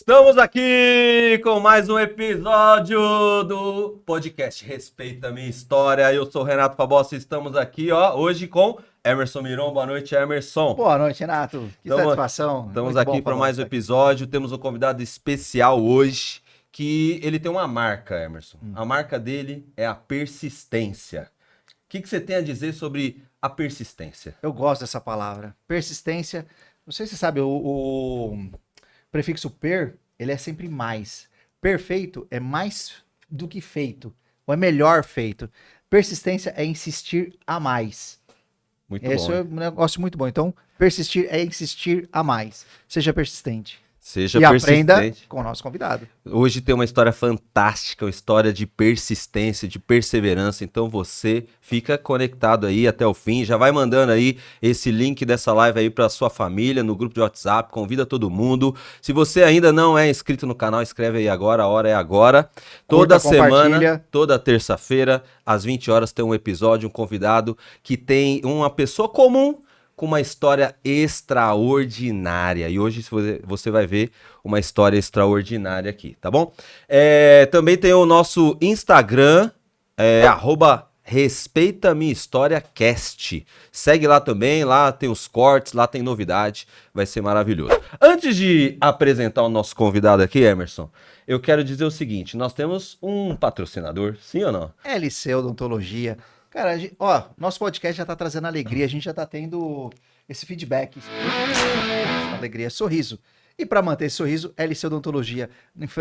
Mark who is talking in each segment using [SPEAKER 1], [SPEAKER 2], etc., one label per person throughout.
[SPEAKER 1] Estamos aqui com mais um episódio do podcast Respeita a Minha História. Eu sou o Renato Fabossi e estamos aqui hoje com Emerson Miron. Boa noite, Emerson.
[SPEAKER 2] Boa noite, Renato. Que satisfação.
[SPEAKER 1] Estamos aqui para mais um episódio. Temos um convidado especial hoje que ele tem uma marca, Emerson. A marca dele é a persistência. O que você tem a dizer sobre a persistência?
[SPEAKER 2] Eu gosto dessa palavra. Persistência. Não sei se você sabe, o prefixo per, ele é sempre mais. Perfeito é mais do que feito, ou é melhor feito. Persistência é insistir a mais.
[SPEAKER 1] Muito
[SPEAKER 2] Esse
[SPEAKER 1] bom.
[SPEAKER 2] é um negócio muito bom. Então, persistir é insistir a mais. Seja persistente.
[SPEAKER 1] Seja
[SPEAKER 2] e
[SPEAKER 1] persistente.
[SPEAKER 2] Aprenda com o nosso convidado.
[SPEAKER 1] Hoje tem uma história fantástica, uma história de persistência, de perseverança. Então você fica conectado aí até o fim. Já vai mandando aí esse link dessa live aí para sua família, no grupo de WhatsApp. Convida todo mundo. Se você ainda não é inscrito no canal, inscreve aí agora. A hora é agora. Toda semana, toda terça-feira, às 20 horas, tem um episódio, um convidado que tem uma pessoa comum com uma história extraordinária. E hoje você vai ver uma história extraordinária aqui, tá bom? Também tem o nosso Instagram, Respeita Minha História Cast. Segue lá também, lá tem os cortes, lá tem novidade, vai ser maravilhoso. Antes de apresentar o nosso convidado aqui, Emerson, eu quero dizer o seguinte, nós temos um patrocinador, sim ou não?
[SPEAKER 2] LC Odontologia. Cara, nosso podcast já tá trazendo alegria, a gente já tá tendo esse feedback. Alegria, sorriso. E para manter esse sorriso, LC Odontologia,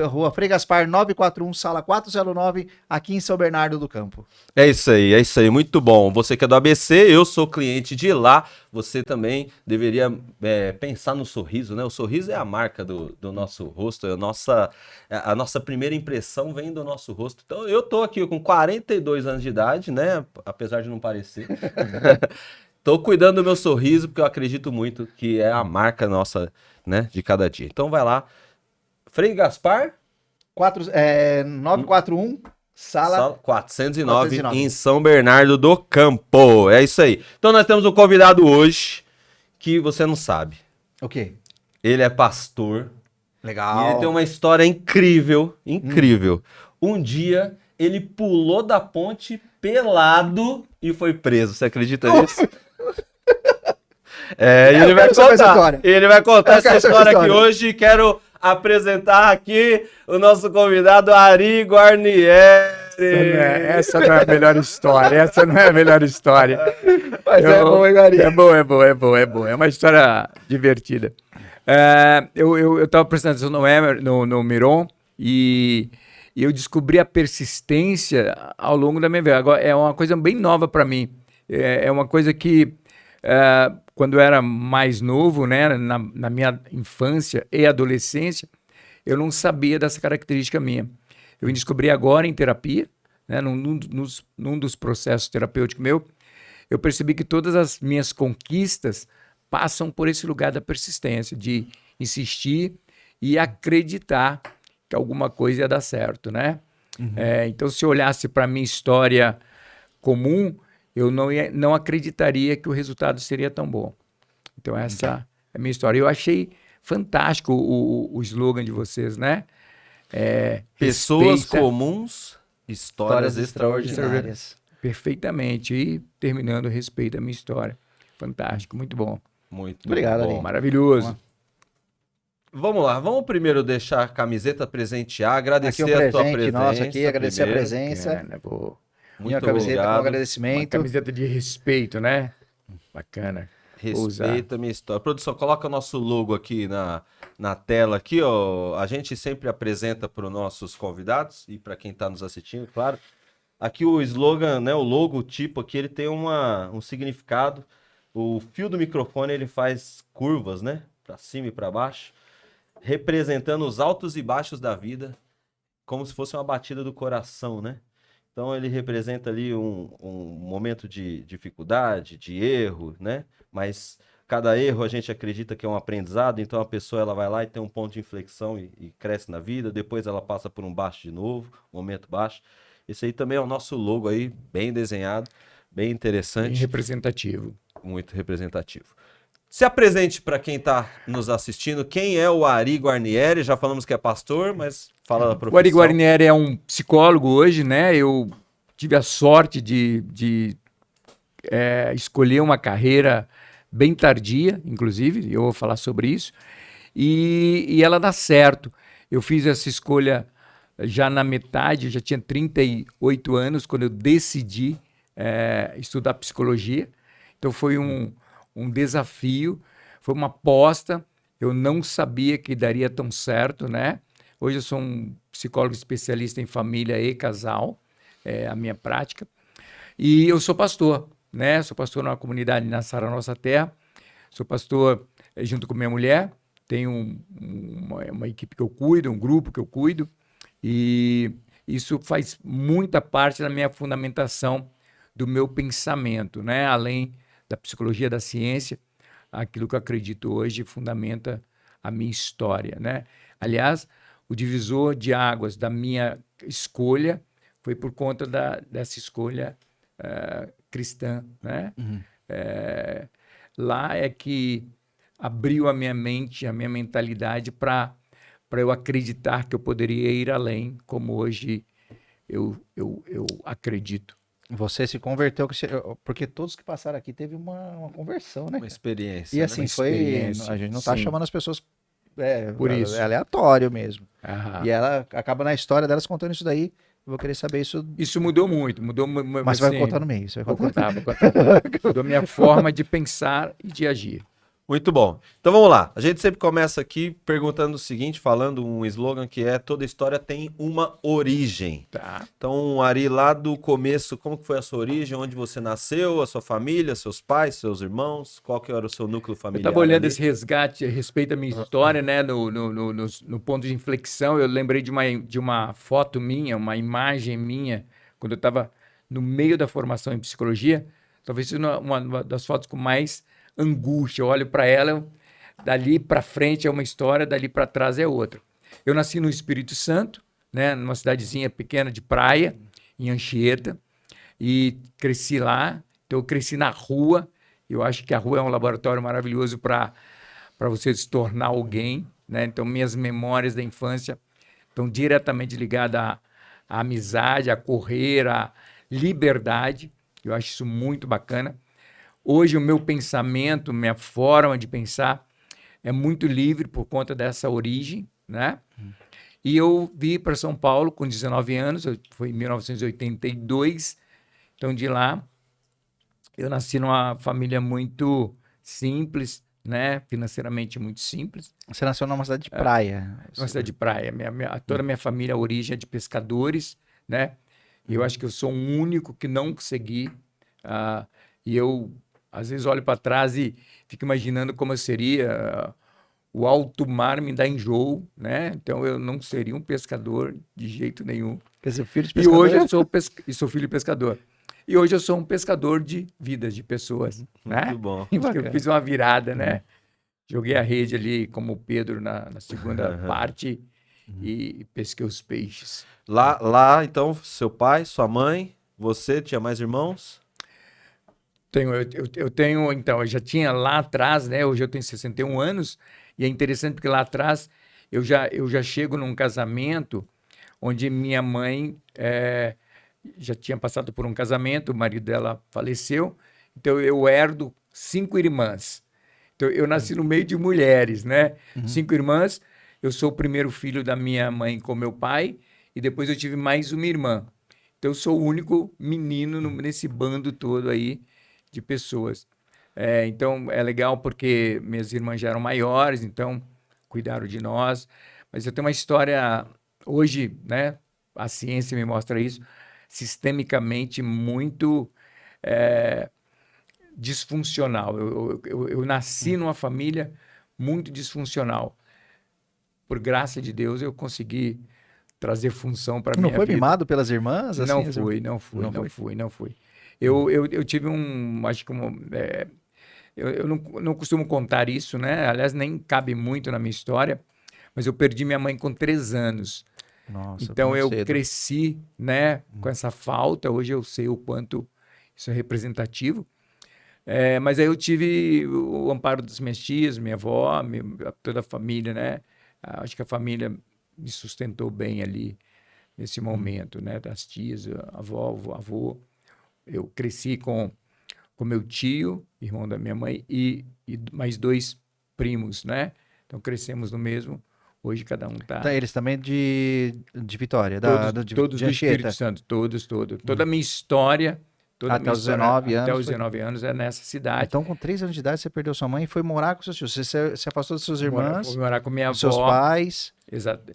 [SPEAKER 2] Rua Frei Gaspar 941, sala 409, aqui em São Bernardo do Campo.
[SPEAKER 1] É isso aí, muito bom. Você que é do ABC, eu sou cliente de lá, você também deveria pensar no sorriso, né? O sorriso é a marca do nosso rosto, a nossa primeira impressão vem do nosso rosto. Então eu tô aqui com 42 anos de idade, né? Apesar de não parecer. Tô cuidando do meu sorriso, porque eu acredito muito que é a marca nossa, né, de cada dia. Então vai lá. Frei Gaspar?
[SPEAKER 2] 941, sala
[SPEAKER 1] 409, em São Bernardo do Campo. É isso aí. Então nós temos um convidado hoje que você não sabe.
[SPEAKER 2] O quê?
[SPEAKER 1] Ele é pastor.
[SPEAKER 2] Legal.
[SPEAKER 1] E ele tem uma história incrível. Um dia ele pulou da ponte pelado e foi preso. Você acredita nisso? Ele vai contar essa história aqui hoje. Quero apresentar aqui o nosso convidado Ari Guarnieri.
[SPEAKER 3] Essa não é a melhor história.
[SPEAKER 2] Mas é bom, hein, Ari?
[SPEAKER 3] É bom. É uma história divertida. Eu estava prestando atenção no Miron e eu descobri a persistência ao longo da minha vida. Agora, é uma coisa bem nova para mim. É uma coisa que... quando eu era mais novo, né, na minha infância e adolescência, eu não sabia dessa característica minha. Eu descobri agora em terapia, né, num dos processos terapêuticos meu, eu percebi que todas as minhas conquistas passam por esse lugar da persistência, de insistir e acreditar que alguma coisa ia dar certo, né? Uhum. Então, se eu olhasse para a minha história comum, eu não acreditaria que o resultado seria tão bom. Então, essa é a minha história. Eu achei fantástico o slogan de vocês, né?
[SPEAKER 1] Pessoas comuns, histórias extraordinárias.
[SPEAKER 3] Perfeitamente. E terminando, respeito a minha história. Fantástico, muito bom.
[SPEAKER 1] Muito
[SPEAKER 2] obrigado,
[SPEAKER 1] bom.
[SPEAKER 2] Ali.
[SPEAKER 3] Maravilhoso.
[SPEAKER 1] Vamos lá, vamos primeiro deixar a camiseta presentear, agradecer a tua presença.
[SPEAKER 2] Nossa, aqui, agradecer a presença.
[SPEAKER 1] Muito
[SPEAKER 2] camiseta
[SPEAKER 1] obrigado.
[SPEAKER 2] com agradecimento.
[SPEAKER 3] Uma camiseta de respeito, né? Bacana.
[SPEAKER 1] Respeita a minha história. Produção, coloca o nosso logo aqui na tela aqui, ó. A gente sempre apresenta para os nossos convidados e para quem está nos assistindo, claro. Aqui o slogan, né, o logo, tipo aqui, ele tem um significado. O fio do microfone, ele faz curvas, né, para cima e para baixo, representando os altos e baixos da vida, como se fosse uma batida do coração, né? Então ele representa ali um momento de dificuldade, de erro, né? Mas cada erro a gente acredita que é um aprendizado, então a pessoa ela vai lá e tem um ponto de inflexão e cresce na vida, depois ela passa por um baixo de novo, momento baixo. Esse aí também é o nosso logo aí, bem desenhado, bem interessante.
[SPEAKER 3] Bem representativo.
[SPEAKER 1] Muito representativo. Se apresente para quem está nos assistindo. Quem é o Ari Guarnieri? Já falamos que é pastor, mas fala da profissão.
[SPEAKER 3] O Ari Guarnieri é um psicólogo hoje, né? Eu tive a sorte de escolher uma carreira bem tardia, inclusive, eu vou falar sobre isso, e ela dá certo. Eu fiz essa escolha já na metade, eu já tinha 38 anos, quando eu decidi estudar psicologia. Então foi um desafio, foi uma aposta, eu não sabia que daria tão certo, né? Hoje eu sou um psicólogo especialista em família e casal, é a minha prática, e eu sou pastor, né? Sou pastor numa comunidade na Sara Nossa Terra, sou pastor junto com minha mulher, tenho uma equipe que eu cuido, um grupo que eu cuido, e isso faz muita parte da minha fundamentação do meu pensamento, né? Além da psicologia da ciência, aquilo que eu acredito hoje fundamenta a minha história, né? Aliás, o divisor de águas da minha escolha foi por conta dessa escolha cristã, né?
[SPEAKER 2] Uhum.
[SPEAKER 3] Lá é que abriu a minha mente, a minha mentalidade para eu acreditar que eu poderia ir além, como hoje eu acredito.
[SPEAKER 2] Você se converteu, porque todos que passaram aqui teve uma conversão, né?
[SPEAKER 1] Uma experiência.
[SPEAKER 2] E
[SPEAKER 1] né?
[SPEAKER 2] assim,
[SPEAKER 3] Uma experiência,
[SPEAKER 2] a gente não tá
[SPEAKER 3] sim.
[SPEAKER 2] chamando as pessoas,
[SPEAKER 3] Por isso.
[SPEAKER 2] é aleatório mesmo.
[SPEAKER 3] Aham.
[SPEAKER 2] E ela acaba na história delas contando isso daí. Eu vou querer saber isso,
[SPEAKER 3] Isso mudou muito,
[SPEAKER 2] mas você vai
[SPEAKER 3] assim,
[SPEAKER 2] contar no meio. Você vai
[SPEAKER 3] Vou
[SPEAKER 2] contar.
[SPEAKER 3] contar, vou contar. Mudou minha forma de pensar e de agir.
[SPEAKER 1] Muito bom. Então vamos lá. A gente sempre começa aqui perguntando o seguinte, falando um slogan que é: toda história tem uma origem.
[SPEAKER 3] Tá?
[SPEAKER 1] Então, Ari, lá do começo, como que foi a sua origem? Onde você nasceu, a sua família, seus pais, seus irmãos? Qual que era o seu núcleo
[SPEAKER 3] Eu
[SPEAKER 1] familiar?
[SPEAKER 3] estava olhando
[SPEAKER 1] ali?
[SPEAKER 3] esse resgate a respeito da minha história, né? No ponto de inflexão, eu lembrei de uma foto minha, uma imagem minha, quando eu estava no meio da formação em psicologia. Talvez seja uma das fotos com mais angústia. Eu olho para ela, dali para frente é uma história, dali para trás é outra. Eu nasci no Espírito Santo, né? Numa cidadezinha pequena de praia, em Anchieta, e cresci lá. Então eu cresci na rua. Eu acho que a rua é um laboratório maravilhoso para você se tornar alguém, né? Então, minhas memórias da infância estão diretamente ligadas à amizade, a correr, à liberdade. Eu acho isso muito bacana. Hoje, o meu pensamento, minha forma de pensar é muito livre por conta dessa origem, né? E eu vim para São Paulo com 19 anos, foi em 1982. Então, de lá, eu nasci numa família muito simples, né? Financeiramente muito simples.
[SPEAKER 2] Você nasceu numa cidade de praia.
[SPEAKER 3] Uma cidade de praia. Toda a minha família, a origem é de pescadores, né? E eu acho que eu sou o único que não consegui. E eu, às vezes, olho para trás e fico imaginando como eu seria. O alto mar me dá enjoo, né? Então, eu não seria um pescador de jeito nenhum.
[SPEAKER 2] Quer dizer, filho de
[SPEAKER 3] E
[SPEAKER 2] pescador.
[SPEAKER 3] hoje eu sou filho de pescador. E hoje eu sou um pescador de vidas, de pessoas, né?
[SPEAKER 1] Muito bom.
[SPEAKER 3] Porque eu
[SPEAKER 2] Bacana.
[SPEAKER 3] fiz uma virada, né? Joguei a rede ali como o Pedro na segunda parte e pesquei os peixes.
[SPEAKER 1] Lá, então, seu pai, sua mãe, você, tinha mais irmãos?
[SPEAKER 3] Eu tenho, então, eu já tinha lá atrás, né? Hoje eu tenho 61 anos, e é interessante porque lá atrás eu já chego num casamento onde minha mãe já tinha passado por um casamento, o marido dela faleceu, então eu herdo 5 irmãs. Então eu nasci no meio de mulheres, né? 5 irmãs, eu sou o primeiro filho da minha mãe com meu pai, e depois eu tive mais uma irmã. Então eu sou o único menino nesse bando todo aí de pessoas. Então é legal porque minhas irmãs já eram maiores, então cuidaram de nós. Mas eu tenho uma história hoje, né? A ciência me mostra isso, sistemicamente muito disfuncional. Eu nasci numa família muito disfuncional. Por graça de Deus, eu consegui trazer função para minha
[SPEAKER 2] Não foi
[SPEAKER 3] vida.
[SPEAKER 2] mimado pelas irmãs? Assim,
[SPEAKER 3] Não fui. Eu tive acho que eu não costumo contar isso, né? Aliás, nem cabe muito na minha história, mas eu perdi minha mãe com 3 anos.
[SPEAKER 2] Nossa,
[SPEAKER 3] Então
[SPEAKER 2] muito
[SPEAKER 3] eu
[SPEAKER 2] cedo.
[SPEAKER 3] cresci, né, com essa falta. Hoje eu sei o quanto isso é representativo. Mas aí eu tive o amparo das minhas tias, minha avó, toda a família, né? Acho que a família me sustentou bem ali nesse momento, né? Das tias, a avó, o avô. Eu cresci com meu tio, irmão da minha mãe, e mais 2 primos, né? Então crescemos no mesmo. Hoje cada um
[SPEAKER 2] Tá,
[SPEAKER 3] está...
[SPEAKER 2] eles também de Vitória,
[SPEAKER 3] Todos
[SPEAKER 2] de
[SPEAKER 3] do Espírito
[SPEAKER 2] Anchieta.
[SPEAKER 3] Santo, todos. Toda a minha história,
[SPEAKER 2] Até os 19
[SPEAKER 3] até
[SPEAKER 2] anos
[SPEAKER 3] os
[SPEAKER 2] foi-
[SPEAKER 3] 19 anos é nessa cidade.
[SPEAKER 2] Então, com 3 anos de idade, você perdeu sua mãe e foi morar com seus tios. Você se afastou das suas irmãs,
[SPEAKER 3] Fui morar com minha
[SPEAKER 2] dos seus
[SPEAKER 3] avó.
[SPEAKER 2] pais.
[SPEAKER 3] Exato.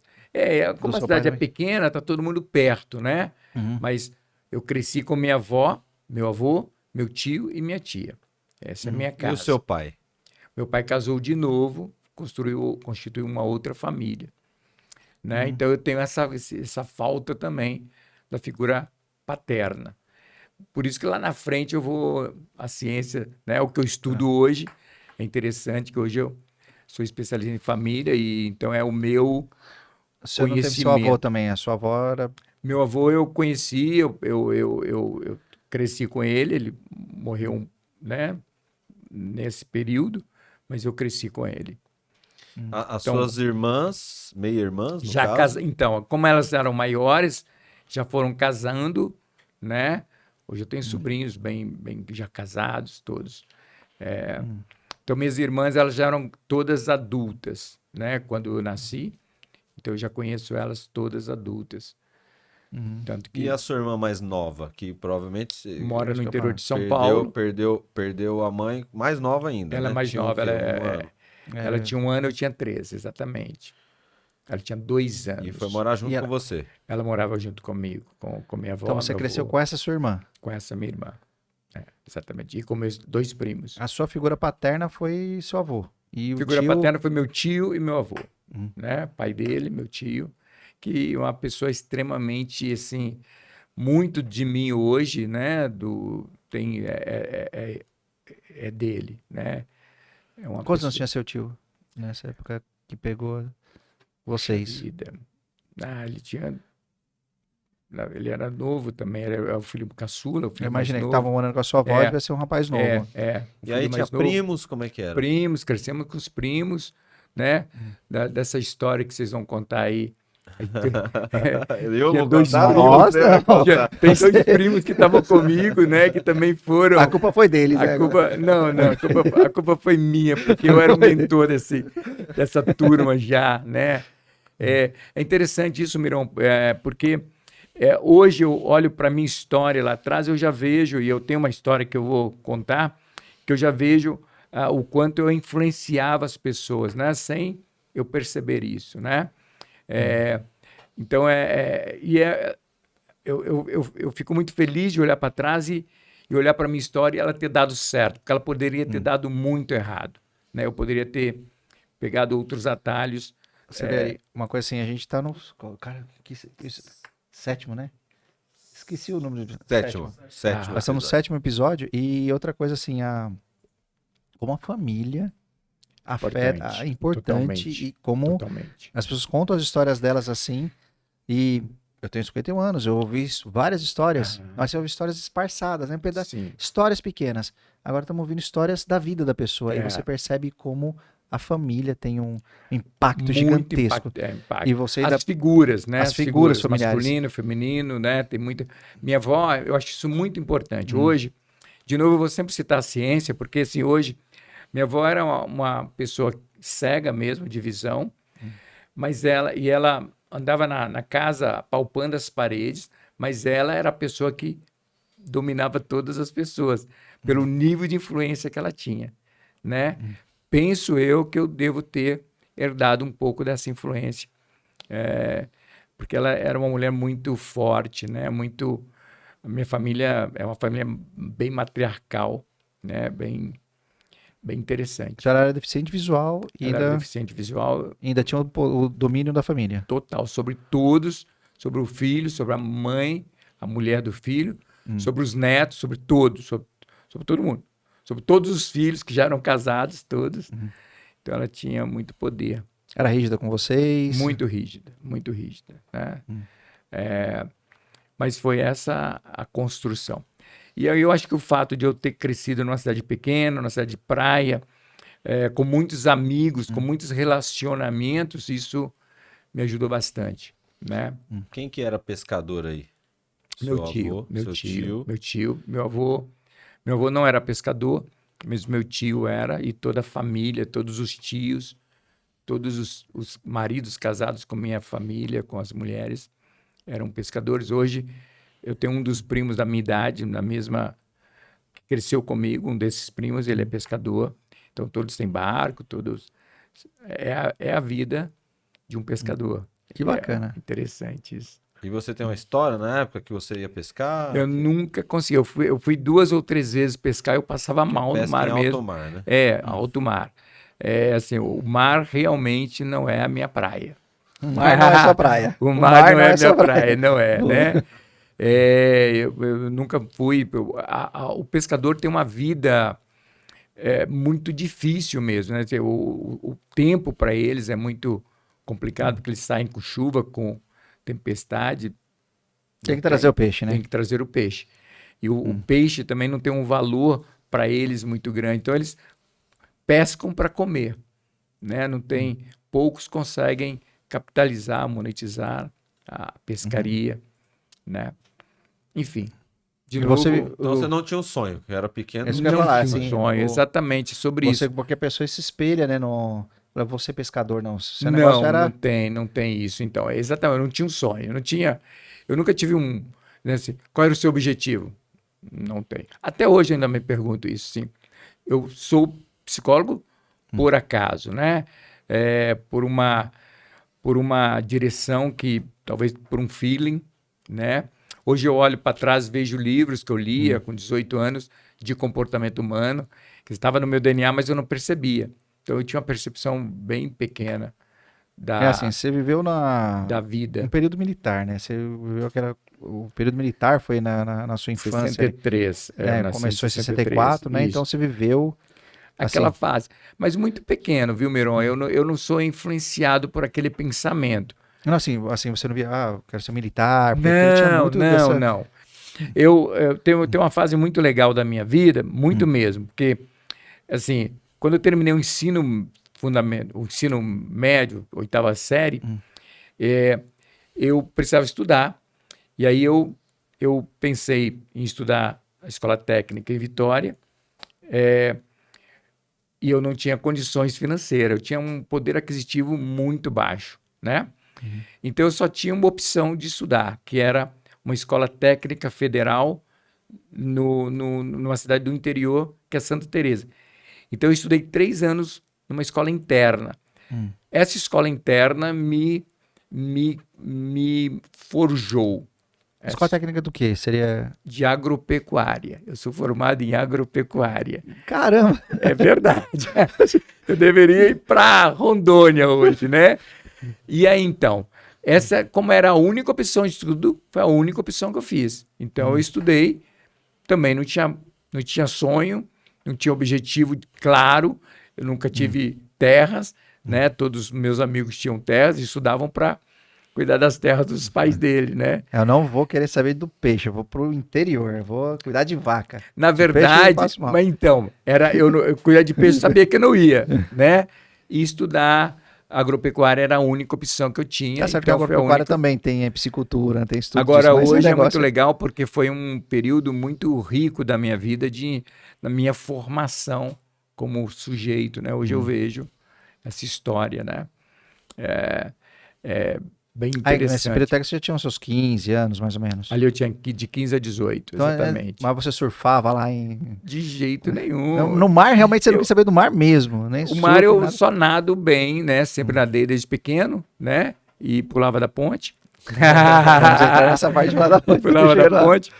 [SPEAKER 3] Como
[SPEAKER 2] Do
[SPEAKER 3] a
[SPEAKER 2] seu pai
[SPEAKER 3] cidade é
[SPEAKER 2] também?
[SPEAKER 3] pequena, tá todo mundo perto, né?
[SPEAKER 2] Uhum.
[SPEAKER 3] Mas eu cresci com minha avó, meu avô, meu tio e minha tia. Essa é a minha
[SPEAKER 1] E
[SPEAKER 3] casa.
[SPEAKER 1] o seu pai?
[SPEAKER 3] Meu pai casou de novo, constituiu uma outra família, né? Então eu tenho essa falta também da figura paterna. Por isso que lá na frente a ciência, né? O que eu estudo hoje é interessante, que hoje eu sou especialista em família e então é o meu
[SPEAKER 2] Você não teve seu avô
[SPEAKER 3] conhecimento.
[SPEAKER 2] também, a sua avó era...
[SPEAKER 3] Meu avô eu conheci, eu cresci com ele, ele morreu, né, nesse período, mas eu cresci com ele.
[SPEAKER 1] As
[SPEAKER 3] Então,
[SPEAKER 1] suas irmãs, meia-irmãs, no caso?
[SPEAKER 3] Então, como elas eram maiores, já foram casando, né? Hoje eu tenho sobrinhos bem já casados, todos. Então, minhas irmãs, elas já eram todas adultas, né? Quando eu nasci, então eu já conheço elas todas adultas. Tanto que
[SPEAKER 1] E a sua irmã mais nova, que provavelmente
[SPEAKER 3] mora no
[SPEAKER 2] que eu
[SPEAKER 3] interior
[SPEAKER 2] falo.
[SPEAKER 3] de São Paulo.
[SPEAKER 1] Perdeu a mãe mais nova ainda,
[SPEAKER 3] Ela é
[SPEAKER 1] né?
[SPEAKER 3] mais
[SPEAKER 1] Tinha o
[SPEAKER 3] nova,
[SPEAKER 1] quê?
[SPEAKER 3] ela,
[SPEAKER 1] Um ano.
[SPEAKER 3] ela tinha 1 ano, eu tinha 13, exatamente. Ela tinha 2 anos.
[SPEAKER 1] E foi morar junto
[SPEAKER 2] E
[SPEAKER 1] com
[SPEAKER 2] ela-
[SPEAKER 1] você.
[SPEAKER 3] Ela morava junto comigo, com minha avó.
[SPEAKER 2] Então você
[SPEAKER 3] meu
[SPEAKER 2] cresceu
[SPEAKER 3] avô,
[SPEAKER 2] com essa sua irmã.
[SPEAKER 3] com essa minha irmã. Exatamente. E com meus 2 primos.
[SPEAKER 2] A sua figura paterna foi seu avô. E o
[SPEAKER 3] Figura
[SPEAKER 2] tio...
[SPEAKER 3] paterna foi meu tio e meu avô,
[SPEAKER 2] Hum.
[SPEAKER 3] né? Pai dele, meu tio, que é uma pessoa extremamente, assim, muito de mim hoje, né? É dele, né? É uma
[SPEAKER 2] Quantos anos
[SPEAKER 3] pessoa-
[SPEAKER 2] tinha seu tio nessa época que pegou vocês?
[SPEAKER 3] vida. Ele era novo também, era o filho caçula, o
[SPEAKER 2] Eu
[SPEAKER 3] filho mais
[SPEAKER 2] imaginei que
[SPEAKER 3] novo.
[SPEAKER 2] estavam morando com a sua avó,
[SPEAKER 3] É,
[SPEAKER 2] devia ser um rapaz novo.
[SPEAKER 3] O
[SPEAKER 1] E
[SPEAKER 3] filho
[SPEAKER 1] aí tinha
[SPEAKER 3] mais novo.
[SPEAKER 1] primos, como é que era?
[SPEAKER 3] Primos, crescemos com os primos, né? Dessa história que vocês vão contar aí.
[SPEAKER 1] Eu
[SPEAKER 3] Tinha
[SPEAKER 1] vou
[SPEAKER 3] 2
[SPEAKER 1] contar,
[SPEAKER 3] primos,
[SPEAKER 2] Nossa,
[SPEAKER 1] você vai contar.
[SPEAKER 3] Tem 2 primos que estavam comigo, né? Que também foram.
[SPEAKER 2] A culpa foi deles, né?
[SPEAKER 3] A culpa, não, a culpa foi minha, porque eu era o mentor dessa turma já, né? É interessante isso, Miron, porque hoje eu olho para a minha história lá atrás, eu já vejo, e eu tenho uma história que eu vou contar, que eu já vejo o quanto eu influenciava as pessoas, né? Sem eu perceber isso, né? Então, eu fico muito feliz de olhar para trás e olhar para a minha história e ela ter dado certo, porque ela poderia ter dado muito errado, né? Eu poderia ter pegado outros atalhos.
[SPEAKER 2] Você vê aí, uma coisa assim, a gente tá no... Cara, sétimo, né? Esqueci o número de...
[SPEAKER 1] Sétimo.
[SPEAKER 2] Nós estamos no 7º episódio e outra coisa assim, como a família afeta, é importante
[SPEAKER 3] Totalmente.
[SPEAKER 2] e como
[SPEAKER 3] Totalmente.
[SPEAKER 2] as pessoas contam as histórias delas assim e eu tenho 51 anos, eu ouvi várias histórias, mas eu ouvi histórias esparçadas, né?
[SPEAKER 3] Sim.
[SPEAKER 2] Histórias pequenas. Agora estamos ouvindo histórias da vida da pessoa e
[SPEAKER 3] É.
[SPEAKER 2] você percebe como a família tem um impacto
[SPEAKER 3] Muito
[SPEAKER 2] gigantesco.
[SPEAKER 3] impacto.
[SPEAKER 2] E você
[SPEAKER 3] As figuras, né?
[SPEAKER 2] as figuras familiares.
[SPEAKER 3] Masculino, feminino, né? Tem muita. Minha avó, eu acho isso muito importante.
[SPEAKER 2] Hum.
[SPEAKER 3] Hoje, de novo, eu vou sempre citar a ciência, porque assim, hoje, minha avó era uma pessoa cega mesmo, de visão, mas ela andava na casa palpando as paredes, mas ela era a pessoa que dominava todas as pessoas, pelo nível de influência que ela tinha, né? Penso eu que eu devo ter herdado um pouco dessa influência, porque ela era uma mulher muito forte, né? A minha família é uma família bem matriarcal, né? Bem interessante.
[SPEAKER 2] Já era deficiente visual e
[SPEAKER 3] Ela era
[SPEAKER 2] ainda,
[SPEAKER 3] deficiente visual
[SPEAKER 2] ainda tinha o domínio da família.
[SPEAKER 3] total sobre todos, sobre o filho, sobre a mãe, a mulher do filho, sobre os netos, sobre todos, sobre todo mundo. Sobre todos os filhos que já eram casados, todos. Então ela tinha muito poder.
[SPEAKER 2] Era rígida com vocês?
[SPEAKER 3] Muito rígida, né? Mas foi essa a construção. E aí eu acho que o fato de eu ter crescido numa cidade pequena, numa cidade de praia, com muitos amigos, com muitos relacionamentos, isso me ajudou bastante, né?
[SPEAKER 1] Quem que era pescador aí? Seu avô, seu tio.
[SPEAKER 3] Meu avô não era pescador, mas meu tio era, e toda a família, todos os tios, todos os maridos casados com minha família, com as mulheres, eram pescadores. Hoje eu tenho um dos primos da minha idade, que cresceu comigo, um desses primos, ele é pescador. Então todos têm barco, todos... É a vida de um pescador.
[SPEAKER 2] Que bacana.
[SPEAKER 3] É interessante isso.
[SPEAKER 1] E você tem uma história na época que você ia pescar?
[SPEAKER 3] Eu nunca consegui. Eu fui 2 ou 3 vezes pescar, eu passava mal no
[SPEAKER 1] Pesca
[SPEAKER 3] mar
[SPEAKER 1] em
[SPEAKER 3] mesmo.
[SPEAKER 1] alto mar, né?
[SPEAKER 3] Alto mar. Assim, o mar realmente não é a minha praia.
[SPEAKER 2] O mar não é sua praia.
[SPEAKER 3] O mar não é a minha
[SPEAKER 2] sua
[SPEAKER 3] praia, não é, né? Eu nunca fui. O pescador tem uma vida muito difícil mesmo, né? O tempo para eles é muito complicado, porque eles saem com chuva, com tempestade.
[SPEAKER 2] Tem que trazer o peixe, né?
[SPEAKER 3] Tem que trazer o peixe. E o peixe também não tem um valor para eles muito grande. Então, eles pescam para comer, né? Não tem... Poucos conseguem capitalizar, monetizar a pescaria, né? Enfim. De novo,
[SPEAKER 1] Então você não tinha um sonho, que era pequeno.
[SPEAKER 2] Isso que eu ia falar,
[SPEAKER 3] tinha um
[SPEAKER 2] assim,
[SPEAKER 3] sonho, exatamente sobre isso.
[SPEAKER 2] Porque a pessoa se espelha, né? Pra você pescador, não. Seu
[SPEAKER 3] Não,
[SPEAKER 2] negócio era...
[SPEAKER 3] não tem isso. Então, exatamente, eu não tinha um sonho, eu nunca tive né, assim, qual era o seu objetivo? Não tem. Até hoje ainda me pergunto isso, sim. Eu sou psicólogo por acaso, né? Por uma direção que, talvez por um feeling, né? Hoje eu olho para trás, vejo livros que eu lia com 18 anos de comportamento humano, que estava no meu DNA, mas eu não percebia. Então eu tinha uma percepção bem pequena
[SPEAKER 2] você viveu
[SPEAKER 3] da vida.
[SPEAKER 2] no período militar, né? Você viveu o período militar foi na sua infância.
[SPEAKER 3] 63.
[SPEAKER 2] Começou em 64, né?
[SPEAKER 3] Isso.
[SPEAKER 2] Então você viveu...
[SPEAKER 3] Aquela fase. Mas muito pequeno, viu, Miron? Eu não sou influenciado por aquele pensamento.
[SPEAKER 2] Não, assim, você não via, eu quero ser militar. Tinha muito
[SPEAKER 3] não. Eu tenho uma fase muito legal da minha vida, muito mesmo, porque, assim, quando eu terminei o ensino fundamental, o ensino médio, 8ª série, eu precisava estudar, e aí eu pensei em estudar a escola técnica em Vitória, e eu não tinha condições financeiras, eu tinha um poder aquisitivo muito baixo, né? Então eu só tinha uma opção de estudar, que era uma escola técnica federal numa cidade do interior, que é Santa Teresa. Então eu estudei 3 anos numa escola interna. Essa escola interna me forjou.
[SPEAKER 2] Escola técnica do quê? Seria...
[SPEAKER 3] De agropecuária. Eu sou formado em agropecuária.
[SPEAKER 2] Caramba!
[SPEAKER 3] É verdade. Eu deveria ir para Rondônia hoje, né? E aí, então, como era a única opção de estudo, foi a única opção que eu fiz. Então, eu estudei, também não tinha sonho, não tinha objetivo claro, eu nunca tive terras, né? Todos os meus amigos tinham terras e estudavam para cuidar das terras dos pais dele, né?
[SPEAKER 2] Eu não vou querer saber do peixe, eu vou pro interior, eu vou cuidar de vaca.
[SPEAKER 3] Na verdade, mas então, eu cuidar de peixe, sabia que eu não ia, né? E estudar agropecuária era a única opção que eu tinha.
[SPEAKER 2] Tá certo,
[SPEAKER 3] então
[SPEAKER 2] que a agropecuária também tem piscicultura, tem estudo
[SPEAKER 3] Agora,
[SPEAKER 2] disso,
[SPEAKER 3] hoje é muito legal porque foi um período muito rico da minha vida, da minha formação como sujeito, né? Hoje eu vejo essa história, né? Bem interessante.
[SPEAKER 2] Nesse período até que você já tinha uns seus 15 anos, mais ou menos.
[SPEAKER 3] Ali eu tinha de 15 a 18, então, exatamente.
[SPEAKER 2] Mas você surfava lá em...
[SPEAKER 3] De jeito nenhum.
[SPEAKER 2] No mar, realmente, você não quer saber do mar mesmo, né?
[SPEAKER 3] O mar eu só nado bem, né? Sempre nadei desde pequeno, né? E pulava da ponte.
[SPEAKER 2] Vamos entrar nessa parte lá da ponte.
[SPEAKER 3] Pulava da ponte.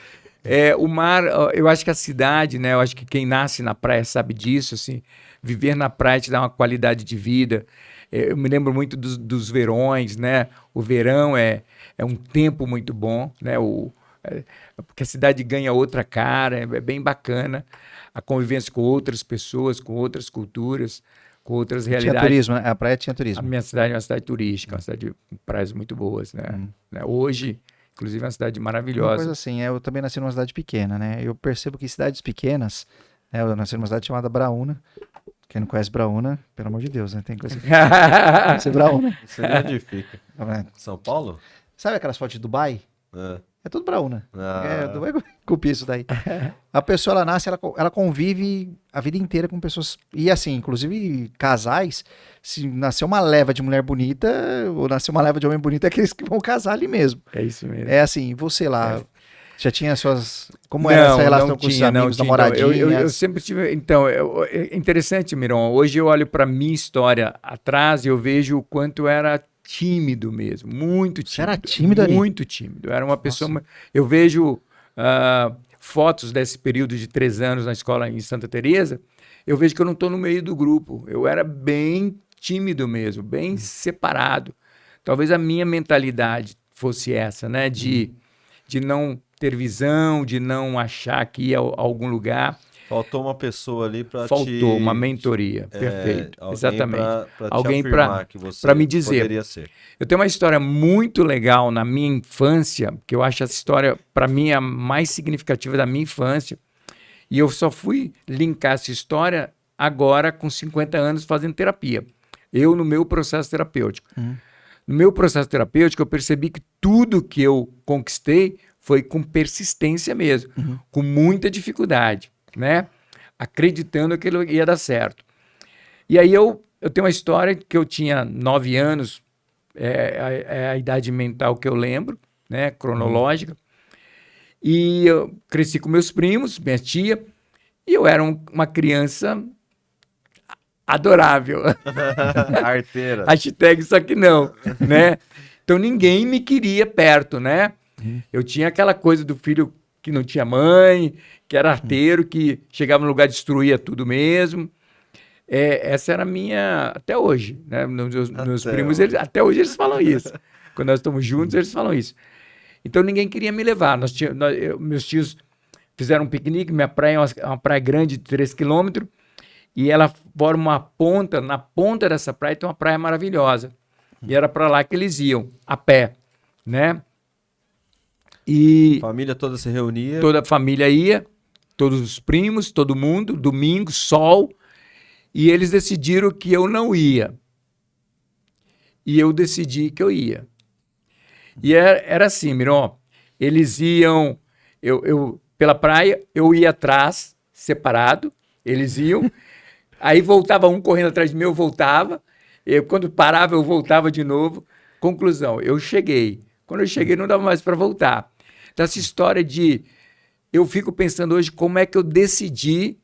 [SPEAKER 3] O mar, eu acho que a cidade, né? Eu acho que quem nasce na praia sabe disso, assim. Viver na praia te dá uma qualidade de vida. Eu me lembro muito dos verões, né? O verão é um tempo muito bom, né? Porque a cidade ganha outra cara, é bem bacana. A convivência com outras pessoas, com outras culturas, com outras realidades.
[SPEAKER 2] Tinha turismo, né? A praia tinha turismo.
[SPEAKER 3] A minha cidade é uma cidade turística, uma cidade com praias muito boas, né? Hoje, Inclusive é uma cidade
[SPEAKER 2] Uma
[SPEAKER 3] maravilhosa.
[SPEAKER 2] coisa assim, eu também nasci numa cidade pequena, né? Eu percebo que cidades pequenas, né? Eu nasci numa cidade chamada Braúna. Quem não conhece Braúna, pelo amor de Deus, né? Tem coisa que conhece Braúna.
[SPEAKER 1] Não sei nem onde fica.
[SPEAKER 2] Né?
[SPEAKER 1] São Paulo?
[SPEAKER 2] Sabe aquelas fotos de Dubai?
[SPEAKER 1] É.
[SPEAKER 2] É tudo Braúna.
[SPEAKER 1] Ah.
[SPEAKER 2] Dubai copia isso daí. A pessoa, ela nasce, ela convive a vida inteira com pessoas. E assim, inclusive casais, se nascer uma leva de mulher bonita, ou nascer uma leva de homem bonito, é aqueles que vão casar ali mesmo.
[SPEAKER 3] É isso mesmo.
[SPEAKER 2] É assim, você lá, já tinha suas... Como era essa relação com os amigos,
[SPEAKER 3] Então,
[SPEAKER 2] namoradinhas?
[SPEAKER 3] eu sempre tive... Então, é interessante, Miron. Hoje eu olho para minha história atrás e eu vejo o quanto eu era tímido mesmo. Muito tímido.
[SPEAKER 2] Você era tímido ali?
[SPEAKER 3] Muito tímido. Eu era uma pessoa... Eu vejo fotos desse período de 3 anos na escola em Santa Teresa, eu vejo que eu não estou no meio do grupo. Eu era bem tímido mesmo, bem separado. Talvez a minha mentalidade fosse essa, né? De não ter visão, de não achar que ia a algum lugar.
[SPEAKER 1] Faltou uma pessoa ali para
[SPEAKER 3] Faltou uma mentoria, perfeito, exatamente.
[SPEAKER 1] Alguém
[SPEAKER 3] para me dizer.
[SPEAKER 1] Poderia ser.
[SPEAKER 3] Eu tenho uma história muito legal na minha infância, que eu acho essa história, para mim, a mais significativa da minha infância, e eu só fui linkar essa história agora com 50 anos fazendo terapia. Eu no meu processo terapêutico. No meu processo terapêutico, eu percebi que tudo que eu conquistei foi com persistência mesmo, com muita dificuldade, né? Acreditando que aquilo ia dar certo. E aí eu tenho uma história que eu tinha 9 anos, é a idade mental que eu lembro, né? Cronológica. E eu cresci com meus primos, minha tia, e eu era uma criança adorável.
[SPEAKER 1] Arteira.
[SPEAKER 3] Hashtag só que não, né? Então ninguém me queria perto, né? Eu tinha aquela coisa do filho que não tinha mãe, que era arteiro, que chegava no lugar e destruía tudo mesmo. Essa era a minha... Até hoje, né? Meus primos, até hoje eles falam isso. Quando nós estamos juntos, eles falam isso. Então ninguém queria me levar. Meus tios fizeram um piquenique, minha praia é uma praia grande de 3 quilômetros, e ela forma uma ponta, na ponta dessa praia tem uma praia maravilhosa. E era para lá que eles iam, a pé, né? E
[SPEAKER 1] A família toda se reunia.
[SPEAKER 3] toda a família ia, todos os primos, todo mundo, domingo, sol, e eles decidiram que eu não ia. E eu decidi que eu ia. E era assim, Miron, eles iam, eu pela praia, eu ia atrás, separado, eles iam, aí voltava um correndo atrás de mim, eu voltava, quando parava eu voltava de novo. Conclusão, eu cheguei. Quando eu cheguei não dava mais para voltar. Então essa história eu fico pensando hoje como é que eu decidi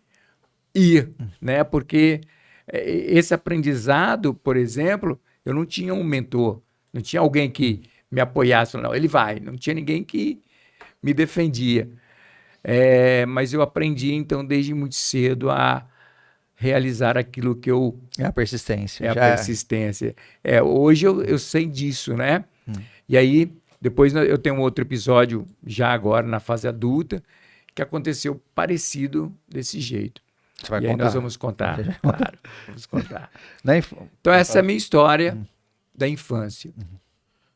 [SPEAKER 3] ir, né? Porque esse aprendizado, por exemplo, eu não tinha um mentor, não tinha alguém que me apoiasse, não, ele vai, não tinha ninguém que me defendia. Mas eu aprendi, então, desde muito cedo a realizar aquilo que eu...
[SPEAKER 2] É a persistência.
[SPEAKER 3] É a persistência. Hoje eu sei disso, né? E aí, depois eu tenho um outro episódio, já agora, na fase adulta, que aconteceu parecido desse jeito.
[SPEAKER 2] Você vai
[SPEAKER 3] e
[SPEAKER 2] contar?
[SPEAKER 3] aí nós vamos contar, claro, vamos contar.
[SPEAKER 2] Então
[SPEAKER 3] essa é a minha história da infância.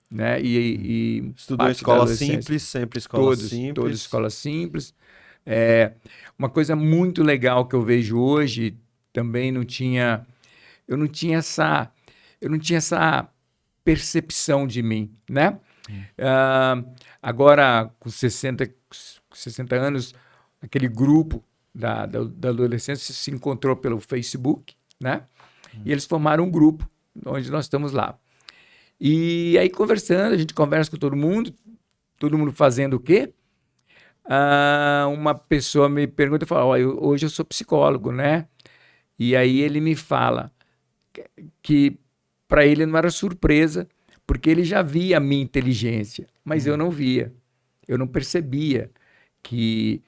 [SPEAKER 3] Né? E
[SPEAKER 1] estudou em escola simples, sempre escola simples.
[SPEAKER 3] Todas escolas simples. Uma coisa muito legal que eu vejo hoje, também eu não tinha essa percepção de mim, né? Agora, com 60 anos, aquele grupo da adolescência se encontrou pelo Facebook, né? E eles formaram um grupo onde nós estamos lá. E aí, conversando, a gente conversa com todo mundo fazendo o quê? Uma pessoa me pergunta, fala, hoje eu sou psicólogo, né? E aí ele me fala que para ele não era surpresa, porque ele já via a minha inteligência, mas eu não via, eu não percebia que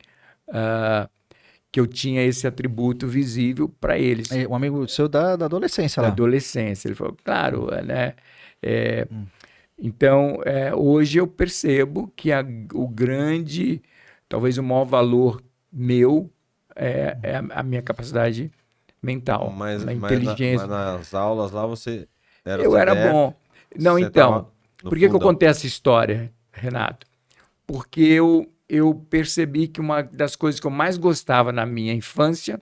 [SPEAKER 3] eu tinha esse atributo visível para eles.
[SPEAKER 2] Um amigo seu da adolescência lá.
[SPEAKER 3] Da adolescência, ele falou, claro, né? Então, hoje eu percebo que talvez o maior valor meu é a minha capacidade mental, a inteligência.
[SPEAKER 1] Mas nas aulas lá você era
[SPEAKER 3] Eu era bom. Não, então, por que eu contei essa história, Renato? porque eu percebi que uma das coisas que eu mais gostava na minha infância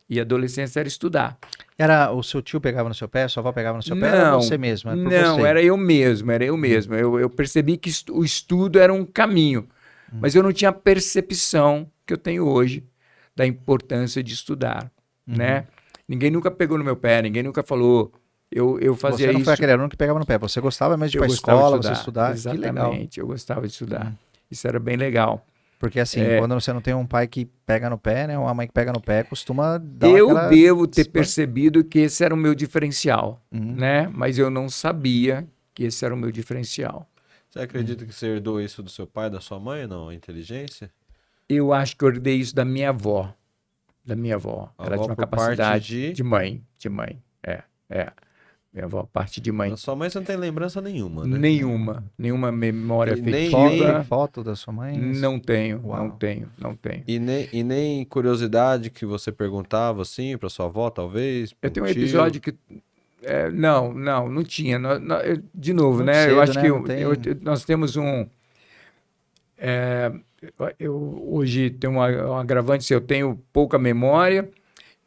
[SPEAKER 3] e adolescência era estudar.
[SPEAKER 2] Era o seu tio pegava no seu pé, sua avó pegava no seu pé, ou era você mesmo? Era por
[SPEAKER 3] Não,
[SPEAKER 2] você?
[SPEAKER 3] era eu mesmo. Eu percebi que o estudo era um caminho, mas eu não tinha a percepção que eu tenho hoje da importância de estudar, né? Ninguém nunca pegou no meu pé, ninguém nunca falou, eu fazia
[SPEAKER 2] Você não
[SPEAKER 3] isso.
[SPEAKER 2] foi aquele aluno que pegava no pé, você gostava mesmo de ir
[SPEAKER 3] Eu
[SPEAKER 2] pra
[SPEAKER 3] gostava
[SPEAKER 2] escola,
[SPEAKER 3] de
[SPEAKER 2] você estudar, que legal.
[SPEAKER 3] Exatamente, eu gostava de estudar. Isso era bem legal.
[SPEAKER 2] Porque assim, quando você não tem um pai que pega no pé, né, uma mãe que pega no pé, costuma dar
[SPEAKER 3] Eu
[SPEAKER 2] aquela...
[SPEAKER 3] devo ter percebido que esse era o meu diferencial,
[SPEAKER 2] Uhum.
[SPEAKER 3] né? Mas eu não sabia que esse era o meu diferencial.
[SPEAKER 1] Você acredita que você herdou isso do seu pai, da sua mãe, não? A inteligência?
[SPEAKER 3] Eu acho que eu herdei isso da minha avó. Da minha avó.
[SPEAKER 1] A
[SPEAKER 3] Ela
[SPEAKER 1] avó
[SPEAKER 3] tinha uma
[SPEAKER 1] por parte
[SPEAKER 3] capacidade
[SPEAKER 1] de-
[SPEAKER 3] de mãe. É. Minha avó, parte de mãe.
[SPEAKER 1] Da sua mãe você não tem lembrança nenhuma, né?
[SPEAKER 3] Nenhuma memória
[SPEAKER 1] E nem-
[SPEAKER 3] afetiva.
[SPEAKER 2] Tem foto da sua mãe?
[SPEAKER 3] Não tenho,
[SPEAKER 2] Uau.
[SPEAKER 3] não tenho.
[SPEAKER 1] E nem curiosidade que você perguntava assim pra sua avó, talvez?
[SPEAKER 3] Eu tenho um
[SPEAKER 1] pro tio?
[SPEAKER 3] episódio que. Não tinha. De novo,
[SPEAKER 2] Muito
[SPEAKER 3] né?
[SPEAKER 2] cedo,
[SPEAKER 3] Eu acho
[SPEAKER 2] né?
[SPEAKER 3] que
[SPEAKER 2] Não tem-
[SPEAKER 3] nós temos um. Eu hoje tenho um agravante, se eu tenho pouca memória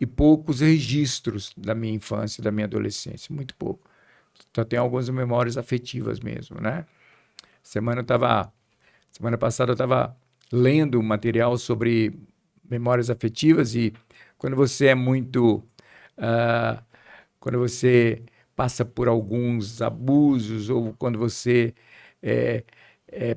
[SPEAKER 3] e poucos registros da minha infância, da minha adolescência, muito pouco. Só tenho algumas memórias afetivas mesmo, né? Semana passada eu estava lendo um material sobre memórias afetivas e quando você é muito, quando você passa por alguns abusos ou quando você é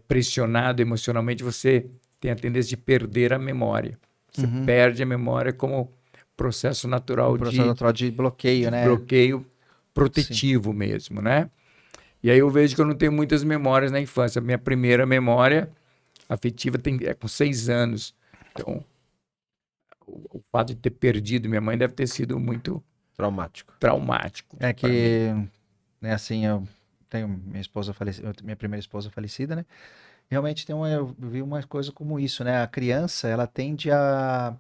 [SPEAKER 3] pressionado emocionalmente, você tem a tendência de perder a memória. Você perde a memória como processo natural
[SPEAKER 2] Um processo natural de bloqueio, né?
[SPEAKER 3] bloqueio protetivo mesmo, né? E aí eu vejo que eu não tenho muitas memórias na infância. Minha primeira memória afetiva é com 6 anos. Então, o fato de ter perdido minha mãe deve ter sido muito
[SPEAKER 1] Traumático.
[SPEAKER 3] traumático.
[SPEAKER 2] É
[SPEAKER 3] pra mim.
[SPEAKER 2] que, né, assim, eu tenho minha primeira esposa falecida, né? Realmente eu vi uma coisa como isso, né? A criança, ela tende a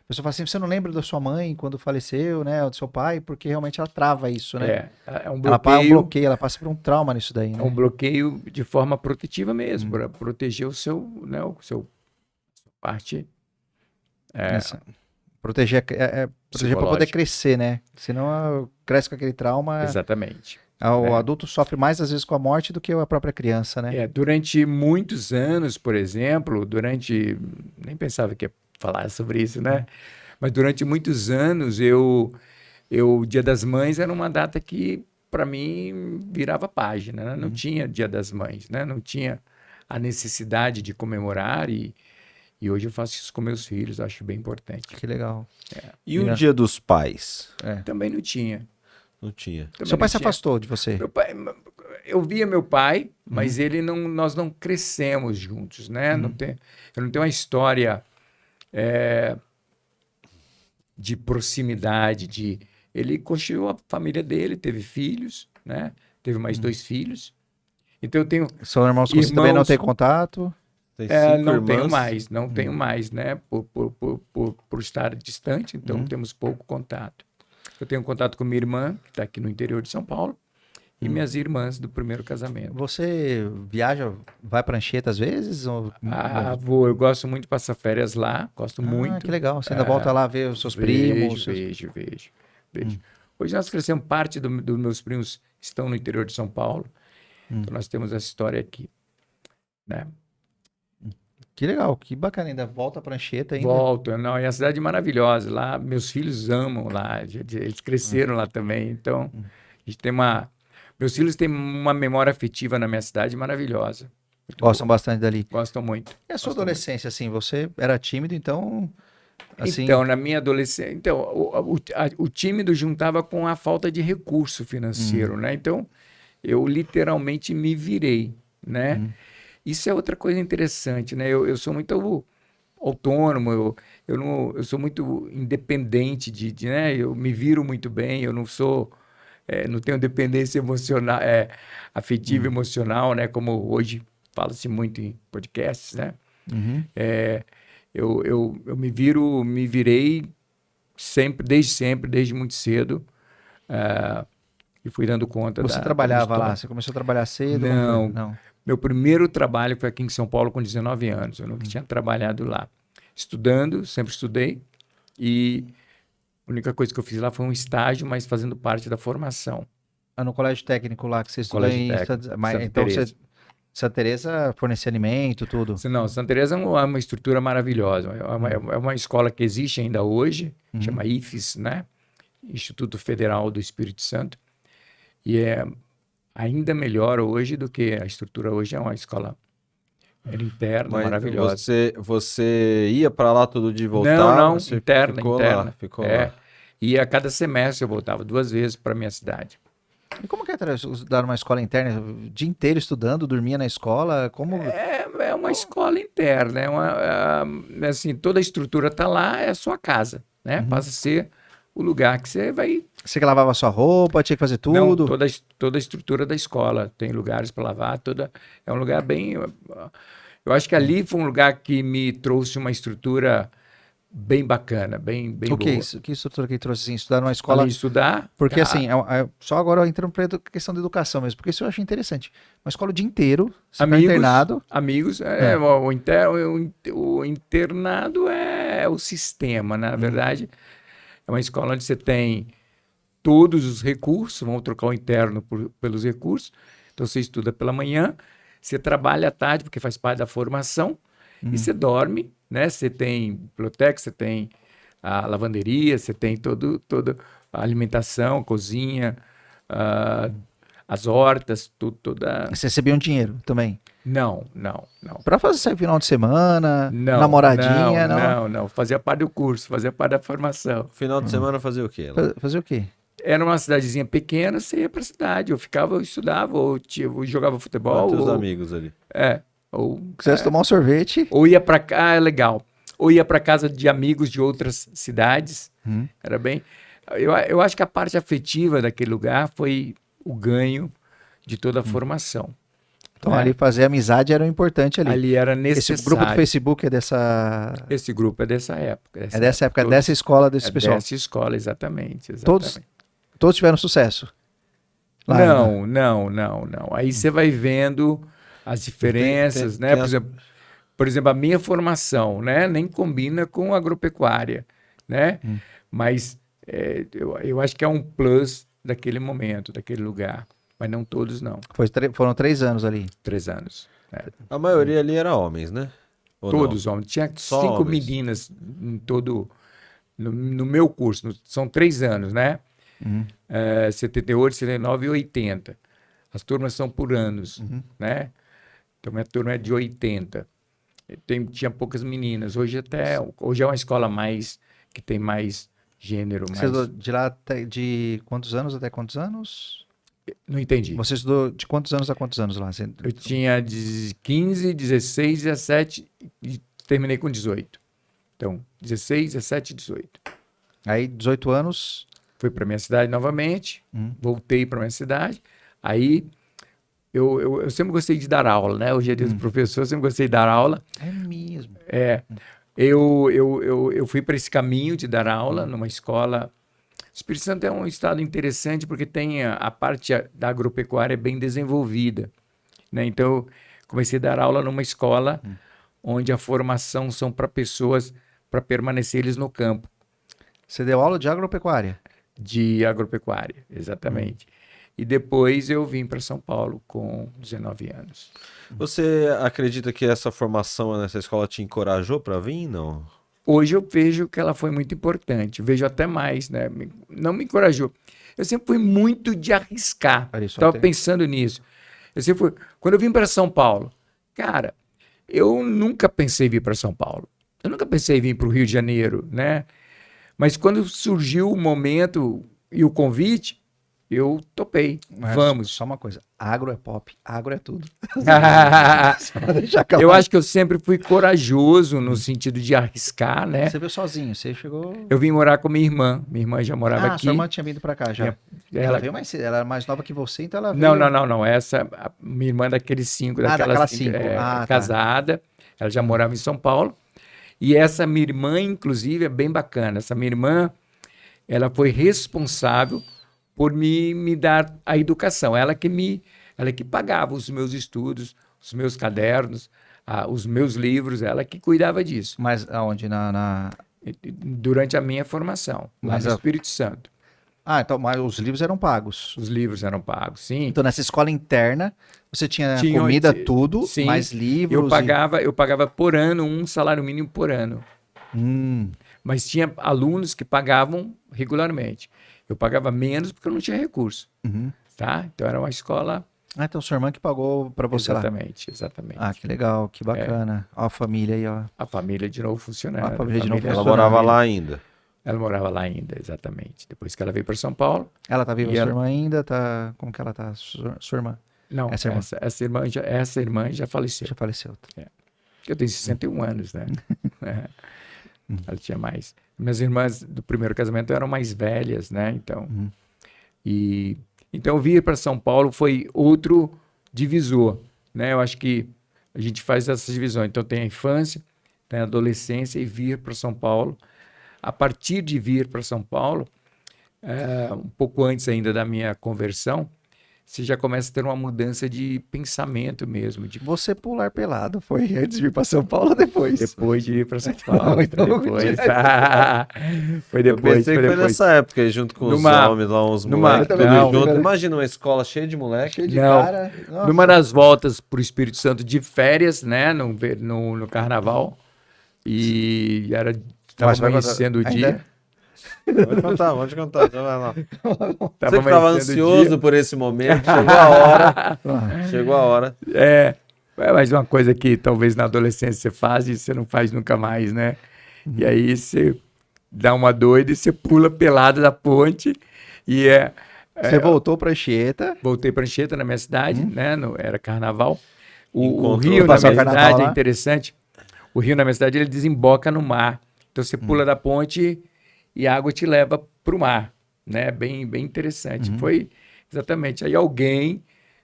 [SPEAKER 2] pessoa fala assim, você não lembra da sua mãe quando faleceu, né? Ou do seu pai, porque realmente ela trava isso, né?
[SPEAKER 3] É um
[SPEAKER 2] Ela
[SPEAKER 3] bloqueio,
[SPEAKER 2] ela passa por um trauma nisso daí,
[SPEAKER 3] é
[SPEAKER 2] né?
[SPEAKER 3] um bloqueio de forma protetiva mesmo, para proteger o seu, né, parte
[SPEAKER 2] Essa- proteger para poder
[SPEAKER 3] psicológica.
[SPEAKER 2] crescer, né? Senão cresce com aquele trauma.
[SPEAKER 3] Exatamente.
[SPEAKER 2] O adulto sofre mais às vezes com a morte do que a própria criança, né?
[SPEAKER 3] Durante muitos anos, por exemplo, nem pensava que ia falar sobre isso, né? Mas durante muitos anos, o Dia das Mães era uma data que, para mim, virava página, né? Não tinha Dia das Mães, né? Não tinha a necessidade de comemorar e hoje eu faço isso com meus filhos, acho bem importante.
[SPEAKER 2] Que legal.
[SPEAKER 1] E o Dia dos Pais?
[SPEAKER 3] Também não tinha.
[SPEAKER 1] Não tinha.
[SPEAKER 3] Também
[SPEAKER 2] Seu pai
[SPEAKER 3] não
[SPEAKER 2] se
[SPEAKER 3] tinha.
[SPEAKER 2] afastou de você?
[SPEAKER 3] Meu pai, eu via meu pai, mas nós não crescemos juntos, né? Eu não tenho uma história de proximidade, ele construiu a família dele, teve filhos, né? Teve mais 2 filhos. Então eu tenho
[SPEAKER 2] Seus irmãos com você também não
[SPEAKER 3] irmãos-
[SPEAKER 2] tem contato?
[SPEAKER 1] Tem 5
[SPEAKER 3] não tenho
[SPEAKER 1] irmãs.
[SPEAKER 3] mais, não tenho mais, né? Por estar distante, então temos pouco contato. Eu tenho contato com minha irmã, que está aqui no interior de São Paulo, e minhas irmãs do primeiro casamento.
[SPEAKER 2] Você viaja, vai pra Anchieta às vezes? Ou...
[SPEAKER 3] Eu gosto muito de passar férias lá, gosto muito.
[SPEAKER 2] Que legal. Você ainda volta lá ver os seus primos?
[SPEAKER 3] Vejo. Hoje nós crescemos, parte dos meus primos estão no interior de São Paulo, então nós temos essa história aqui, né?
[SPEAKER 2] Que legal, que bacana. Ainda volta pra Anchieta ainda?
[SPEAKER 3] Volto, não, é uma cidade maravilhosa lá, meus filhos amam lá, eles cresceram lá também, então a gente tem meus filhos têm uma memória afetiva na minha cidade maravilhosa. Muito
[SPEAKER 2] Gostam
[SPEAKER 3] boa.
[SPEAKER 2] bastante dali.
[SPEAKER 3] Gostam muito.
[SPEAKER 2] E a sua
[SPEAKER 3] Gostam
[SPEAKER 2] adolescência, assim, você era tímido, então... Assim,
[SPEAKER 3] Então, na minha adolescência, então, o tímido juntava com a falta de recurso financeiro, né? Então, eu literalmente me virei, né? Isso é outra coisa interessante, né? Eu sou muito autônomo, eu sou muito independente né? Eu me viro muito bem, eu não sou... não tenho dependência emocional, afetiva emocional, né? Como hoje fala-se muito em podcasts, né? Eu me virei desde muito cedo, e fui dando conta
[SPEAKER 2] você
[SPEAKER 3] da
[SPEAKER 2] trabalhava
[SPEAKER 3] minha
[SPEAKER 2] lá?
[SPEAKER 3] história.
[SPEAKER 2] Você começou a trabalhar cedo?
[SPEAKER 3] Não.
[SPEAKER 2] Não.
[SPEAKER 3] Meu primeiro trabalho foi aqui em São Paulo com 19 anos. Eu nunca tinha trabalhado lá. Estudando, sempre estudei. E a única coisa que eu fiz lá foi um estágio, mas fazendo parte da formação.
[SPEAKER 2] No colégio técnico lá que você estudou
[SPEAKER 3] Colégio
[SPEAKER 2] em
[SPEAKER 3] técnico, Santa
[SPEAKER 2] então
[SPEAKER 3] Teresa.
[SPEAKER 2] Santa Teresa fornecia alimento, tudo.
[SPEAKER 3] Não, Santa Teresa é uma estrutura maravilhosa. É uma escola que existe ainda hoje, chama IFES, né? Instituto Federal do Espírito Santo. E é ainda melhor hoje do que a estrutura hoje. É uma escola interna,
[SPEAKER 1] Mas
[SPEAKER 3] maravilhosa.
[SPEAKER 1] você ia para lá todo dia e
[SPEAKER 3] Não,
[SPEAKER 1] voltava? Você
[SPEAKER 3] interna,
[SPEAKER 1] ficou
[SPEAKER 3] interna.
[SPEAKER 1] lá, ficou
[SPEAKER 3] É.
[SPEAKER 1] lá.
[SPEAKER 3] E a cada semestre eu voltava 2 vezes para minha cidade.
[SPEAKER 2] E como que é estudar numa escola interna? O dia inteiro estudando, dormia na escola? Como...
[SPEAKER 3] É uma escola interna, assim, toda a estrutura está lá, é a sua casa, né? Passa a ser o lugar que você vai...
[SPEAKER 2] Você que lavava sua roupa, tinha que fazer
[SPEAKER 3] Não,
[SPEAKER 2] tudo?
[SPEAKER 3] toda a estrutura da escola, tem lugares para lavar, é um lugar bem... Eu acho que ali foi um lugar que me trouxe uma estrutura bem bacana, bem
[SPEAKER 2] O que é
[SPEAKER 3] boa.
[SPEAKER 2] isso? Que estrutura que trouxe assim? Estudar numa escola...
[SPEAKER 3] Além de estudar...
[SPEAKER 2] Porque assim, só agora entrando para a questão da educação mesmo, porque isso eu achei interessante. Uma escola o dia inteiro, você fica internado.
[SPEAKER 3] Amigos, o internado é o sistema, né? Na verdade, é uma escola onde você tem todos os recursos, vamos trocar o interno pelos recursos, então você estuda pela manhã, você trabalha à tarde, porque faz parte da formação, e você dorme, né? Você tem biblioteca, você tem a lavanderia, você tem toda a alimentação, cozinha, as hortas, toda...
[SPEAKER 2] Você recebia um dinheiro também.
[SPEAKER 3] Não.
[SPEAKER 2] Para fazer sair final de semana, namoradinha,
[SPEAKER 3] não. Fazia parte do curso, fazia parte da formação.
[SPEAKER 1] Final de semana fazia o quê lá?
[SPEAKER 2] Fazer o quê?
[SPEAKER 3] Era uma cidadezinha pequena, você ia para a cidade. Eu estudava, ou jogava futebol.
[SPEAKER 1] Teus
[SPEAKER 3] ou,
[SPEAKER 1] amigos ali.
[SPEAKER 2] Quisesse tomar um sorvete.
[SPEAKER 3] Ou ia para cá, legal. Ou ia para casa de amigos de outras cidades. Era bem... Eu acho que a parte afetiva daquele lugar foi o ganho de toda a formação.
[SPEAKER 2] Então ali fazer amizade era o importante ali.
[SPEAKER 3] Ali era necessário.
[SPEAKER 2] Esse grupo do Facebook é dessa...
[SPEAKER 3] Esse grupo é dessa época.
[SPEAKER 2] É dessa época, dessa escola, desse pessoal.
[SPEAKER 3] Dessa escola, exatamente.
[SPEAKER 2] Todos tiveram sucesso? Lá,
[SPEAKER 3] Não. Aí você vai vendo as diferenças, né? Por exemplo, a minha formação, né? Nem combina com agropecuária, né? Mas eu acho que é um plus daquele momento, daquele lugar. Mas não todos, não.
[SPEAKER 2] Foram 3 anos ali.
[SPEAKER 3] 3 anos.
[SPEAKER 1] A maioria ali era homens, né? Ou
[SPEAKER 3] Todos
[SPEAKER 1] não?
[SPEAKER 3] homens. Tinha
[SPEAKER 1] Só
[SPEAKER 3] 5
[SPEAKER 1] homens.
[SPEAKER 3] meninas em todo... No meu curso. São 3 anos, né? 78, 79 e 80. As turmas são por anos, né? Então, minha turma é de 80. Tinha poucas meninas. Hoje é uma escola que tem mais gênero.
[SPEAKER 2] Você estudou de lá de quantos anos até quantos anos?
[SPEAKER 3] Não entendi.
[SPEAKER 2] Você estudou de quantos anos a quantos anos lá?
[SPEAKER 3] Eu tinha de 15, 16, 17 e terminei com 18. Então, 16, 17 e 18.
[SPEAKER 2] Aí, 18 anos...
[SPEAKER 3] Fui para minha cidade novamente, voltei para minha cidade. Aí, eu sempre gostei de dar aula, né? Hoje é dia do professor, eu sempre gostei de dar aula.
[SPEAKER 2] É mesmo.
[SPEAKER 3] Eu fui para esse caminho de dar aula numa escola. O Espírito Santo é um estado interessante porque tem a parte da agropecuária bem desenvolvida, né? Então, eu comecei a dar aula numa escola onde a formação são para pessoas, para permanecer no campo.
[SPEAKER 2] Você deu aula de agropecuária?
[SPEAKER 3] De agropecuária, exatamente. E depois eu vim para São Paulo com 19 anos.
[SPEAKER 1] Você acredita que essa formação nessa escola te encorajou para vir? Não.
[SPEAKER 3] Hoje eu vejo que ela foi muito importante. Vejo até mais, né? Não me encorajou. Eu sempre fui muito de arriscar. Estava pensando nisso. Quando eu vim para São Paulo, cara, eu nunca pensei em vir para São Paulo. Eu nunca pensei em vir para o Rio de Janeiro, né? Mas quando surgiu o momento e o convite, eu topei. Vamos.
[SPEAKER 2] Só uma coisa. Agro é pop, agro é tudo.
[SPEAKER 3] Eu acho que eu sempre fui corajoso no sentido de arriscar, né?
[SPEAKER 2] Você veio sozinho, você chegou...
[SPEAKER 3] Eu vim morar com minha irmã. Minha irmã já morava aqui.
[SPEAKER 2] Sua irmã tinha vindo para cá já. Ela veio mais cedo, ela era mais nova que você, então ela veio...
[SPEAKER 3] Não. Minha irmã daqueles 5,
[SPEAKER 2] daquelas 5.
[SPEAKER 3] Casada. Ela já morava em São Paulo. E essa minha irmã, inclusive, é bem bacana. Essa minha irmã, ela foi responsável por me dar a educação. Ela que pagava os meus estudos, os meus cadernos, os meus livros, ela que cuidava disso.
[SPEAKER 2] Mas aonde?
[SPEAKER 3] Durante a minha formação, lá
[SPEAKER 2] Mas
[SPEAKER 3] no Espírito Santo.
[SPEAKER 2] Ah, então, mas os livros eram pagos.
[SPEAKER 3] Os livros eram pagos, sim.
[SPEAKER 2] Então, nessa escola interna, você tinha
[SPEAKER 3] Tinha
[SPEAKER 2] comida,
[SPEAKER 3] oito-
[SPEAKER 2] tudo,
[SPEAKER 3] sim,
[SPEAKER 2] mais livros.
[SPEAKER 3] Eu pagava por ano um salário mínimo por ano.
[SPEAKER 2] Hum,
[SPEAKER 3] Mas tinha alunos que pagavam regularmente. Eu pagava menos porque eu não tinha recurso,
[SPEAKER 2] uhum.
[SPEAKER 3] tá? Então era uma escola...
[SPEAKER 2] Ah, então sua irmã que pagou pra você lá.
[SPEAKER 3] Exatamente.
[SPEAKER 2] Ah, que legal, que bacana. Ó a família aí, ó.
[SPEAKER 3] A família de novo funcionando.
[SPEAKER 2] A família de novo
[SPEAKER 1] Ela
[SPEAKER 2] funcionando.
[SPEAKER 1] morava lá ainda.
[SPEAKER 3] Ela morava lá ainda, exatamente. Depois que ela veio para São Paulo.
[SPEAKER 2] Ela tá viva,
[SPEAKER 3] E
[SPEAKER 2] sua
[SPEAKER 3] ela-
[SPEAKER 2] irmã ainda? Tá... Como que ela tá? Sua irmã
[SPEAKER 3] Não,
[SPEAKER 2] Essa irmã.
[SPEAKER 3] essa irmã já faleceu.
[SPEAKER 2] já faleceu.
[SPEAKER 3] Eu tenho 61 anos, né? É. Ela tinha mais. Minhas irmãs do primeiro casamento eram mais velhas, né? Então, então vir para São Paulo foi outro divisor, né? Eu acho que a gente faz essas divisões. Então tem a infância, tem a adolescência e vir para São Paulo. A partir de vir para São Paulo, um pouco antes ainda da minha conversão, você já começa a ter uma mudança de pensamento mesmo, de
[SPEAKER 2] Você pular pelado foi antes de vir pra São Paulo ou depois?
[SPEAKER 3] depois de ir para São Paulo.
[SPEAKER 2] Então,
[SPEAKER 3] depois. foi
[SPEAKER 1] Eu
[SPEAKER 3] depois,
[SPEAKER 1] pensei
[SPEAKER 3] foi
[SPEAKER 1] que foi
[SPEAKER 3] depois.
[SPEAKER 1] nessa época, aí, junto com
[SPEAKER 3] Numa-
[SPEAKER 1] os homens lá, uns
[SPEAKER 3] numa-
[SPEAKER 1] moleques, tudo
[SPEAKER 3] não,
[SPEAKER 1] junto. Imagina uma escola cheia de moleque.
[SPEAKER 2] Cheio de
[SPEAKER 3] Não.
[SPEAKER 2] cara. Nossa.
[SPEAKER 3] Numa das voltas para o Espírito Santo de férias, né, no carnaval, e estava
[SPEAKER 2] Mas vai contar-
[SPEAKER 3] amanhecendo o
[SPEAKER 2] ainda?
[SPEAKER 3] dia.
[SPEAKER 1] Pode contar. Então vai lá. Você
[SPEAKER 3] Tava
[SPEAKER 1] que estava
[SPEAKER 3] amanhecendo o
[SPEAKER 1] ansioso
[SPEAKER 3] dia.
[SPEAKER 1] por esse momento, chegou a hora.
[SPEAKER 2] Ah,
[SPEAKER 1] Chegou a hora.
[SPEAKER 3] Mas uma coisa que talvez na adolescência você faz e você não faz nunca mais, né? E aí você dá uma doida e você pula pelado da ponte e
[SPEAKER 2] Você voltou pra Anchieta.
[SPEAKER 3] voltei para Anchieta, na minha cidade, né? Era carnaval. O
[SPEAKER 1] Encontrou-
[SPEAKER 3] rio na
[SPEAKER 2] Passou
[SPEAKER 3] minha
[SPEAKER 2] o carnaval
[SPEAKER 3] cidade é
[SPEAKER 2] lá?
[SPEAKER 3] interessante. O rio na minha cidade ele desemboca no mar. Então você pula da ponte e a água te leva para o mar, né? Bem interessante. Foi exatamente. Aí alguém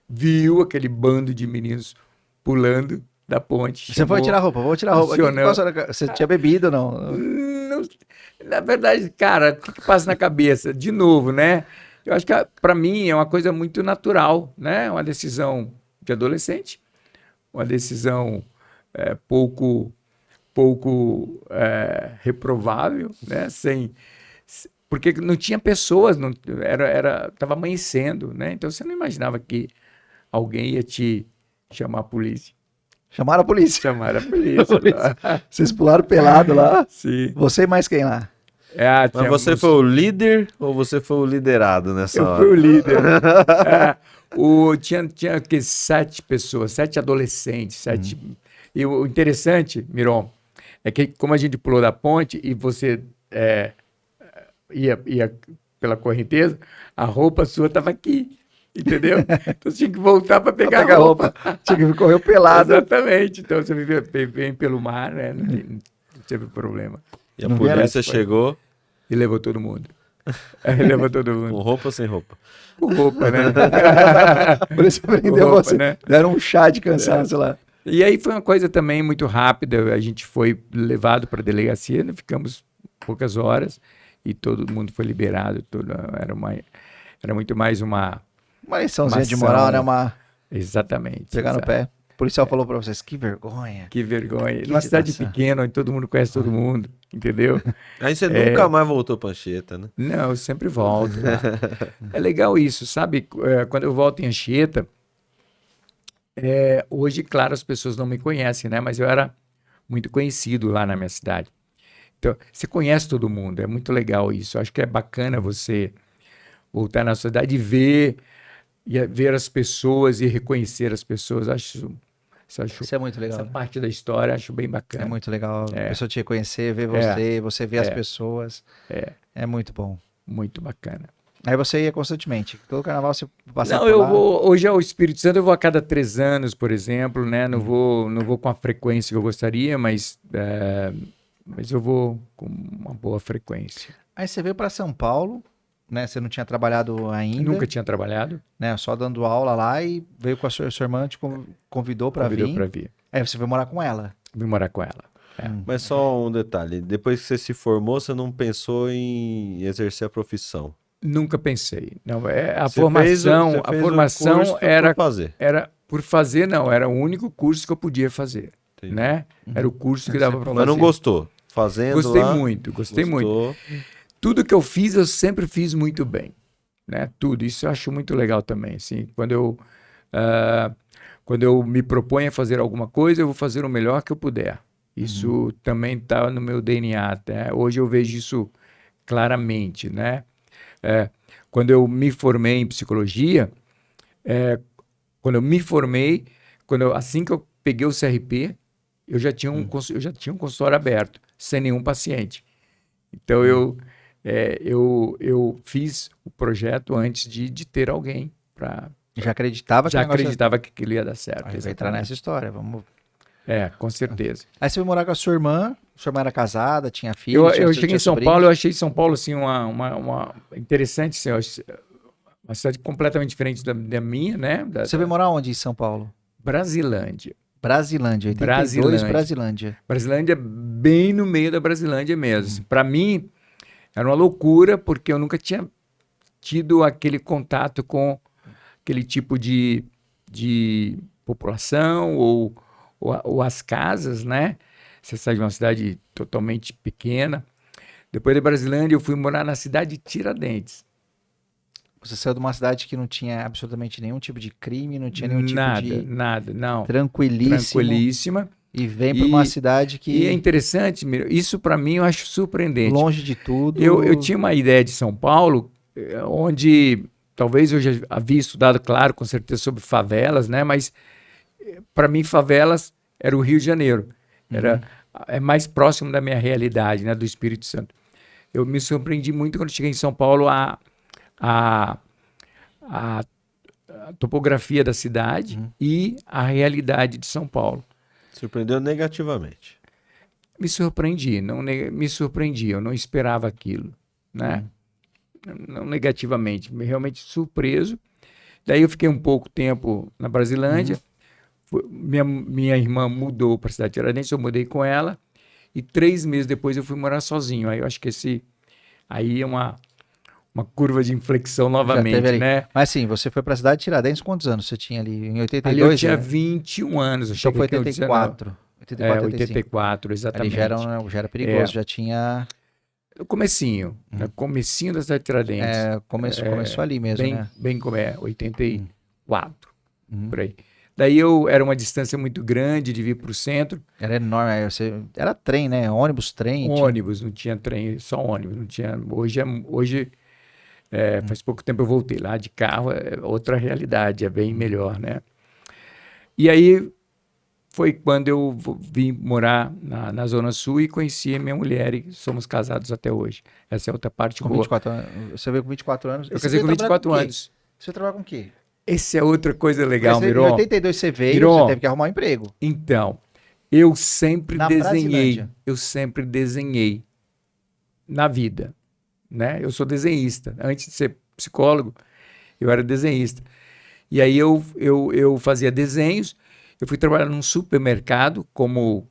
[SPEAKER 3] viu aquele bando de meninos pulando da ponte.
[SPEAKER 2] Você foi tirar roupa, vou tirar roupa.
[SPEAKER 3] acionou.
[SPEAKER 2] Você tinha bebido ou não?
[SPEAKER 3] Não, na verdade, cara, o que passa na cabeça? De novo, né? Eu acho que para mim é uma coisa muito natural, né? Uma decisão de adolescente, uma decisão pouco reprovável, né? Porque não tinha pessoas, tava amanhecendo, né? Então você não imaginava que alguém ia te chamar a polícia.
[SPEAKER 2] Chamaram a polícia.
[SPEAKER 3] Chamar a polícia.
[SPEAKER 2] Vocês pularam pelado lá.
[SPEAKER 3] Sim.
[SPEAKER 2] Você e mais quem lá?
[SPEAKER 1] Mas você foi o líder ou você foi o liderado nessa
[SPEAKER 3] Eu
[SPEAKER 1] hora?
[SPEAKER 3] fui o líder. Tinha o quê? 7 pessoas, 7 adolescentes, 7. E o interessante, Miron, é que como a gente pulou da ponte e você ia pela correnteza, a roupa sua estava aqui, entendeu? Então você tinha que voltar para pegar a roupa.
[SPEAKER 2] Tinha que correr pelado.
[SPEAKER 3] Exatamente. Então você vem pelo mar, né? Não teve problema.
[SPEAKER 1] E a
[SPEAKER 2] Não
[SPEAKER 1] polícia
[SPEAKER 3] vieram-
[SPEAKER 1] chegou
[SPEAKER 3] E levou todo mundo. Levou todo mundo.
[SPEAKER 1] com roupa ou sem roupa?
[SPEAKER 3] Com roupa, né?
[SPEAKER 2] Por isso prendeu
[SPEAKER 3] Roupa,
[SPEAKER 2] você.
[SPEAKER 3] né?
[SPEAKER 2] Deram um chá de cansaço lá.
[SPEAKER 3] E aí foi uma coisa também muito rápida. A gente foi levado para a delegacia, né? Ficamos poucas horas e todo mundo foi liberado. Era muito mais uma...
[SPEAKER 2] Uma liçãozinha de
[SPEAKER 3] Maçã.
[SPEAKER 2] moral, né?
[SPEAKER 3] Exatamente.
[SPEAKER 2] Pegar no
[SPEAKER 3] exato.
[SPEAKER 2] pé. O policial falou pra vocês, que vergonha.
[SPEAKER 3] Que vergonha.
[SPEAKER 2] Que
[SPEAKER 3] Numa cidade
[SPEAKER 2] situação.
[SPEAKER 3] pequena, onde todo mundo conhece todo mundo, entendeu?
[SPEAKER 1] Aí você nunca mais voltou pra Anchieta, né?
[SPEAKER 3] Não, eu sempre volto lá. É legal isso, sabe? Quando eu volto em Anchieta, hoje, claro, as pessoas não me conhecem, né? Mas eu era muito conhecido lá na minha cidade. Então, você conhece todo mundo, é muito legal isso. Eu acho que é bacana você voltar na cidade e ver as pessoas e reconhecer as pessoas. Acho
[SPEAKER 2] Isso é muito legal.
[SPEAKER 3] essa
[SPEAKER 2] né?
[SPEAKER 3] parte da história, acho bem bacana.
[SPEAKER 2] É muito legal. A
[SPEAKER 3] É.
[SPEAKER 2] pessoa te reconhecer, ver você ver as pessoas. É muito bom.
[SPEAKER 3] Muito bacana.
[SPEAKER 2] Aí você ia constantemente. Todo carnaval você passava
[SPEAKER 3] Não,
[SPEAKER 2] por lá.
[SPEAKER 3] hoje ao Espírito Santo eu vou a cada 3 anos, por exemplo, né? Não vou com a frequência que eu gostaria, mas eu vou com uma boa frequência.
[SPEAKER 2] Aí você veio pra São Paulo, né? Você não tinha trabalhado ainda.
[SPEAKER 3] Nunca tinha trabalhado,
[SPEAKER 2] Né? Só dando aula lá e veio com a sua irmã, te convidou pra
[SPEAKER 3] convidou
[SPEAKER 2] vir.
[SPEAKER 3] para vir.
[SPEAKER 2] Aí você veio morar com ela.
[SPEAKER 3] Vim morar com ela.
[SPEAKER 1] Mas só um detalhe, depois que você se formou, você não pensou em exercer a profissão.
[SPEAKER 3] Nunca pensei. Não, a
[SPEAKER 1] Você
[SPEAKER 3] formação,
[SPEAKER 1] fez
[SPEAKER 3] a
[SPEAKER 1] o
[SPEAKER 3] formação
[SPEAKER 1] curso
[SPEAKER 3] era
[SPEAKER 1] por fazer.
[SPEAKER 3] Por fazer, não. Era o único curso que eu podia fazer,
[SPEAKER 1] Entendi.
[SPEAKER 3] né? Era o curso que dava para fazer.
[SPEAKER 1] Mas não gostou? Fazendo
[SPEAKER 3] Gostei
[SPEAKER 1] lá,
[SPEAKER 3] muito, gostei muito.
[SPEAKER 1] gostou.
[SPEAKER 3] Tudo que eu fiz, eu sempre fiz muito bem, né? Tudo. Isso eu acho muito legal também, assim. Quando eu me proponho a fazer alguma coisa, eu vou fazer o melhor que eu puder. Isso também está no meu DNA, né? Hoje eu vejo isso claramente, né? Quando eu me formei em psicologia, assim que eu peguei o CRP, eu já tinha um consultório aberto, sem nenhum paciente. Então, eu fiz o projeto antes de ter alguém para...
[SPEAKER 2] Já acreditava que o negócio
[SPEAKER 3] que aquilo ia dar certo.
[SPEAKER 2] ia entrar nessa história, vamos...
[SPEAKER 3] Com certeza.
[SPEAKER 2] Aí você foi morar com a sua irmã era casada, tinha filho,
[SPEAKER 3] Eu cheguei em São Paulo, eu achei São Paulo assim, uma interessante, assim, uma cidade completamente diferente da minha, né?
[SPEAKER 2] Você veio morar onde em São Paulo?
[SPEAKER 3] Brasilândia.
[SPEAKER 2] Brasilândia, 82 Brasilândia.
[SPEAKER 3] Brasilândia, bem no meio da Brasilândia mesmo. Para mim, era uma loucura, porque eu nunca tinha tido aquele contato com aquele tipo de população ou as casas, né? Você sai de uma cidade totalmente pequena. Depois da Brasilândia, eu fui morar na cidade de Tiradentes.
[SPEAKER 2] Você saiu de uma cidade que não tinha absolutamente nenhum tipo de crime, não tinha nenhum tipo de...
[SPEAKER 3] Nada, não.
[SPEAKER 2] Tranquilíssima. E vem para uma cidade que...
[SPEAKER 3] E é interessante, isso para mim eu acho surpreendente.
[SPEAKER 2] Longe de tudo.
[SPEAKER 3] Eu tinha uma ideia de São Paulo, onde talvez eu já havia estudado, claro, com certeza, sobre favelas, né? Mas para mim, favelas era o Rio de Janeiro. É mais próximo da minha realidade, né? Do Espírito Santo. Eu me surpreendi muito quando cheguei em São Paulo a topografia da cidade e a realidade de São Paulo.
[SPEAKER 1] Surpreendeu negativamente.
[SPEAKER 3] Me surpreendi, eu não esperava aquilo, né? Não negativamente, realmente surpreso. Daí eu fiquei um pouco tempo na Brasilândia, minha irmã mudou para a cidade de Tiradentes, eu mudei com ela, e 3 meses depois eu fui morar sozinho. Aí eu acho que aí é uma curva de inflexão novamente, né?
[SPEAKER 2] Mas assim, você foi para a cidade de Tiradentes, quantos anos você tinha ali? Em 82?
[SPEAKER 3] Ali eu tinha 21 anos.
[SPEAKER 2] Então foi 84.
[SPEAKER 3] 84, exatamente.
[SPEAKER 2] Ali já era perigoso, já tinha...
[SPEAKER 3] No comecinho, no comecinho da cidade de Tiradentes.
[SPEAKER 2] Começou ali mesmo, né?
[SPEAKER 3] Bem como 84, por aí. Daí era uma distância muito grande de vir para o centro.
[SPEAKER 2] Era enorme, era trem, né? Ônibus, trem.
[SPEAKER 3] Ônibus, não tinha trem, só ônibus. Não tinha, hoje faz pouco tempo eu voltei lá de carro, é outra realidade, é bem melhor, né? E aí foi quando eu vim morar na Zona Sul e conheci a minha mulher e somos casados até hoje. Essa é outra parte boa.
[SPEAKER 2] 24 anos. Você veio com 24 anos?
[SPEAKER 3] Eu casei com 24 anos.
[SPEAKER 2] Você trabalha com o quê?
[SPEAKER 3] Essa é outra coisa legal, Miron.
[SPEAKER 2] Em 82 você veio, você teve que arrumar um emprego.
[SPEAKER 3] Então, eu sempre desenhei na vida, né? Eu sou desenhista. Antes de ser psicólogo, eu era desenhista. E aí eu fazia desenhos. Eu fui trabalhar num supermercado como...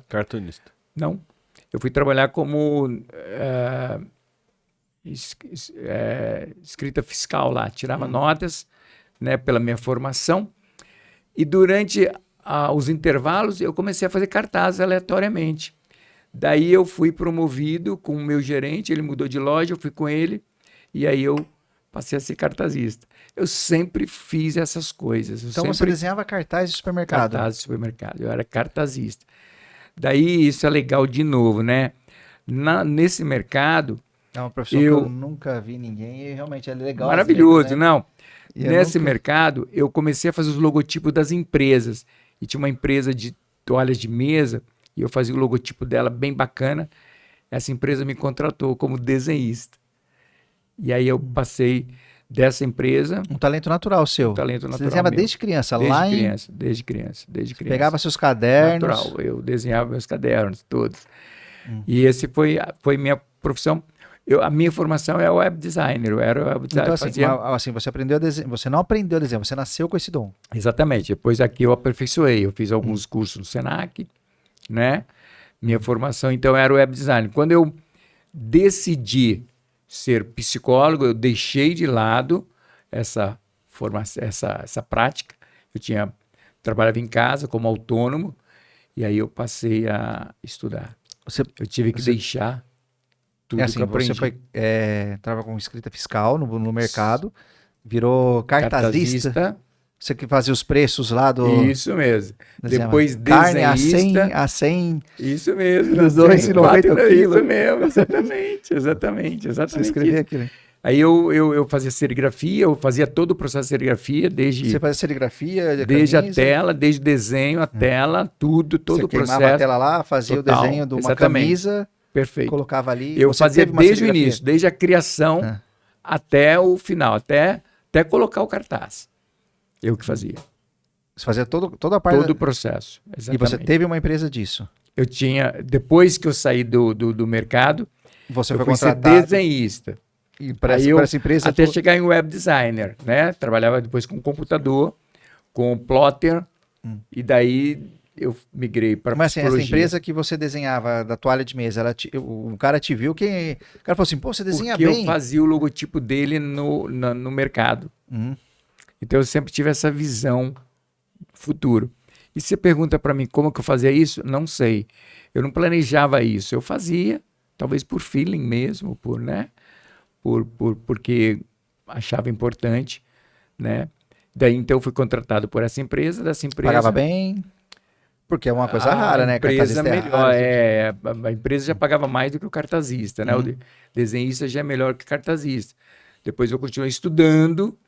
[SPEAKER 1] Cartunista.
[SPEAKER 3] Não. Eu fui trabalhar como escrita fiscal lá. Tirava notas, né, pela minha formação. E durante os intervalos, eu comecei a fazer cartazes aleatoriamente. Daí eu fui promovido com o meu gerente, ele mudou de loja, eu fui com ele. E aí eu passei a ser cartazista. Eu sempre fiz essas coisas.
[SPEAKER 2] Então você desenhava cartazes de supermercado?
[SPEAKER 3] Cartazes de supermercado. Eu era cartazista. Daí isso é legal de novo, né? Nesse mercado...
[SPEAKER 2] É uma profissão que eu nunca vi ninguém e realmente é legal.
[SPEAKER 3] Maravilhoso, não. Nesse mercado, eu comecei a fazer os logotipos das empresas. E tinha uma empresa de toalhas de mesa e eu fazia o logotipo dela bem bacana. Essa empresa me contratou como desenhista. E aí eu passei dessa empresa...
[SPEAKER 2] Um talento natural seu.
[SPEAKER 3] Um talento natural.
[SPEAKER 2] Você desenhava
[SPEAKER 3] meu.
[SPEAKER 2] desde criança?
[SPEAKER 3] Desde criança.
[SPEAKER 2] Pegava seus cadernos?
[SPEAKER 3] Natural. Eu desenhava meus cadernos todos. E esse foi minha profissão. A minha formação é web designer. Eu era web designer.
[SPEAKER 2] Então assim, você aprendeu a desenhar. Você não aprendeu a desenhar, você nasceu com esse dom.
[SPEAKER 3] Exatamente. Depois aqui eu aperfeiçoei. Eu fiz alguns cursos no Senac, né? Minha formação, então, era web designer. Quando eu decidi ser psicólogo, eu deixei de lado essa prática trabalhava em casa como autônomo, e aí eu passei a estudar. Eu tive que deixar tudo que eu aprendi.
[SPEAKER 2] Você trabalhava com escrita fiscal no mercado, virou cartazista. Você que fazia os preços lá do...
[SPEAKER 3] Isso mesmo. Depois
[SPEAKER 2] carne
[SPEAKER 3] desenhista.
[SPEAKER 2] a 100.
[SPEAKER 3] Isso mesmo.
[SPEAKER 2] Dos 2,90 o quilo.
[SPEAKER 3] Isso mesmo, exatamente.
[SPEAKER 2] Você escrevia aquilo.
[SPEAKER 3] Aí eu fazia serigrafia, eu fazia todo o processo de serigrafia, desde...
[SPEAKER 2] Você fazia serigrafia?
[SPEAKER 3] Desde a tela, desde o desenho, a tela, todo o processo.
[SPEAKER 2] Você queimava a tela lá, fazia
[SPEAKER 3] total,
[SPEAKER 2] o desenho de uma camisa,
[SPEAKER 3] perfeito.
[SPEAKER 2] Colocava ali.
[SPEAKER 3] Eu fazia desde o início, desde a criação até o final, até colocar o cartaz. Eu que fazia.
[SPEAKER 2] Você fazia toda a parte...
[SPEAKER 3] Todo o processo, exatamente.
[SPEAKER 2] E você teve uma empresa disso?
[SPEAKER 3] Eu tinha... Depois que eu saí do mercado,
[SPEAKER 2] você
[SPEAKER 3] eu
[SPEAKER 2] foi
[SPEAKER 3] fui
[SPEAKER 2] contratado.
[SPEAKER 3] ser desenhista.
[SPEAKER 2] E para essa empresa...
[SPEAKER 3] Até chegar em web designer, né? Trabalhava depois com computador, com plotter, e daí eu migrei para
[SPEAKER 2] Mas assim,
[SPEAKER 3] psicologia.
[SPEAKER 2] essa empresa que você desenhava da toalha de mesa, o cara te viu, o cara falou assim, pô, você desenha
[SPEAKER 3] Porque
[SPEAKER 2] bem.
[SPEAKER 3] eu fazia o logotipo dele no mercado. Então eu sempre tive essa visão futuro. E você pergunta para mim como que eu fazia isso? Não sei. Eu não planejava isso. Eu fazia, talvez por feeling mesmo, porque achava importante, né? Daí então eu fui contratado por essa empresa, dessa empresa.
[SPEAKER 2] Pagava bem? Porque é uma coisa rara, né?
[SPEAKER 3] A empresa melhor,
[SPEAKER 2] raro,
[SPEAKER 3] a empresa já pagava mais do que o cartazista, né? O desenhista já é melhor que o cartazista. Depois eu continuei estudando.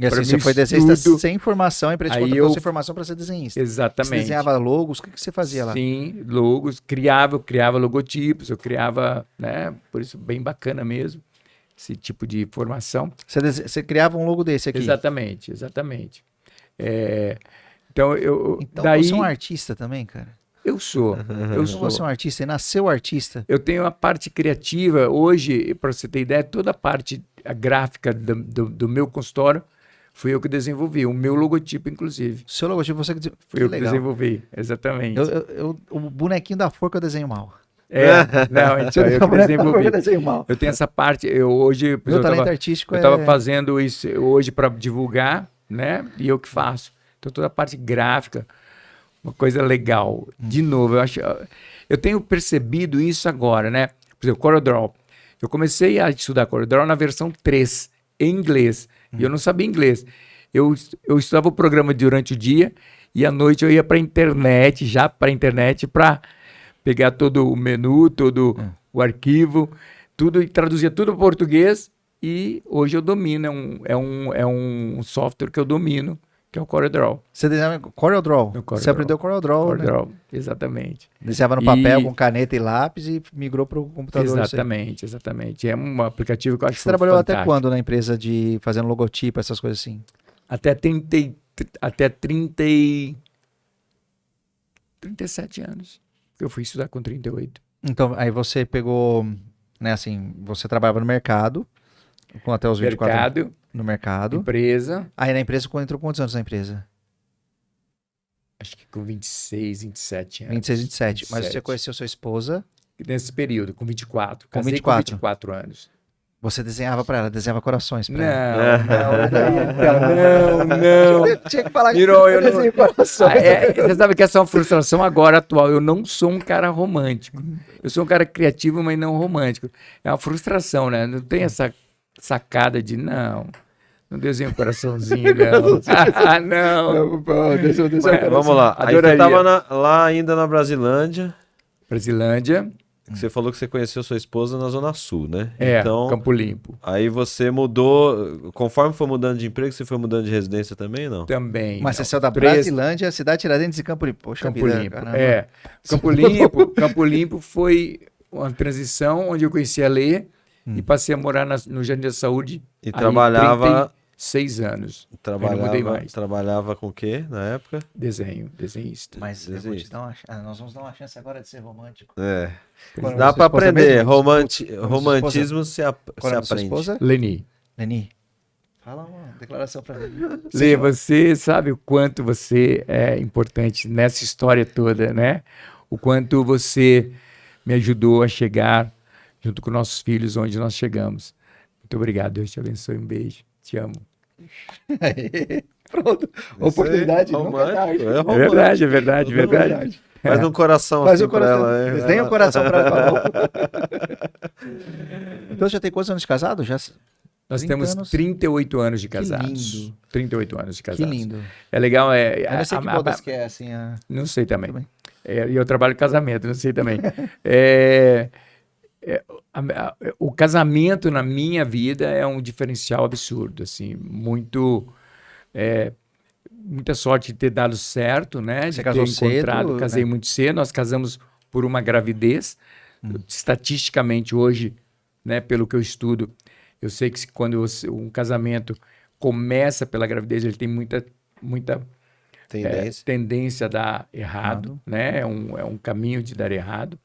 [SPEAKER 2] E assim, você foi desenhista sem formação, a empresa contratou sem formação para ser desenhista.
[SPEAKER 3] Exatamente.
[SPEAKER 2] Você desenhava logos, o que você fazia lá?
[SPEAKER 3] Sim, logos, eu criava logotipos, eu criava, né? Por isso, bem bacana mesmo, esse tipo de formação.
[SPEAKER 2] Você criava um logo desse aqui?
[SPEAKER 3] Exatamente. Então,
[SPEAKER 2] daí... você é um artista também, cara?
[SPEAKER 3] Eu sou.
[SPEAKER 2] Você é um artista, e nasceu artista.
[SPEAKER 3] Eu tenho a parte criativa. Hoje, para você ter ideia, toda a parte gráfica do meu consultório fui eu que desenvolvi. O meu logotipo, inclusive.
[SPEAKER 2] O seu logotipo você que
[SPEAKER 3] Fui eu que desenvolvi, exatamente.
[SPEAKER 2] O bonequinho da forca eu desenho mal.
[SPEAKER 3] Não, então eu que desenvolvi.
[SPEAKER 2] Eu desenho mal.
[SPEAKER 3] Eu tenho essa parte, hoje...
[SPEAKER 2] Meu talento artístico
[SPEAKER 3] eu estava fazendo isso hoje para divulgar, né? E eu que faço. Então toda a parte gráfica... Uma coisa legal. De novo, eu tenho percebido isso agora, né? Por exemplo, CorelDRAW. Eu comecei a estudar CorelDRAW na versão 3, em inglês. E eu não sabia inglês. Eu estudava o programa durante o dia e à noite eu ia para a internet, para pegar todo o menu, todo o arquivo, tudo, e traduzia tudo para português. E hoje eu domino. É um software que eu domino, que é o CorelDRAW.
[SPEAKER 2] Você desenhava CorelDRAW. Você aprendeu CorelDRAW,
[SPEAKER 3] CorelDRAW,
[SPEAKER 2] né?
[SPEAKER 3] exatamente.
[SPEAKER 2] Desenhava no papel com caneta e lápis e migrou para o computador.
[SPEAKER 3] Exatamente. É um aplicativo que eu acho
[SPEAKER 2] Você trabalhou
[SPEAKER 3] fantástico.
[SPEAKER 2] até quando na empresa fazendo logotipo, essas coisas assim?
[SPEAKER 3] Até 37 anos. Eu fui estudar com 38.
[SPEAKER 2] Então, aí você pegou, né, assim, você trabalhava no mercado, com até os 24 anos. No mercado.
[SPEAKER 3] Empresa.
[SPEAKER 2] Aí na empresa, entrou quantos anos na empresa?
[SPEAKER 3] Acho que com 26, 27 anos.
[SPEAKER 2] 26, 27. Mas você conheceu sua esposa?
[SPEAKER 3] Nesse período, com 24.
[SPEAKER 2] Com
[SPEAKER 3] Casei
[SPEAKER 2] 24.
[SPEAKER 3] com 24 anos.
[SPEAKER 2] Você desenhava pra ela, desenhava corações pra
[SPEAKER 3] ela. Não.
[SPEAKER 2] Tinha que falar
[SPEAKER 3] Virou, eu
[SPEAKER 2] desenho corações.
[SPEAKER 3] Você sabe que essa é uma frustração agora atual. Eu não sou um cara romântico. Eu sou um cara criativo, mas não romântico. É uma frustração, né? Não tem essa sacada de não desenho um coraçãozinho, não. Não.
[SPEAKER 1] Vamos lá. Aí você tava lá ainda na Brasilândia. Você falou que você conheceu sua esposa na Zona Sul, né?
[SPEAKER 3] Então, Campo Limpo.
[SPEAKER 1] Aí você mudou, conforme foi mudando de emprego, você foi mudando de residência também, não?
[SPEAKER 3] Também.
[SPEAKER 2] Mas você saiu da Brasilândia, cidade Tiradentes e Campo Limpo. Poxa,
[SPEAKER 3] Campo Limpo. Campo Limpo foi uma transição onde eu conheci a Lê e passei a morar no Jardim da Saúde.
[SPEAKER 1] E trabalhava...
[SPEAKER 3] 6 anos.
[SPEAKER 1] Trabalhava com o quê na época?
[SPEAKER 3] Desenhista.
[SPEAKER 2] Mas nós vamos dar uma chance agora de ser romântico.
[SPEAKER 1] Dá para aprender. Romantismo se aprende.
[SPEAKER 2] Esposa?
[SPEAKER 3] Leni.
[SPEAKER 2] Fala uma declaração para mim.
[SPEAKER 3] Lê, você sabe o quanto você é importante nessa história toda, né? O quanto você me ajudou a chegar junto com nossos filhos onde nós chegamos. Muito obrigado. Deus te abençoe. Um beijo. Te amo.
[SPEAKER 2] Pronto. Oportunidade nunca é tarde.
[SPEAKER 1] romântico,
[SPEAKER 3] É verdade, é verdade,
[SPEAKER 1] Tudo
[SPEAKER 3] verdade.
[SPEAKER 1] Faz um coração
[SPEAKER 2] Faz
[SPEAKER 1] assim
[SPEAKER 2] o coração.
[SPEAKER 1] pra ela.
[SPEAKER 2] Desenha o coração pra ela. Então já tem quantos anos de casado? Já...
[SPEAKER 3] Nós
[SPEAKER 2] 30
[SPEAKER 3] temos
[SPEAKER 2] anos.
[SPEAKER 3] 38 anos de casados.
[SPEAKER 2] lindo.
[SPEAKER 3] 38 anos de
[SPEAKER 2] Que
[SPEAKER 3] casados.
[SPEAKER 2] lindo.
[SPEAKER 3] É legal,
[SPEAKER 2] Eu não sei que bodas que é, assim,
[SPEAKER 3] não sei também.
[SPEAKER 2] Também.
[SPEAKER 3] E eu trabalho em casamento, não sei também. O casamento na minha vida é um diferencial absurdo, assim, muita sorte de ter dado certo, né?
[SPEAKER 2] Você
[SPEAKER 3] de
[SPEAKER 2] casou
[SPEAKER 3] ter
[SPEAKER 2] cedo,
[SPEAKER 3] casei
[SPEAKER 2] né?
[SPEAKER 3] muito cedo, nós casamos por uma gravidez. Estatisticamente hoje, né, pelo que eu estudo, eu sei que quando um casamento começa pela gravidez, ele tem muita tendência a dar errado, né? É um caminho de dar errado.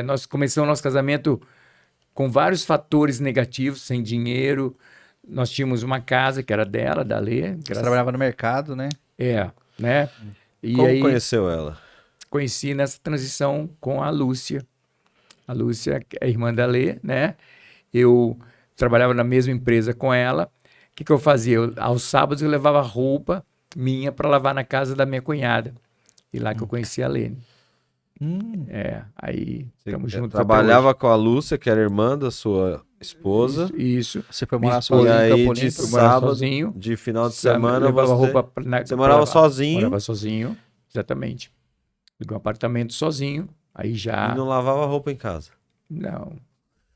[SPEAKER 3] Nós começamos nosso casamento com vários fatores negativos, sem dinheiro. Nós tínhamos uma casa que era dela, da Lê.
[SPEAKER 2] Você trabalhava no mercado, né?
[SPEAKER 3] Né? E
[SPEAKER 1] Como
[SPEAKER 3] aí
[SPEAKER 1] conheceu ela?
[SPEAKER 3] conheci nessa transição com a Lúcia. A Lúcia é irmã da Lê, né? Eu trabalhava na mesma empresa com ela. O que eu fazia? Aos sábados eu levava roupa minha para lavar na casa da minha cunhada. E lá que eu conheci a Lene. Aí estamos juntos.
[SPEAKER 1] Trabalhava com a Lúcia, que era irmã da sua esposa.
[SPEAKER 3] Isso.
[SPEAKER 2] Você foi morar
[SPEAKER 1] E
[SPEAKER 2] sozinho em
[SPEAKER 1] aí,
[SPEAKER 2] Campo
[SPEAKER 1] de
[SPEAKER 2] Limpo?
[SPEAKER 1] sábado,
[SPEAKER 3] sozinho.
[SPEAKER 1] de final de semana,
[SPEAKER 3] levava
[SPEAKER 1] você...
[SPEAKER 3] roupa
[SPEAKER 1] Você morava sozinho?
[SPEAKER 3] Morava sozinho, exatamente. Aluguei um apartamento sozinho. Aí já...
[SPEAKER 1] E não lavava roupa em casa?
[SPEAKER 3] Não,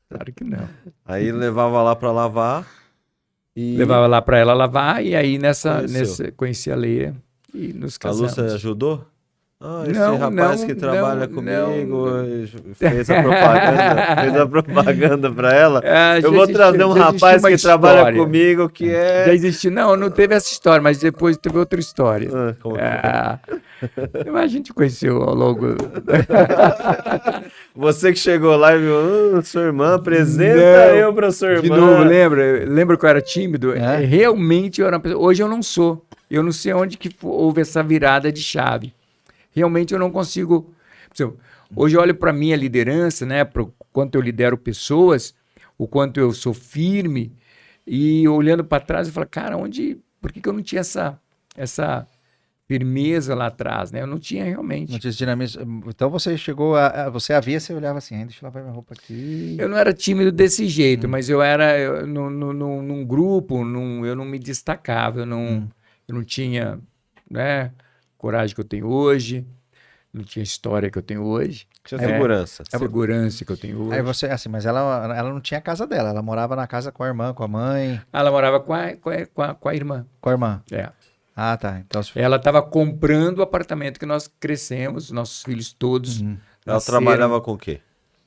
[SPEAKER 3] claro que não.
[SPEAKER 1] Aí levava lá pra lavar e...
[SPEAKER 3] Levava lá para ela lavar e aí
[SPEAKER 1] Conheceu.
[SPEAKER 3] conheci a Leia e nos
[SPEAKER 1] A
[SPEAKER 3] casamos.
[SPEAKER 1] Lúcia ajudou? Ah, esse
[SPEAKER 3] Não,
[SPEAKER 1] rapaz
[SPEAKER 3] não,
[SPEAKER 1] que trabalha
[SPEAKER 3] não,
[SPEAKER 1] comigo
[SPEAKER 3] não.
[SPEAKER 1] fez a propaganda pra ela.
[SPEAKER 3] Já
[SPEAKER 1] Eu vou
[SPEAKER 3] existiu-
[SPEAKER 1] trazer um
[SPEAKER 3] já
[SPEAKER 1] rapaz
[SPEAKER 3] existiu uma
[SPEAKER 1] que trabalha
[SPEAKER 3] história.
[SPEAKER 1] comigo que é...
[SPEAKER 3] Já existiu. Não teve essa história, mas depois teve outra história.
[SPEAKER 1] Ah, como que foi?
[SPEAKER 3] Mas a gente conheceu ao longo...
[SPEAKER 1] Você que chegou lá e viu, sua irmã, apresenta
[SPEAKER 3] Não,
[SPEAKER 1] eu pra sua irmã.
[SPEAKER 3] De novo, lembra que eu era tímido?
[SPEAKER 2] É?
[SPEAKER 3] Realmente eu era uma pessoa... Hoje eu não sou. Eu não sei onde que houve essa virada de chave. Realmente eu não consigo... Por exemplo, hoje eu olho para a minha liderança, né? Para o quanto eu lidero pessoas, o quanto eu sou firme, e olhando para trás eu falo, cara, por que eu não tinha essa firmeza lá atrás, né? Eu não tinha realmente.
[SPEAKER 2] Não tinha esse dinamismo. Então você chegou você havia, você olhava assim, deixa eu lavar minha roupa aqui.
[SPEAKER 3] Eu não era tímido desse jeito, mas num grupo, eu não me destacava, eu não tinha, né, coragem que eu tenho hoje, não tinha história que eu tenho hoje.
[SPEAKER 1] Tinha segurança.
[SPEAKER 3] Segurança que eu tenho hoje.
[SPEAKER 2] Aí você, assim, mas ela não tinha a casa dela, ela morava na casa com a irmã, com a mãe.
[SPEAKER 3] Ela morava com a irmã.
[SPEAKER 2] Com a irmã.
[SPEAKER 3] É.
[SPEAKER 2] Tá. Então,
[SPEAKER 3] Ela estava comprando o apartamento que nós crescemos, nossos filhos todos.
[SPEAKER 1] Ela
[SPEAKER 3] nasceram.
[SPEAKER 1] trabalhava com o quê?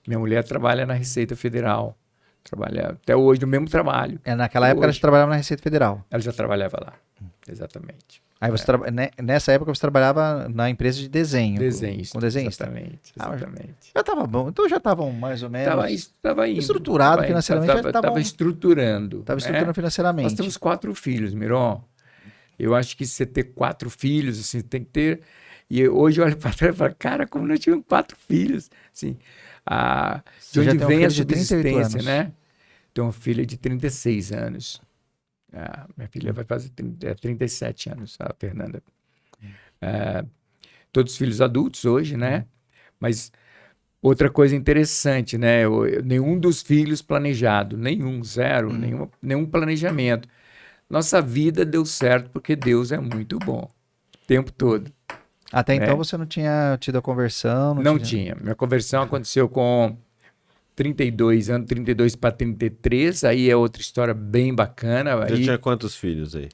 [SPEAKER 3] Minha mulher trabalha na Receita Federal. Trabalha até hoje no mesmo trabalho.
[SPEAKER 2] Naquela época ela já trabalhava na Receita Federal.
[SPEAKER 3] Ela já trabalhava lá. Exatamente.
[SPEAKER 2] Aí você nessa época você trabalhava na empresa de desenho.
[SPEAKER 3] Desenhista.
[SPEAKER 2] Com desenhista.
[SPEAKER 3] Exatamente.
[SPEAKER 2] Já estava bom. Então já estavam mais ou menos
[SPEAKER 3] Estava indo.
[SPEAKER 2] estruturado financeiramente.
[SPEAKER 3] Estava estruturando.
[SPEAKER 2] Estava estruturando financeiramente.
[SPEAKER 3] Nós temos 4 filhos, Miron. Eu acho que você ter 4 filhos, assim, tem que ter... E hoje eu olho para trás e falo, cara, como nós tivemos 4 filhos? Assim, de onde vem a subsistência, né? Tenho uma filha de 36 anos. Minha filha vai fazer 37 anos, a Fernanda. Todos filhos adultos hoje, né? Mas outra coisa interessante, né? Nenhum dos filhos planejado, zero, nenhum planejamento. Nossa vida deu certo porque Deus é muito bom, o tempo todo.
[SPEAKER 2] Até então você não tinha tido a conversão?
[SPEAKER 3] Não tinha. Minha conversão aconteceu com 32 anos, 32 para 33, aí é outra história bem bacana.
[SPEAKER 1] Você tinha quantos filhos aí?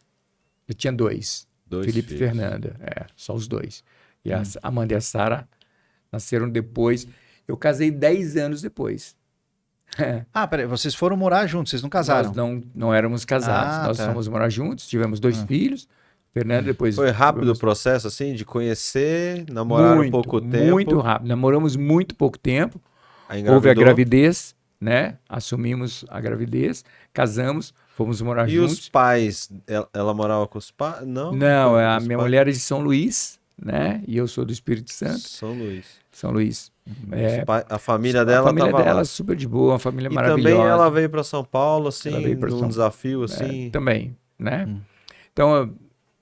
[SPEAKER 3] Eu tinha 2. Felipe
[SPEAKER 1] filhos.
[SPEAKER 3] e Fernanda, só os 2. E a Amanda e a Sara nasceram depois. Eu casei 10 anos depois.
[SPEAKER 2] Peraí, vocês foram morar juntos, vocês não casaram?
[SPEAKER 3] Nós não éramos casados, nós fomos morar juntos, tivemos 2 filhos. Fernanda depois...
[SPEAKER 1] Foi rápido o processo, assim, de conhecer, namorar pouco tempo?
[SPEAKER 3] Muito rápido. Namoramos muito pouco tempo.
[SPEAKER 1] Engravidou?
[SPEAKER 3] Houve a gravidez, né? Assumimos a gravidez, casamos, fomos morar juntos.
[SPEAKER 1] E os pais? Ela morava com os pais? Não,
[SPEAKER 3] a minha mulher é de São Luís, né? E eu sou do Espírito Santo.
[SPEAKER 1] São Luís.
[SPEAKER 3] São Luís.
[SPEAKER 1] A família dela estava lá.
[SPEAKER 3] Super de boa, uma família
[SPEAKER 1] e
[SPEAKER 3] maravilhosa.
[SPEAKER 1] Também ela veio para São Paulo, assim, num
[SPEAKER 3] Paulo.
[SPEAKER 1] desafio, assim.
[SPEAKER 3] Também, né? Então,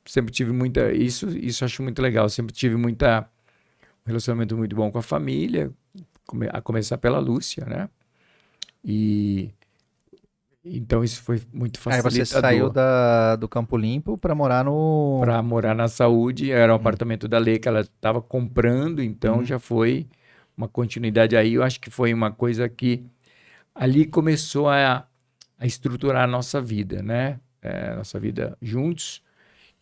[SPEAKER 3] sempre tive muita... Isso eu acho muito legal. Sempre tive um relacionamento muito bom com a família, a começar pela Lúcia, né? E... Então isso foi muito
[SPEAKER 2] Aí
[SPEAKER 3] facilitador.
[SPEAKER 2] você saiu do Campo Limpo para morar no...
[SPEAKER 3] Para morar na Saúde, era um apartamento da Lê que ela estava comprando, então já foi uma continuidade aí. Eu acho que foi uma coisa que ali começou a estruturar a nossa vida, né? Nossa vida juntos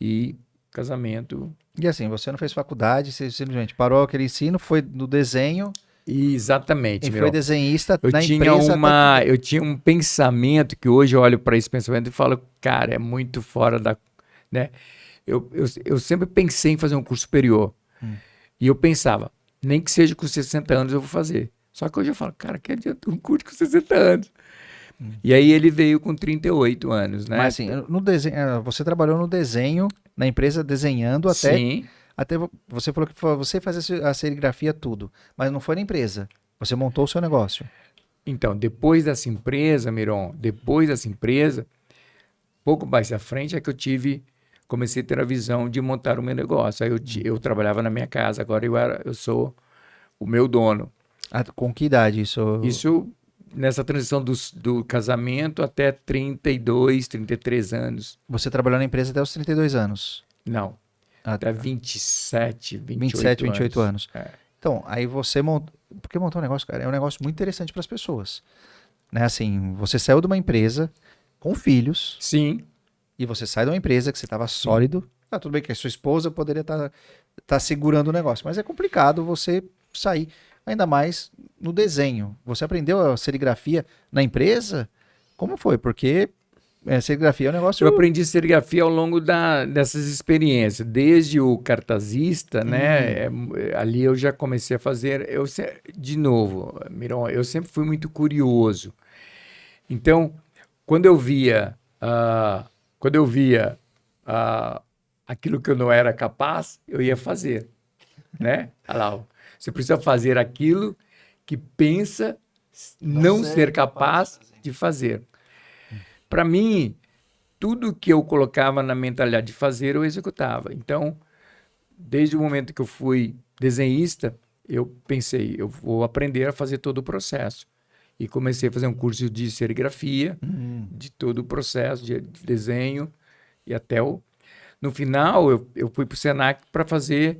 [SPEAKER 3] e casamento.
[SPEAKER 2] E assim, você não fez faculdade, você simplesmente parou aquele ensino, foi no desenho,
[SPEAKER 3] Exatamente,
[SPEAKER 2] e
[SPEAKER 3] meu.
[SPEAKER 2] foi desenhista
[SPEAKER 3] Eu
[SPEAKER 2] na
[SPEAKER 3] tinha
[SPEAKER 2] empresa.
[SPEAKER 3] eu tinha um pensamento que hoje eu olho para esse pensamento e falo, cara, é muito fora da, né? Eu sempre pensei em fazer um curso superior. E eu pensava, nem que seja com 60 anos eu vou fazer. Só que hoje eu falo, cara, que adianta um curso com 60 anos? E aí ele veio com 38 anos, né?
[SPEAKER 2] Mas assim, no desenho, você trabalhou no desenho, na empresa desenhando
[SPEAKER 3] Sim.
[SPEAKER 2] até você falou que você fazia a serigrafia tudo, mas não foi na empresa. Você montou o seu negócio.
[SPEAKER 3] Então, depois dessa empresa, Miron, pouco mais à frente é que comecei a ter a visão de montar o meu negócio. Aí eu trabalhava na minha casa, agora eu sou o meu dono.
[SPEAKER 2] Com que idade isso?
[SPEAKER 3] Isso nessa transição do casamento até 32, 33 anos.
[SPEAKER 2] Você trabalhou na empresa até os 32 anos.
[SPEAKER 3] Não, até 27,
[SPEAKER 2] 28 anos.
[SPEAKER 3] É.
[SPEAKER 2] Então, aí você montou... Porque montar um negócio, cara, é um negócio muito interessante para as pessoas. Né? Assim, você saiu de uma empresa com filhos.
[SPEAKER 3] Sim.
[SPEAKER 2] E você sai de uma empresa que você estava sólido. Ah, tudo bem que a sua esposa poderia estar segurando o negócio, mas é complicado você sair, ainda mais no desenho. Você aprendeu a serigrafia na empresa? Como foi? Porque serigrafia é um negócio...
[SPEAKER 3] Eu aprendi serigrafia ao longo dessas experiências. Desde o cartazista, né? Ali eu já comecei a fazer... De novo, Miron, eu sempre fui muito curioso. Então, quando eu via aquilo que eu não era capaz, eu ia fazer, né? Olha lá, você precisa fazer aquilo que pensa não ser capaz de fazer. Para mim, tudo que eu colocava na mentalidade de fazer, eu executava. Então, desde o momento que eu fui desenhista, eu pensei, eu vou aprender a fazer todo o processo. E comecei a fazer um curso de serigrafia, de todo o processo de desenho, e até no final eu fui para o Senac para fazer,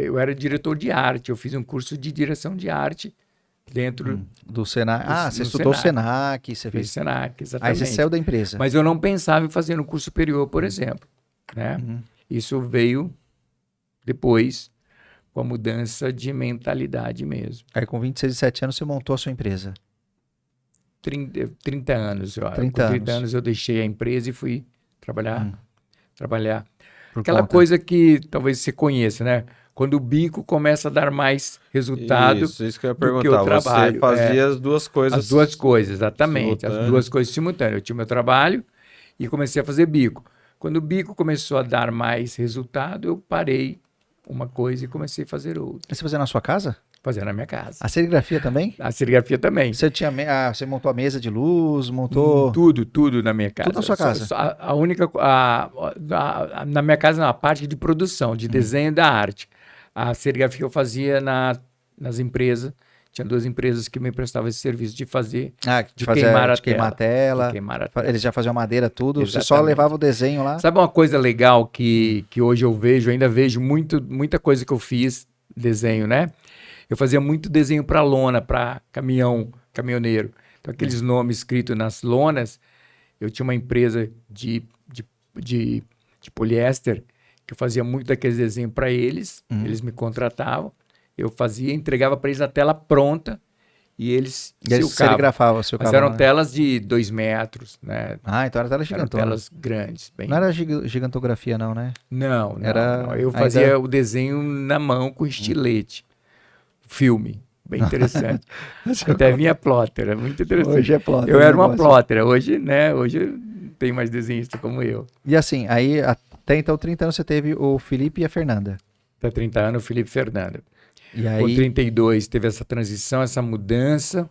[SPEAKER 3] eu era diretor de arte, eu fiz um curso de direção de arte dentro
[SPEAKER 2] do Senac. Você
[SPEAKER 3] do
[SPEAKER 2] estudou
[SPEAKER 3] Senac.
[SPEAKER 2] Senac, você
[SPEAKER 3] Fiz
[SPEAKER 2] fez...
[SPEAKER 3] Senac, exatamente.
[SPEAKER 2] Aí você saiu da empresa.
[SPEAKER 3] Mas eu não pensava em fazer um curso superior, por exemplo, né? Isso veio depois, com a mudança de mentalidade mesmo.
[SPEAKER 2] Aí com 26, 27 anos você montou a sua empresa.
[SPEAKER 3] 30 anos, eu acho.
[SPEAKER 2] 30
[SPEAKER 3] Com 30
[SPEAKER 2] anos.
[SPEAKER 3] anos eu deixei a empresa e fui trabalhar.
[SPEAKER 2] Por
[SPEAKER 3] Aquela
[SPEAKER 2] conta.
[SPEAKER 3] coisa que talvez você conheça, né? Quando o bico começa a dar mais resultado
[SPEAKER 1] Isso que eu ia
[SPEAKER 3] do que o
[SPEAKER 1] perguntar. Você
[SPEAKER 3] trabalho.
[SPEAKER 1] fazia as duas coisas.
[SPEAKER 3] As duas coisas, exatamente. As
[SPEAKER 1] simultâneo.
[SPEAKER 3] duas coisas simultâneas. Eu tinha meu trabalho e comecei a fazer bico. Quando o bico começou a dar mais resultado, eu parei uma coisa e comecei a fazer outra.
[SPEAKER 2] Você fazia na sua casa?
[SPEAKER 3] Fazer na minha casa.
[SPEAKER 2] A serigrafia também?
[SPEAKER 3] A serigrafia também.
[SPEAKER 2] Você montou a mesa de luz, montou...
[SPEAKER 3] Tudo na minha casa.
[SPEAKER 2] Tudo na sua casa?
[SPEAKER 3] A única... na minha casa, não, a parte de produção, de desenho da arte. A serigrafia eu fazia nas empresas. Tinha 2 empresas que me prestavam esse serviço de fazer,
[SPEAKER 2] de queimar a tela.
[SPEAKER 3] De queimar a tela.
[SPEAKER 2] Eles já faziam madeira, tudo. Você só
[SPEAKER 3] Exatamente.
[SPEAKER 2] levava o desenho lá.
[SPEAKER 3] Sabe uma coisa legal que hoje eu vejo, ainda vejo muita coisa que eu fiz, desenho, né? Eu fazia muito desenho para lona, para caminhoneiro. Então, aqueles nomes escritos nas lonas, eu tinha uma empresa de poliéster, que eu fazia muito daqueles desenhos para eles, eles me contratavam, eu fazia, entregava para eles a tela pronta, e eles
[SPEAKER 2] serigrafavam o seu
[SPEAKER 3] Mas eram telas de 2 metros, né?
[SPEAKER 2] Então era tela
[SPEAKER 3] Eram
[SPEAKER 2] gigantona.
[SPEAKER 3] telas grandes. Bem...
[SPEAKER 2] Não era gigantografia não, né?
[SPEAKER 3] Não.
[SPEAKER 2] Era...
[SPEAKER 3] Eu fazia o desenho na mão com estilete. Filme. Bem interessante. Até vinha plotter, é muito interessante.
[SPEAKER 2] Hoje é plotter.
[SPEAKER 3] Eu era uma plotter. Hoje, né? Hoje tem mais desenhista como eu.
[SPEAKER 2] E assim, aí até então 30 anos você teve o Felipe e a Fernanda.
[SPEAKER 3] Até 30 anos, o Felipe e Fernanda.
[SPEAKER 2] E aí...
[SPEAKER 3] Com 32 teve essa transição, essa mudança.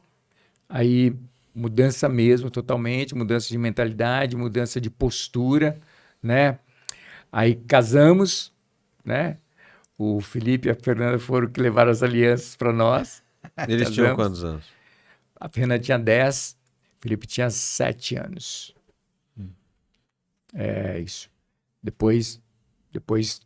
[SPEAKER 3] Aí, mudança mesmo, totalmente. Mudança de mentalidade, mudança de postura, né? Aí casamos, né? O Felipe e a Fernanda foram que levaram as alianças para nós.
[SPEAKER 1] Eles tinham
[SPEAKER 3] Casamos.
[SPEAKER 1] quantos anos?
[SPEAKER 3] A Fernanda tinha 10, o Felipe tinha 7 anos. É isso. Depois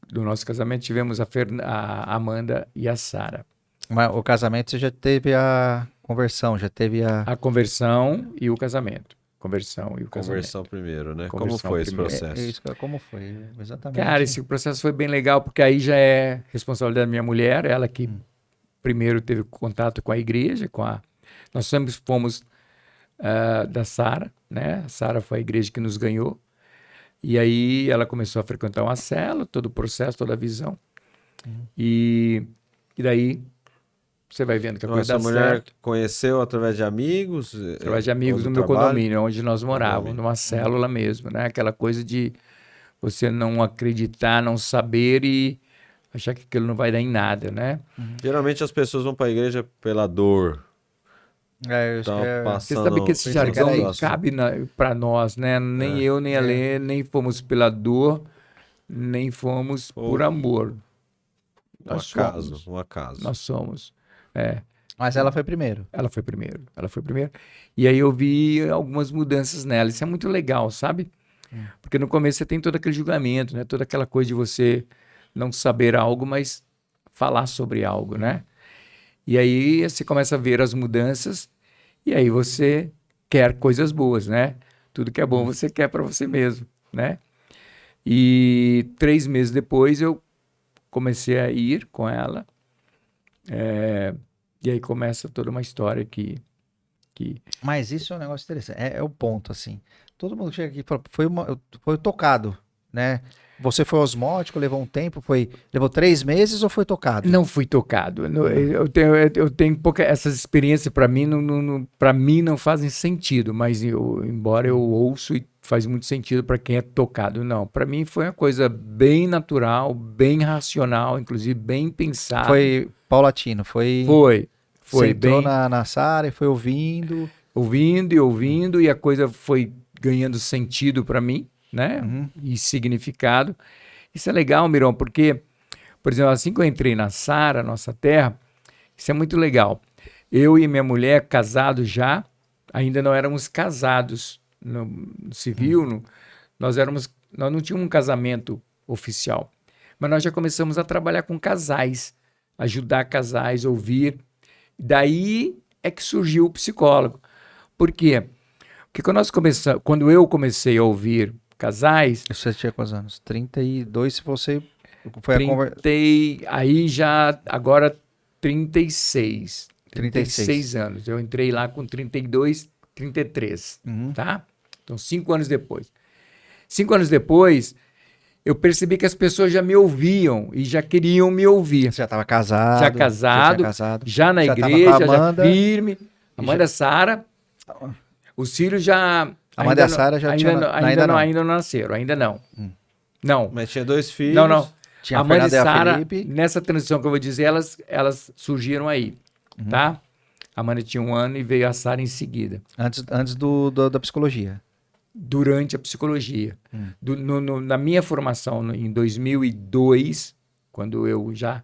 [SPEAKER 3] do nosso casamento, tivemos a Amanda e a Sara.
[SPEAKER 2] Mas o casamento você já teve a conversão, já teve a...
[SPEAKER 3] A conversão e o casamento. Conversão e o casamento.
[SPEAKER 1] Conversão primeiro, né? Como
[SPEAKER 3] Conversão
[SPEAKER 1] foi esse
[SPEAKER 3] primeiro.
[SPEAKER 1] processo?
[SPEAKER 2] Como foi? Exatamente.
[SPEAKER 3] Cara, esse processo foi bem legal, porque aí já é responsabilidade da minha mulher, ela que primeiro teve contato com a igreja, nós sempre fomos da Sara, né? A Sara foi a igreja que nos ganhou. E aí ela começou a frequentar uma célula, todo o processo, toda a visão. E daí você vai vendo que a coisa
[SPEAKER 1] Nossa,
[SPEAKER 3] dá
[SPEAKER 1] a mulher
[SPEAKER 3] certo.
[SPEAKER 1] conheceu através de amigos?
[SPEAKER 3] Através de amigos
[SPEAKER 1] ou
[SPEAKER 3] do meu
[SPEAKER 1] trabalho?
[SPEAKER 3] condomínio, onde nós morávamos,
[SPEAKER 1] Condomínio.
[SPEAKER 3] numa célula mesmo, né? Aquela coisa de você não acreditar, não saber e achar que aquilo não vai dar em nada, né?
[SPEAKER 1] Geralmente as pessoas vão para a igreja pela dor. Estão
[SPEAKER 3] Você
[SPEAKER 1] passando...
[SPEAKER 3] sabe que esse
[SPEAKER 2] pensei que
[SPEAKER 3] jargão
[SPEAKER 2] era
[SPEAKER 3] não
[SPEAKER 2] isso.
[SPEAKER 3] cabe para nós, né? Nem eu, nem a Lê, nem fomos pela dor, nem fomos por amor.
[SPEAKER 1] Um acaso.
[SPEAKER 3] Nós somos. É.
[SPEAKER 2] Mas ela foi primeiro.
[SPEAKER 3] Ela foi primeiro. E aí eu vi algumas mudanças nela. Isso é muito legal, sabe? Porque no começo você tem todo aquele julgamento, né? Toda aquela coisa de você não saber algo, mas falar sobre algo, né? E aí você começa a ver as mudanças e aí você quer coisas boas, né? Tudo que é bom você quer para você mesmo, né? E 3 meses depois eu comecei a ir com ela. E aí começa toda uma história que...
[SPEAKER 2] Mas isso é um negócio interessante. É o ponto, assim. Todo mundo chega aqui e fala, foi tocado, né? Você foi osmótico, levou um tempo, levou 3 meses ou foi tocado?
[SPEAKER 3] Não fui tocado. Eu tenho pouca... Essas experiências, para mim, não fazem sentido, mas embora eu ouço e faz muito sentido para quem é tocado. Não, para mim foi uma coisa bem natural, bem racional, inclusive bem pensada.
[SPEAKER 2] Foi paulatino, foi...
[SPEAKER 3] Foi
[SPEAKER 2] Você entrou
[SPEAKER 3] bem...
[SPEAKER 2] na Sara e foi ouvindo...
[SPEAKER 3] Ouvindo, e a coisa foi ganhando sentido para mim, né?
[SPEAKER 2] Uhum.
[SPEAKER 3] E significado. Isso é legal, Miron, porque, por exemplo, assim que eu entrei na Sara, nossa terra, isso é muito legal. Eu e minha mulher, casados já, ainda não éramos casados no civil, nós não tínhamos um casamento oficial, mas nós já começamos a trabalhar com casais, ajudar casais, ouvir. Daí é que surgiu o psicólogo. Por quê? Porque quando eu comecei a ouvir casais...
[SPEAKER 2] Você tinha quantos anos? 32, se você... Foi
[SPEAKER 3] Aí já, agora 36.
[SPEAKER 2] 36.
[SPEAKER 3] 36 anos. Eu entrei lá com 32, 33, tá? Então, 5 anos depois. 5 anos depois, eu percebi que as pessoas já me ouviam e já queriam me ouvir.
[SPEAKER 2] Você já estava casado.
[SPEAKER 3] Já casado, já na
[SPEAKER 2] Já
[SPEAKER 3] igreja,
[SPEAKER 2] tava com a
[SPEAKER 3] já
[SPEAKER 2] Amanda.
[SPEAKER 3] firme. Amanda Sara. Os filhos já...
[SPEAKER 2] Amanda e a Sara já tinham...
[SPEAKER 3] Ainda não nasceram, ainda não. Não.
[SPEAKER 1] Mas tinha 2 filhos.
[SPEAKER 3] Não.
[SPEAKER 2] Tinha a
[SPEAKER 3] Amanda e
[SPEAKER 2] Fernanda e a
[SPEAKER 3] Sara,
[SPEAKER 2] Felipe.
[SPEAKER 3] nessa transição que eu vou dizer, elas surgiram aí, tá? A Amanda tinha 1 ano e veio a Sara em seguida.
[SPEAKER 2] Antes da psicologia.
[SPEAKER 3] Durante a psicologia. Na minha formação, em 2002, quando eu já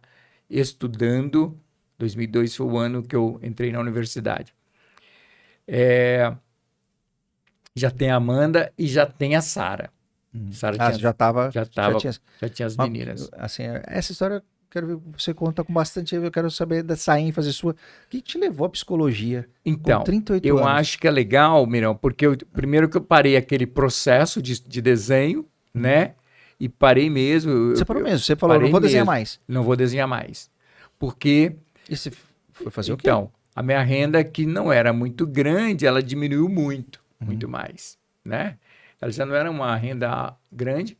[SPEAKER 3] estudando, 2002 foi o ano que eu entrei na universidade. Já tem a Amanda e já tem a Sara. Sara
[SPEAKER 2] Já estava...
[SPEAKER 3] já tinha as meninas.
[SPEAKER 2] Assim, essa história, eu quero ver, você conta com bastante... Eu quero saber dessa ênfase sua. O que te levou à psicologia
[SPEAKER 3] Então,
[SPEAKER 2] com 38
[SPEAKER 3] eu
[SPEAKER 2] anos?
[SPEAKER 3] acho que é legal, Mirão, porque primeiro que eu parei aquele processo de desenho, né? E parei mesmo.
[SPEAKER 2] Você parou mesmo, você falou, não vou desenhar mais.
[SPEAKER 3] Não vou desenhar mais. Porque...
[SPEAKER 2] E você foi fazer o quê?
[SPEAKER 3] Então, a minha renda, que não era muito grande, ela diminuiu muito mais, né? Ela já não era uma renda grande.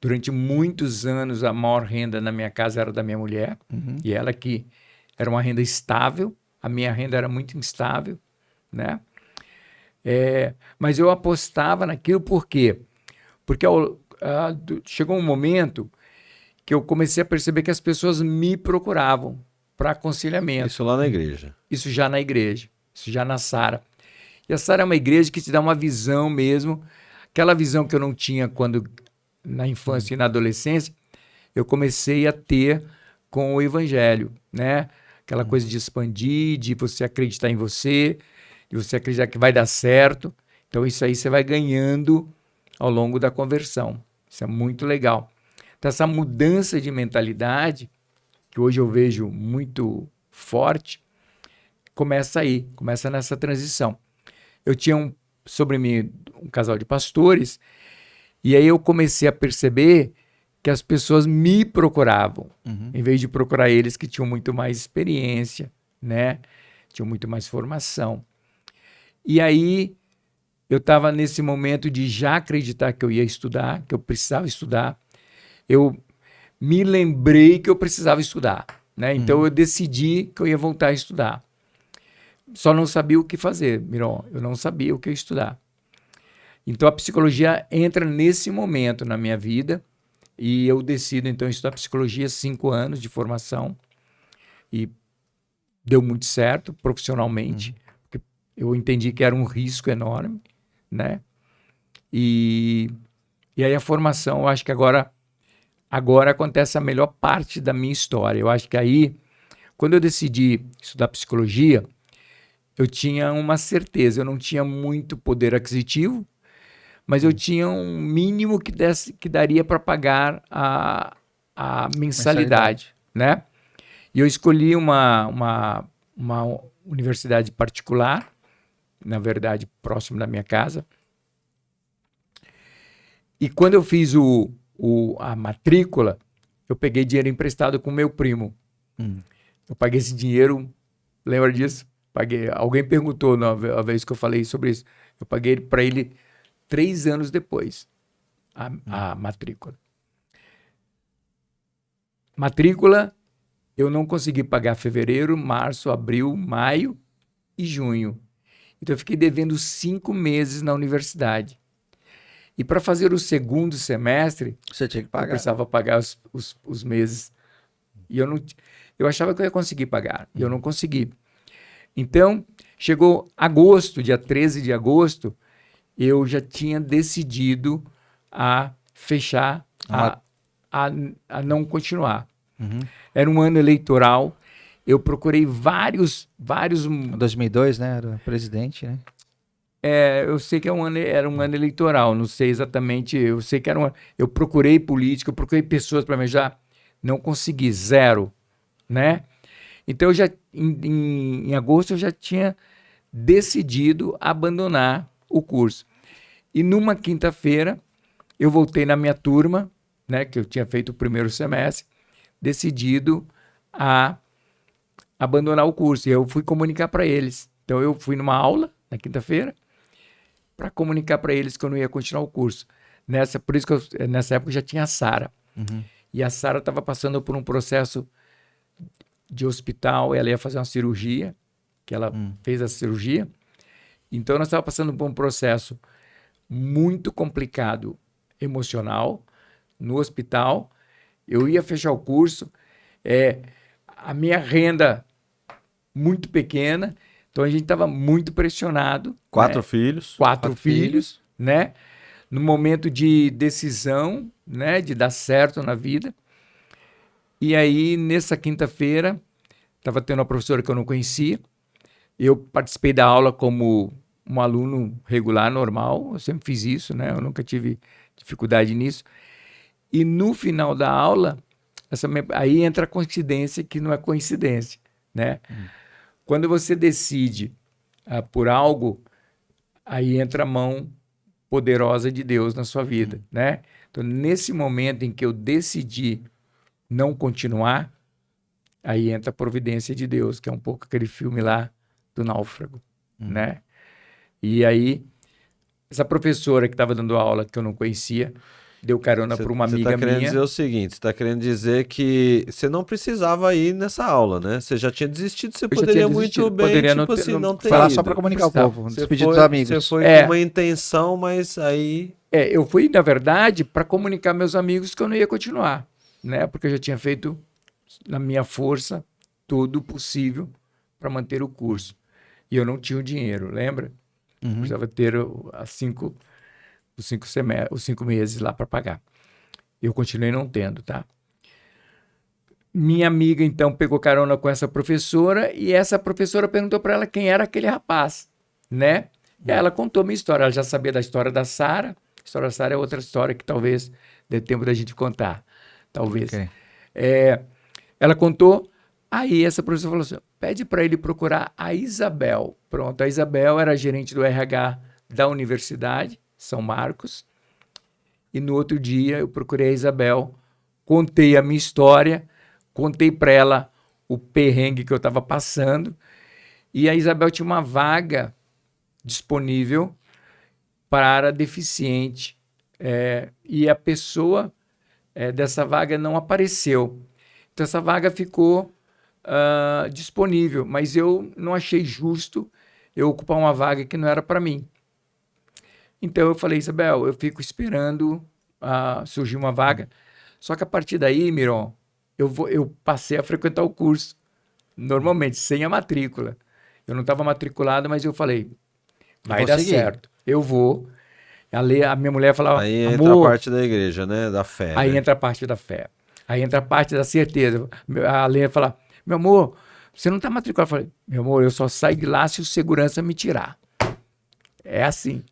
[SPEAKER 3] Durante muitos anos, a maior renda na minha casa era da minha mulher. E ela que era uma renda estável. A minha renda era muito instável, né? Mas eu apostava naquilo por quê? Porque chegou um momento que eu comecei a perceber que as pessoas me procuravam para aconselhamento.
[SPEAKER 1] Isso lá na igreja.
[SPEAKER 3] Isso já na igreja, isso já na Sara. E a Sara é uma igreja que te dá uma visão mesmo, aquela visão que eu não tinha quando na infância e na adolescência, eu comecei a ter com o evangelho, né? Aquela coisa de expandir, de você acreditar em você, de você acreditar que vai dar certo. Então, isso aí você vai ganhando ao longo da conversão. Isso é muito legal. Então, essa mudança de mentalidade, que hoje eu vejo muito forte, começa aí, começa nessa transição. Eu tinha sobre mim um casal de pastores, e aí eu comecei a perceber que as pessoas me procuravam, em vez de procurar eles que tinham muito mais experiência, né? Tinham muito mais formação. E aí eu estava nesse momento de já acreditar que eu ia estudar, que eu precisava estudar. Eu me lembrei que eu precisava estudar, né? Então eu decidi que eu ia voltar a estudar. Só não sabia o que fazer, Miron. Eu não sabia o que estudar. Então a psicologia entra nesse momento na minha vida e eu decido então estudar psicologia, 5 anos de formação, e deu muito certo profissionalmente, porque eu entendi que era um risco enorme, né? E aí a formação, eu acho que agora acontece a melhor parte da minha história. Eu acho que aí, quando eu decidi estudar psicologia, eu tinha uma certeza, eu não tinha muito poder aquisitivo, mas eu tinha um mínimo que daria para pagar a mensalidade, né? E eu escolhi uma universidade particular, na verdade, próximo da minha casa. E quando eu fiz a matrícula, eu peguei dinheiro emprestado com meu primo. Eu paguei esse dinheiro, lembra disso? Paguei. Alguém perguntou a vez que eu falei sobre isso. Eu paguei para ele 3 anos depois a matrícula. Matrícula, eu não consegui pagar fevereiro, março, abril, maio e junho. Então eu fiquei devendo 5 meses na universidade. E para fazer o segundo semestre,
[SPEAKER 2] Você tinha que
[SPEAKER 3] eu
[SPEAKER 2] pagar.
[SPEAKER 3] precisava pagar os meses. E eu achava que eu ia conseguir pagar. E eu não consegui. Então, chegou agosto, dia 13 de agosto, eu já tinha decidido a fechar, a não continuar. Era um ano eleitoral. Eu procurei vários
[SPEAKER 2] 2002, né? Era presidente, né?
[SPEAKER 3] eu sei que era um ano eleitoral, não sei exatamente, eu sei que era um ano. Eu procurei política, eu procurei pessoas para me ajudar, não consegui, 0, né? Então, em agosto, eu já tinha decidido abandonar o curso. E numa quinta-feira, eu voltei na minha turma, né, que eu tinha feito o primeiro semestre, decidido a abandonar o curso. E eu fui comunicar para eles. Então, eu fui numa aula, na quinta-feira, para comunicar para eles que eu não ia continuar o curso. Por isso que nessa época já tinha a Sara. E a Sara estava passando por um processo de hospital, ela ia fazer uma cirurgia, que ela fez a cirurgia. Então, nós estávamos passando por um processo muito complicado emocional no hospital. Eu ia fechar o curso, a minha renda muito pequena, então a gente estava muito pressionado.
[SPEAKER 1] 4 filhos.
[SPEAKER 3] 4 filhos, né? No momento de decisão, né? De dar certo na vida. E aí, nessa quinta-feira, estava tendo uma professora que eu não conhecia. Eu participei da aula como um aluno regular, normal. Eu sempre fiz isso, né? Eu nunca tive dificuldade nisso. E no final da aula, aí entra a coincidência que não é coincidência, né? Quando você decide por algo, aí entra a mão poderosa de Deus na sua vida, né? Então, nesse momento em que eu decidi não continuar, aí entra a providência de Deus, que é um pouco aquele filme lá do Náufrago, né? E aí, essa professora que estava dando aula, que eu não conhecia, deu carona para uma amiga
[SPEAKER 1] minha. Você está querendo
[SPEAKER 3] minha.
[SPEAKER 1] dizer o seguinte, você está querendo dizer que você não precisava ir nessa aula, né? Você já tinha desistido, você poderia muito bem,
[SPEAKER 3] poderia
[SPEAKER 1] tipo assim, não ter
[SPEAKER 2] Foi lá
[SPEAKER 1] ido.
[SPEAKER 2] só para comunicar o povo,
[SPEAKER 1] Você
[SPEAKER 2] despedir
[SPEAKER 1] foi,
[SPEAKER 2] dos amigos.
[SPEAKER 1] Você foi com uma intenção, mas aí...
[SPEAKER 3] Eu fui, na verdade, para comunicar meus amigos que eu não ia continuar, né? Porque eu já tinha feito, na minha força, tudo o possível para manter o curso. E eu não tinha o dinheiro, lembra? Precisava ter os 5 meses lá para pagar. Eu continuei não tendo, tá? Minha amiga, então, pegou carona com essa professora e essa professora perguntou para ela quem era aquele rapaz, né? E ela contou minha história. Ela já sabia da história da Sara. A história da Sara é outra história que talvez dê tempo da gente contar. Talvez.
[SPEAKER 2] Ok.
[SPEAKER 3] Ela contou, aí essa professora falou assim, pede para ele procurar a Isabel. Pronto, a Isabel era gerente do RH da Universidade, São Marcos. E no outro dia eu procurei a Isabel, contei a minha história, contei para ela o perrengue que eu estava passando. E a Isabel tinha uma vaga disponível para deficiente. E a pessoa dessa vaga não apareceu. Então, essa vaga ficou disponível, mas eu não achei justo eu ocupar uma vaga que não era para mim. Então, eu falei, Isabel, eu fico esperando surgir uma vaga. Só que a partir daí, Miron, eu passei a frequentar o curso, normalmente, sem a matrícula. Eu não estava matriculado, mas eu falei, vai dar certo, eu vou. A minha mulher falava,
[SPEAKER 1] Aí entra a parte da igreja, né? Da fé.
[SPEAKER 3] Aí
[SPEAKER 1] né?
[SPEAKER 3] entra a parte da fé. Aí entra a parte da certeza. A Lê fala, meu amor, você não está matriculado. Eu falei, meu amor, eu só saio de lá se o segurança me tirar. É assim.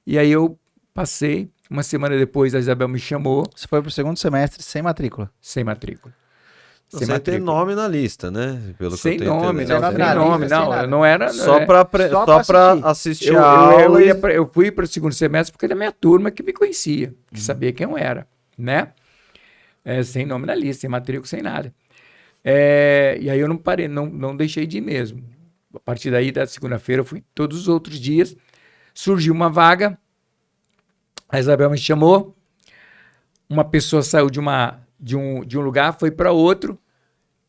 [SPEAKER 3] E aí eu passei, uma semana depois a Isabel me chamou.
[SPEAKER 2] Você foi pro segundo semestre sem matrícula.
[SPEAKER 3] Sem matrícula.
[SPEAKER 1] Você tem nome na lista, né? Pelo
[SPEAKER 3] sem
[SPEAKER 1] que eu tenho
[SPEAKER 3] nome,
[SPEAKER 1] entendendo.
[SPEAKER 3] não, sem nome, não. Eu não era...
[SPEAKER 1] Só para assistir a aula.
[SPEAKER 3] Eu fui para o segundo semestre porque era minha turma que me conhecia, que sabia quem eu era, né? Sem nome na lista, sem matrícula, sem nada. E aí eu não parei, não deixei de ir mesmo. A partir daí, da segunda-feira, eu fui todos os outros dias. Surgiu uma vaga, a Isabel me chamou, uma pessoa saiu de um lugar, foi para outro,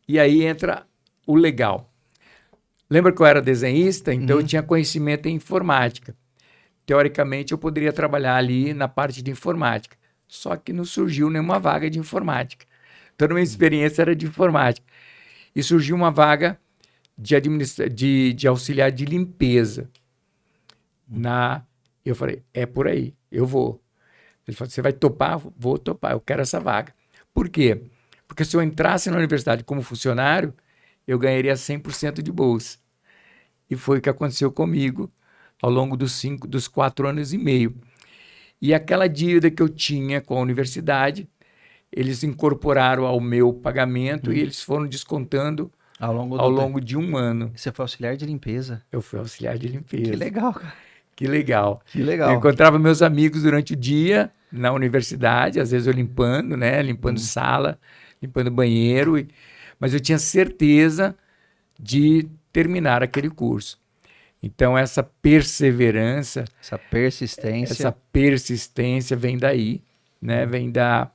[SPEAKER 3] e aí entra o legal. Lembra que eu era desenhista? Então eu tinha conhecimento em informática. Teoricamente, eu poderia trabalhar ali na parte de informática. Só que não surgiu nenhuma vaga de informática. Toda a minha experiência era de informática. E surgiu uma vaga de auxiliar de limpeza. Eu falei, é por aí, eu vou. Ele falou, você vai topar? Vou topar, eu quero essa vaga. Por quê? Porque se eu entrasse na universidade como funcionário, eu ganharia 100% de bolsa. E foi o que aconteceu comigo ao longo dos 4 anos e meio. E aquela dívida que eu tinha com a universidade, eles incorporaram ao meu pagamento e eles foram descontando ao longo de 1 ano.
[SPEAKER 2] Você foi auxiliar de limpeza?
[SPEAKER 3] Eu fui auxiliar de limpeza.
[SPEAKER 2] Que legal, cara.
[SPEAKER 3] Que legal.
[SPEAKER 2] Que legal.
[SPEAKER 3] Eu encontrava meus amigos durante o dia na universidade, às vezes eu limpando, né? Limpando sala, limpando banheiro. Mas eu tinha certeza de terminar aquele curso. Então, essa perseverança...
[SPEAKER 2] Essa persistência
[SPEAKER 3] vem daí, né? Vem da...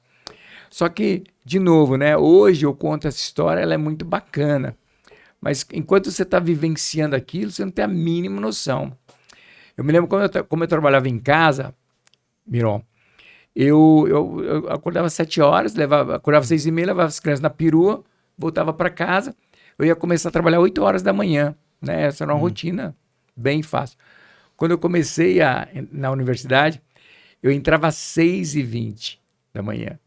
[SPEAKER 3] Só que, de novo, né? Hoje eu conto essa história, ela é muito bacana. Mas enquanto você está vivenciando aquilo, você não tem a mínima noção. Eu me lembro como eu trabalhava em casa, Miron, eu acordava às 7 horas, acordava às 6h30, levava as crianças na perua, voltava para casa, eu ia começar a trabalhar 8 horas da manhã, né? Essa era uma rotina bem fácil. Quando eu comecei na universidade, eu entrava às 6h20 da manhã.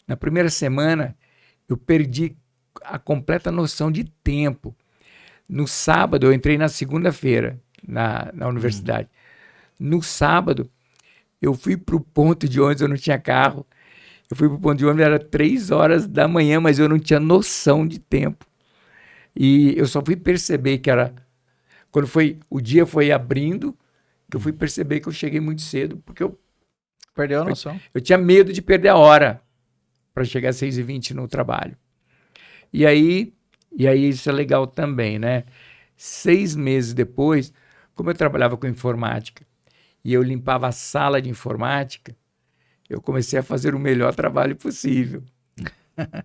[SPEAKER 3] Na primeira semana, eu perdi a completa noção de tempo. No sábado, eu entrei na segunda-feira na universidade. No sábado, eu fui para o ponto de ônibus, eu não tinha carro. Eu fui para o ponto de ônibus, era 3 horas da manhã, mas eu não tinha noção de tempo. E eu só fui perceber que era... Quando o dia foi abrindo, que eu fui perceber que eu cheguei muito cedo, porque
[SPEAKER 2] Perdeu a noção.
[SPEAKER 3] Eu tinha medo de perder a hora para chegar às 6h20 no trabalho. E aí isso é legal também, né? 6 meses depois, como eu trabalhava com informática e eu limpava a sala de informática, eu comecei a fazer o melhor trabalho possível.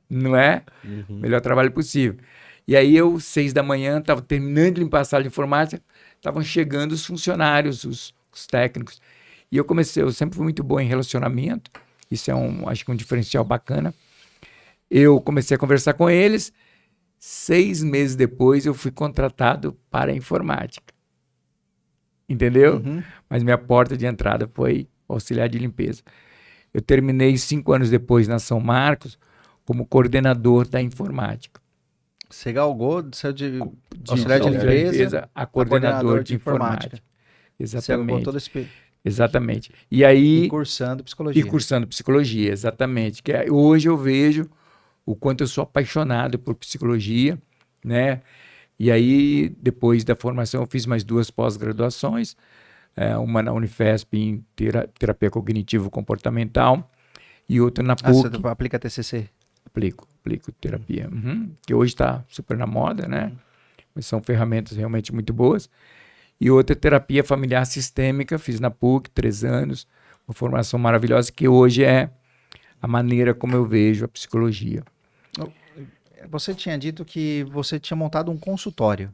[SPEAKER 3] Não é? Melhor trabalho possível. E aí 6 da manhã, estava terminando de limpar a sala de informática, estavam chegando os funcionários, os técnicos. E eu sempre fui muito bom em relacionamento, isso é acho que um diferencial bacana. Eu comecei a conversar com eles, 6 meses depois eu fui contratado para a informática. Entendeu? Mas minha porta de entrada foi auxiliar de limpeza. eu terminei 5 anos depois na São Marcos como coordenador da informática.
[SPEAKER 2] Você galgou, saiu de
[SPEAKER 3] Auxiliar
[SPEAKER 2] de limpeza
[SPEAKER 3] a coordenador de informática.
[SPEAKER 2] Você galgou
[SPEAKER 3] Exatamente.
[SPEAKER 2] todo esse...
[SPEAKER 3] Exatamente. E aí...
[SPEAKER 2] E cursando psicologia.
[SPEAKER 3] E cursando psicologia, exatamente. Hoje eu vejo o quanto eu sou apaixonado por psicologia, né? E aí, depois da formação, eu fiz mais 2 pós-graduações, uma na Unifesp em terapia cognitivo-comportamental e outra na PUC.
[SPEAKER 2] Você aplica TCC?
[SPEAKER 3] Aplico terapia, que hoje está super na moda, né? Mas são ferramentas realmente muito boas. E outra terapia familiar sistêmica, fiz na PUC, 3 anos, uma formação maravilhosa, que hoje é a maneira como eu vejo a psicologia.
[SPEAKER 2] Você tinha dito que você tinha montado um consultório,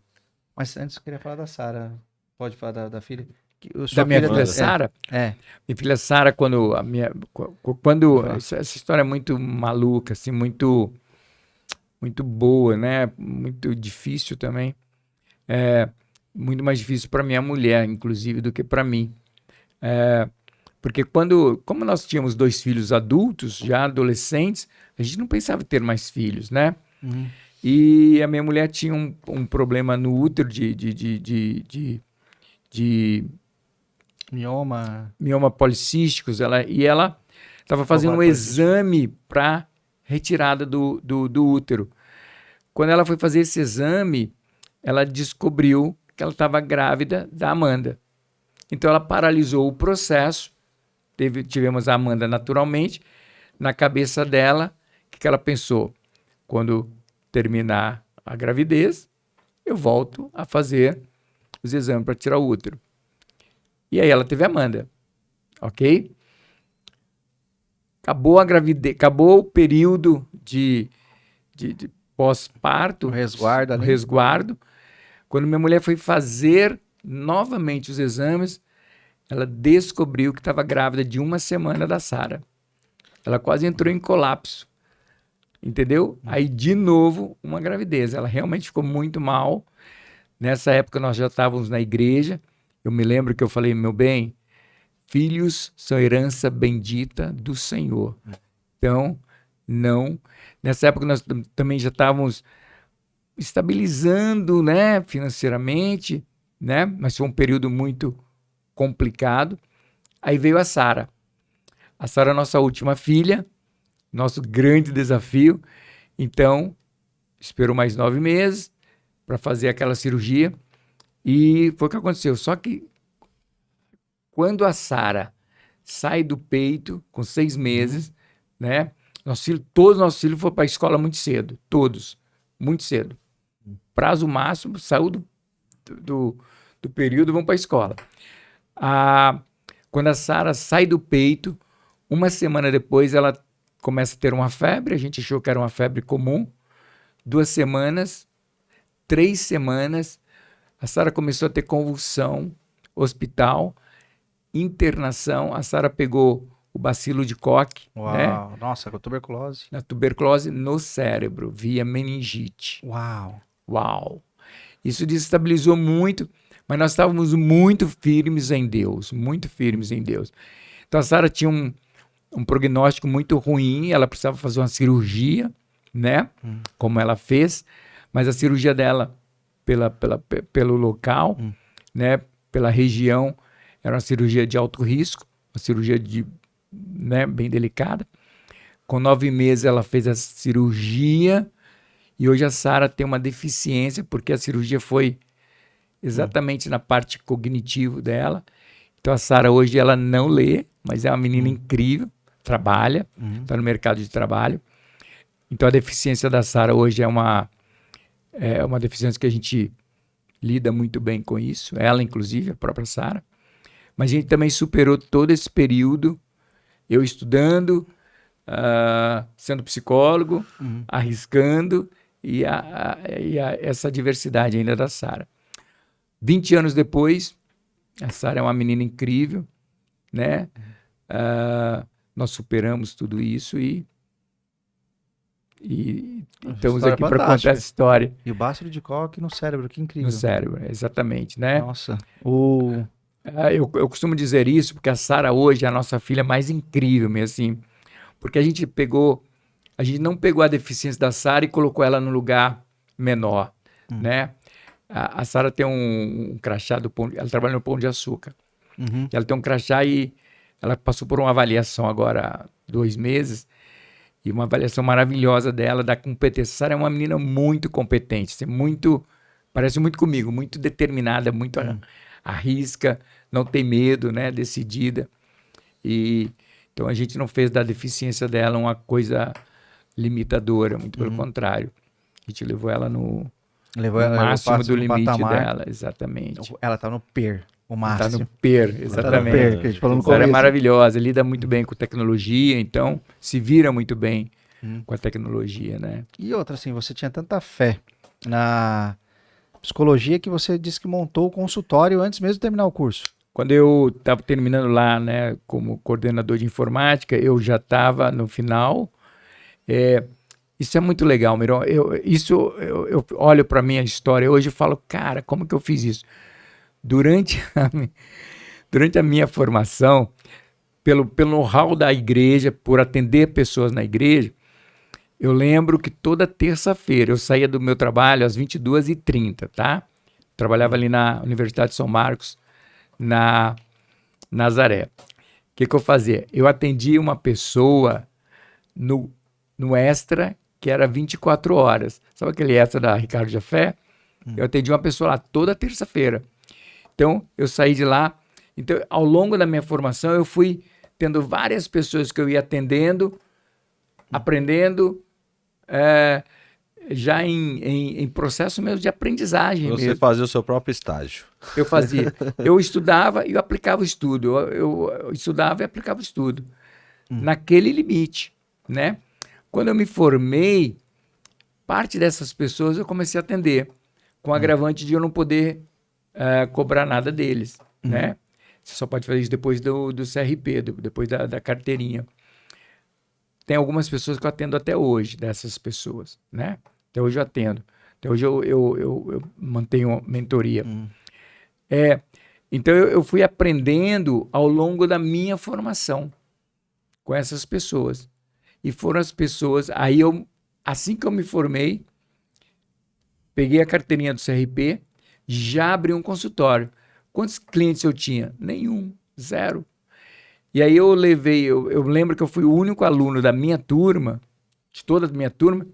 [SPEAKER 2] mas antes eu queria falar da Sara. Pode falar da filha?
[SPEAKER 3] Da minha filha Sara? Minha filha Sara, essa história é muito maluca, assim, muito boa, né? Muito difícil também. Muito mais difícil para minha mulher, inclusive, do que para mim. Porque como nós tínhamos 2 filhos adultos, já adolescentes, a gente não pensava em ter mais filhos, né? E a minha mulher tinha um problema no útero de mioma policísticos, e ela estava fazendo um exame para retirada do útero. Quando ela foi fazer esse exame, ela descobriu que ela estava grávida da Amanda. Então ela paralisou o processo, tivemos a Amanda naturalmente. Na cabeça dela, o que ela pensou? Quando terminar a gravidez, eu volto a fazer os exames para tirar o útero. E aí ela teve a Amanda, ok? Acabou a gravidez, acabou o período de pós-parto,
[SPEAKER 2] o
[SPEAKER 3] resguardo. Quando minha mulher foi fazer novamente os exames, ela descobriu que estava grávida de 1 semana da Sara. Ela quase entrou em colapso, entendeu? Aí, de novo, uma gravidez. Ela realmente ficou muito mal. Nessa época, nós já estávamos na igreja. Eu me lembro que eu falei, meu bem, filhos são herança bendita do Senhor. Então, não. Nessa época, nós também já estávamos estabilizando, né, financeiramente, né? Mas foi um período muito complicado. Aí veio a Sara. A Sara é a nossa última filha, nosso grande desafio. Então, esperou mais 9 meses para fazer aquela cirurgia. E foi o que aconteceu. Só que quando a Sara sai do peito, com 6 meses, né? Todos os nossos filhos foram para a escola muito cedo. Todos. Muito cedo. Prazo máximo, saiu do período, vão para a escola. Quando a Sara sai do peito, 1 semana depois ela começa a ter uma febre. A gente achou que era uma febre comum. 2 semanas, 3 semanas, a Sara começou a ter convulsão, hospital, internação. A Sara pegou o bacilo de Koch.
[SPEAKER 2] Uau, né? Nossa, com tuberculose.
[SPEAKER 3] A tuberculose no cérebro, via meningite.
[SPEAKER 2] Uau.
[SPEAKER 3] Isso desestabilizou muito, mas nós estávamos muito firmes em Deus, muito firmes em Deus. Então a Sara tinha um prognóstico muito ruim, ela precisava fazer uma cirurgia, né? Como ela fez, mas a cirurgia dela, pelo local, né? Pela região, era uma cirurgia de alto risco, uma cirurgia né? Bem delicada. Com 9 meses ela fez a cirurgia e hoje a Sara tem uma deficiência porque a cirurgia foi exatamente na parte cognitivo dela. Então a Sara hoje ela não lê, mas é uma menina incrível, trabalha, está no mercado de trabalho. Então a deficiência da Sara hoje é uma deficiência que a gente lida muito bem com isso, ela inclusive, a própria Sara. Mas a gente também superou todo esse período, eu estudando, sendo psicólogo, arriscando, e essa diversidade ainda da Sara. 20 anos depois, a Sara é uma menina incrível, né? Nós superamos tudo isso e estamos aqui para contar essa história.
[SPEAKER 2] E o bacilo de Koch no cérebro, que incrível.
[SPEAKER 3] No cérebro, exatamente, né?
[SPEAKER 2] Nossa.
[SPEAKER 3] Eu costumo dizer isso porque a Sara hoje é a nossa filha mais incrível, mesmo assim. Porque a gente não pegou a deficiência da Sara e colocou ela num lugar menor, né? A Sara tem um crachá do Pão, ela trabalha no Pão de Açúcar. Ela tem um crachá e ela passou por uma avaliação agora há 2 meses, e uma avaliação maravilhosa dela, da competência. A Sara é uma menina muito competente, assim, parece muito comigo, muito determinada, muito arrisca, não tem medo, né? Decidida. Então a gente não fez da deficiência dela uma coisa limitadora, muito pelo contrário. A gente levou ela no máximo do limite dela, exatamente.
[SPEAKER 2] Ela tá no PER, o máximo.
[SPEAKER 3] Tá no PER, exatamente.
[SPEAKER 2] Tá no PER, que a gente falou no
[SPEAKER 3] Ela é
[SPEAKER 2] começo.
[SPEAKER 3] maravilhosa, lida muito bem com tecnologia, então se vira muito bem com a tecnologia, né?
[SPEAKER 2] E outra, assim, você tinha tanta fé na psicologia que você disse que montou o consultório antes mesmo de terminar o curso.
[SPEAKER 3] Quando eu estava terminando lá, né, como coordenador de informática, eu já estava no final. Isso é muito legal, Miron. Eu olho para a minha história hoje e falo, cara, como que eu fiz isso? Durante a minha formação, pelo know-how da igreja, por atender pessoas na igreja, eu lembro que toda terça-feira eu saía do meu trabalho às 22h30, tá? Trabalhava ali na Universidade de São Marcos, na Nazaré. O que eu fazia? Eu atendia uma pessoa no extra, que era 24 horas. Sabe aquele extra da Ricardo Jafé? Eu atendia uma pessoa lá toda terça-feira. Então, eu saí de lá. Então, ao longo da minha formação, eu fui tendo várias pessoas que eu ia atendendo, aprendendo, já em processo mesmo de aprendizagem.
[SPEAKER 1] Você
[SPEAKER 3] mesmo.
[SPEAKER 1] fazia o seu próprio estágio.
[SPEAKER 3] Eu fazia. Eu estudava e eu aplicava o estudo. Eu estudava e aplicava o estudo. Naquele limite, né? Quando eu me formei, parte dessas pessoas eu comecei a atender, com o agravante de eu não poder cobrar nada deles, né? Você só pode fazer isso depois do CRP, depois da carteirinha. Tem algumas pessoas que eu atendo até hoje, dessas pessoas, né? Até hoje eu atendo. Até hoje eu mantenho mentoria. Então eu fui aprendendo ao longo da minha formação com essas pessoas. E foram as pessoas... Aí assim que eu me formei, peguei a carteirinha do CRP, já abri um consultório. Quantos clientes eu tinha? Nenhum, 0. E aí eu lembro que eu fui o único aluno da minha turma, de toda a minha turma,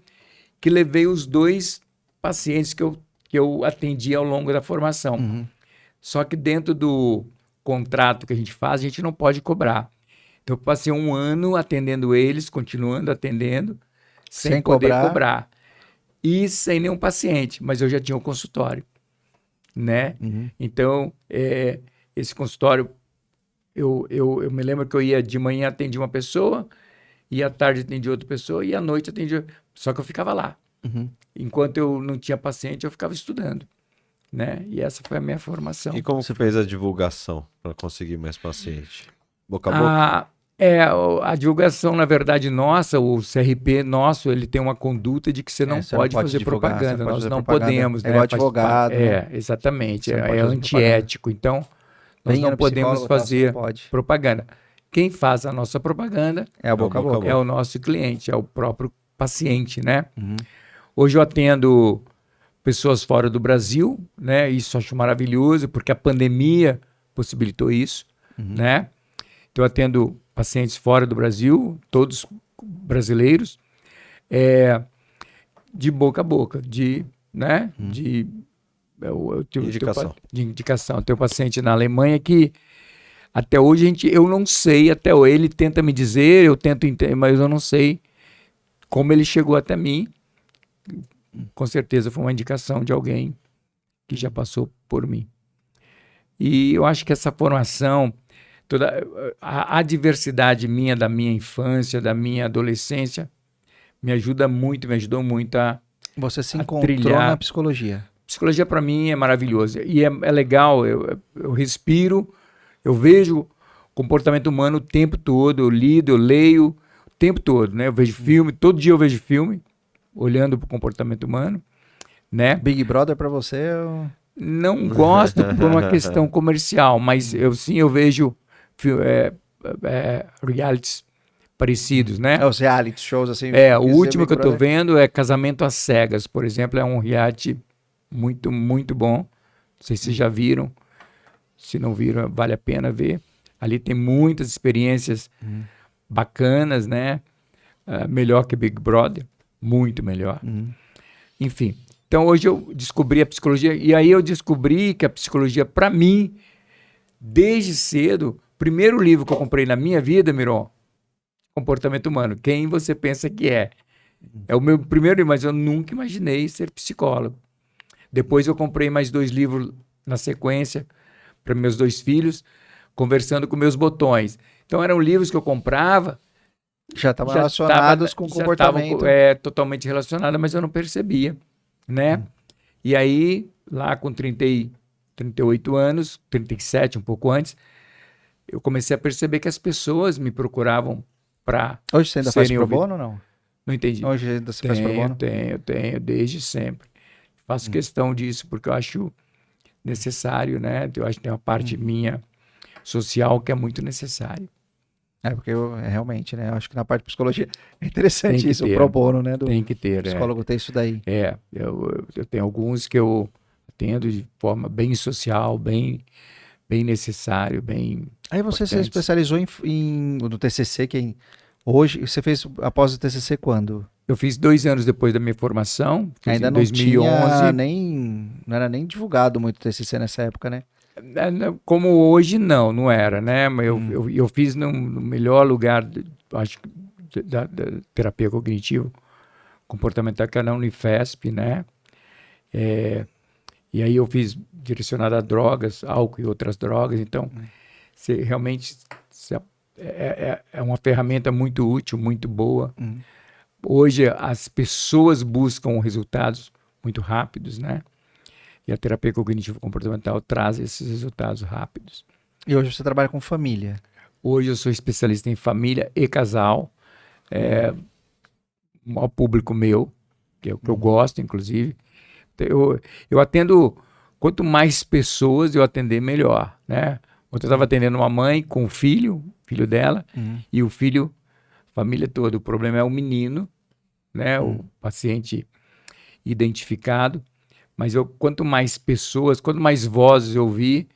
[SPEAKER 3] que levei os 2 pacientes que eu atendi ao longo da formação. Só que dentro do contrato que a gente faz, a gente não pode cobrar. Então eu passei 1 ano atendendo eles, continuando atendendo, sem poder cobrar. E sem nenhum paciente, mas eu já tinha um consultório, né? Então, esse consultório, eu me lembro que eu ia de manhã atendi uma pessoa, e à tarde atendi outra pessoa, e à noite atendi... Só que eu ficava lá. Enquanto eu não tinha paciente, eu ficava estudando, né? E essa foi a minha formação.
[SPEAKER 1] E como você fez a divulgação para conseguir mais paciente? Boca a boca?
[SPEAKER 3] A divulgação, na verdade, nossa, o CRP nosso, ele tem uma conduta de que você não pode fazer
[SPEAKER 2] divulgar,
[SPEAKER 3] propaganda. Nós
[SPEAKER 2] fazer
[SPEAKER 3] não
[SPEAKER 2] propaganda.
[SPEAKER 3] podemos,
[SPEAKER 2] É
[SPEAKER 3] né?
[SPEAKER 2] igual advogado.
[SPEAKER 3] Exatamente.
[SPEAKER 2] Você não pode
[SPEAKER 3] É
[SPEAKER 2] fazer
[SPEAKER 3] antiético. Então, nós não podemos fazer propaganda. Quem faz a nossa propaganda
[SPEAKER 2] é a boca a boca.
[SPEAKER 3] É o nosso cliente, é o próprio paciente, né? Hoje eu atendo pessoas fora do Brasil, né? Isso eu acho maravilhoso, porque a pandemia possibilitou isso, né? Então eu atendo pacientes fora do Brasil, todos brasileiros, de boca a boca, né? De
[SPEAKER 1] indicação.
[SPEAKER 3] De indicação. Tem um paciente na Alemanha que até hoje eu não sei, até hoje ele tenta me dizer, eu tento entender, mas eu não sei como ele chegou até mim. Com certeza foi uma indicação de alguém que já passou por mim. E eu acho que essa formação, toda a diversidade minha, da minha infância, da minha adolescência, me ajudou muito a
[SPEAKER 2] Você se
[SPEAKER 3] a
[SPEAKER 2] encontrou
[SPEAKER 3] trilhar.
[SPEAKER 2] na psicologia.
[SPEAKER 3] Psicologia para mim é maravilhoso. E é legal, eu respiro, eu vejo o comportamento humano o tempo todo, eu lido, eu leio o tempo todo, né? Eu vejo filme, todo dia eu vejo filme, olhando para o comportamento humano, né?
[SPEAKER 2] Big Brother pra você
[SPEAKER 3] Não gosto por uma questão comercial, mas eu vejo realities parecidos, né?
[SPEAKER 2] Os reality shows, assim.
[SPEAKER 3] O último que eu tô vendo é Casamento às Cegas, por exemplo, é um reality muito, muito bom. Não sei se vocês já viram. Se não viram, vale a pena ver. Ali tem muitas experiências bacanas, né? Melhor que Big Brother, muito melhor. Enfim, então hoje eu descobri a psicologia, e aí eu descobri que a psicologia, para mim, desde cedo, primeiro livro que eu comprei na minha vida, Miron, Comportamento Humano, Quem Você Pensa Que É? É o meu primeiro livro, mas eu nunca imaginei ser psicólogo. Depois eu comprei mais 2 livros na sequência para meus 2 filhos, Conversando com Meus Botões. Então eram livros que eu comprava.
[SPEAKER 2] Já estavam relacionados com o comportamento.
[SPEAKER 3] Totalmente relacionado, mas eu não percebia, né? E aí, lá com 38 anos, 37, um pouco antes, eu comecei a perceber que as pessoas me procuravam para
[SPEAKER 2] Hoje você ainda faz pro bono ou não?
[SPEAKER 3] Não entendi.
[SPEAKER 2] Hoje ainda você faz pro bono?
[SPEAKER 3] Tenho, desde sempre. Faço questão disso, porque eu acho necessário, né? Eu acho que tem uma parte minha social que é muito necessário.
[SPEAKER 2] Porque realmente, né? Eu acho que na parte de psicologia é interessante isso,
[SPEAKER 3] ter,
[SPEAKER 2] o pro bono, né?
[SPEAKER 3] Tem que ter,
[SPEAKER 2] psicólogo tem isso daí.
[SPEAKER 3] Eu tenho alguns que eu atendo de forma bem social, bem necessário, bem
[SPEAKER 2] Aí você
[SPEAKER 3] importante.
[SPEAKER 2] se especializou no TCC, hoje, você fez após o TCC quando?
[SPEAKER 3] Eu fiz 2 anos depois da minha formação,
[SPEAKER 2] ainda
[SPEAKER 3] em
[SPEAKER 2] não
[SPEAKER 3] 2011.
[SPEAKER 2] Não era nem divulgado muito o TCC nessa época, né?
[SPEAKER 3] Como hoje não era, né? Mas eu fiz no melhor lugar, acho, da terapia cognitivo comportamental, que é na Unifesp, né? E aí eu fiz direcionado a drogas, álcool e outras drogas. Então, realmente é uma ferramenta muito útil, muito boa. Hoje as pessoas buscam resultados muito rápidos, né? E a terapia cognitivo-comportamental traz esses resultados rápidos.
[SPEAKER 2] E hoje você trabalha com família?
[SPEAKER 3] Hoje eu sou especialista em família e casal. O maior público meu, que é o que eu gosto, inclusive. Eu atendo, quanto mais pessoas eu atender, melhor, né? Ontem eu estava atendendo uma mãe com o filho dela, e o filho, família toda. O problema é o menino, né? O paciente identificado. Mas quanto mais pessoas, quanto mais vozes eu ouvir,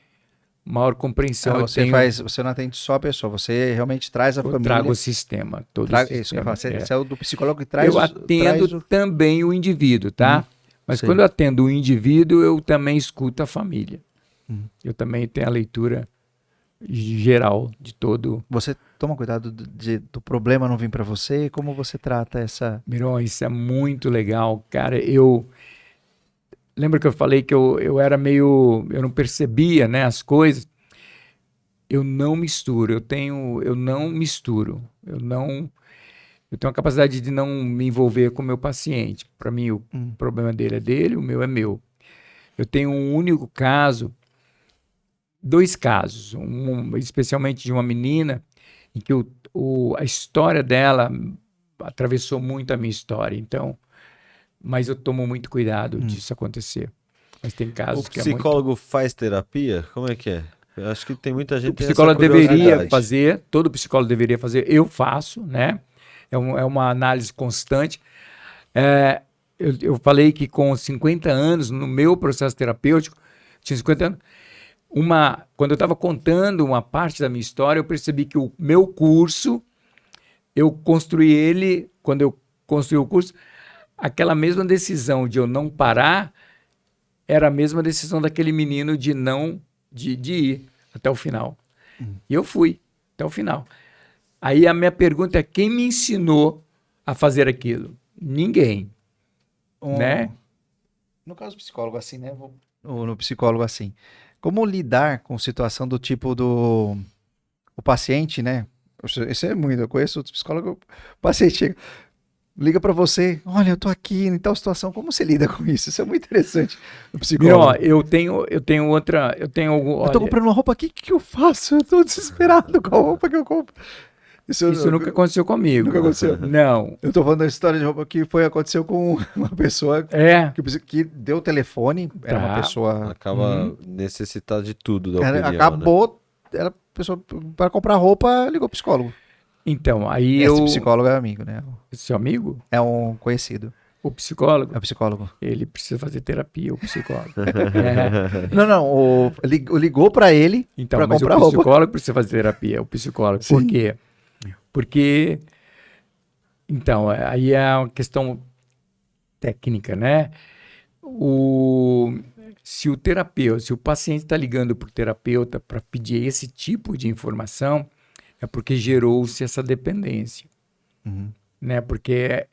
[SPEAKER 3] maior compreensão eu tenho.
[SPEAKER 2] Você não atende só a pessoa, você realmente traz a família. Eu
[SPEAKER 3] trago o sistema, todo o sistema.
[SPEAKER 2] Isso que eu falo, você é o do psicólogo que traz.
[SPEAKER 3] Eu atendo também o indivíduo, tá? Mas quando eu atendo o indivíduo, eu também escuto a família. Eu também tenho a leitura geral de todo.
[SPEAKER 2] Você toma cuidado do problema não vir para você? Como você trata essa...
[SPEAKER 3] Miron, isso é muito legal, cara. Lembra que eu falei que eu era meio... Eu não percebia, né, as coisas. Eu não misturo. Eu não misturo. Eu tenho a capacidade de não me envolver com o meu paciente. Para mim, o problema dele é dele, o meu é meu. Eu tenho um único caso, 2 casos, especialmente de uma menina, em que a história dela atravessou muito a minha história. Então, mas eu tomo muito cuidado disso acontecer. Mas tem casos que
[SPEAKER 1] o psicólogo faz terapia? Como é que é? Eu acho que tem muita gente
[SPEAKER 3] que tem essa curiosidade. O psicólogo deveria fazer, todo psicólogo deveria fazer, eu faço, né? É uma análise constante. Eu falei que com 50 anos, no meu processo terapêutico, tinha 50 anos, quando eu estava contando uma parte da minha história, eu percebi que o meu curso, eu construí ele, quando eu construí o curso, aquela mesma decisão de eu não parar, era a mesma decisão daquele menino de ir até o final. E eu fui até o final. Aí a minha pergunta é, quem me ensinou a fazer aquilo? Ninguém. Né?
[SPEAKER 2] No caso do psicólogo assim, né? No psicólogo assim. Como lidar com situação do tipo o paciente, né? Isso é muito, eu conheço outros psicólogos, o paciente chega, liga pra você, olha, eu tô aqui em tal situação, como você lida com isso? Isso é muito interessante no psicólogo.
[SPEAKER 3] Eu tenho outra, eu tô comprando
[SPEAKER 2] uma roupa aqui, o que eu faço? Eu tô desesperado com a roupa que eu compro.
[SPEAKER 3] Isso nunca aconteceu comigo.
[SPEAKER 2] Nunca aconteceu?
[SPEAKER 3] Não.
[SPEAKER 2] Eu tô falando da história de roupa que aconteceu com uma pessoa que deu o telefone, era uma pessoa...
[SPEAKER 1] Acaba necessitada de tudo da opinião,
[SPEAKER 2] acabou, era pessoa para comprar roupa, ligou pro psicólogo.
[SPEAKER 3] Então, aí
[SPEAKER 2] Esse psicólogo é amigo, né?
[SPEAKER 3] Seu amigo?
[SPEAKER 2] É um conhecido.
[SPEAKER 3] O psicólogo?
[SPEAKER 2] É o psicólogo.
[SPEAKER 3] Ele precisa fazer terapia, o psicólogo.
[SPEAKER 2] Não, ligou pra ele
[SPEAKER 3] então,
[SPEAKER 2] pra
[SPEAKER 3] mas
[SPEAKER 2] comprar
[SPEAKER 3] o
[SPEAKER 2] roupa.
[SPEAKER 3] O psicólogo precisa fazer terapia, o psicólogo.
[SPEAKER 2] Sim.
[SPEAKER 3] Por quê? Porque, então, aí é uma questão técnica, né? Se o paciente está ligando para o terapeuta para pedir esse tipo de informação, é porque gerou-se essa dependência. Né? Porque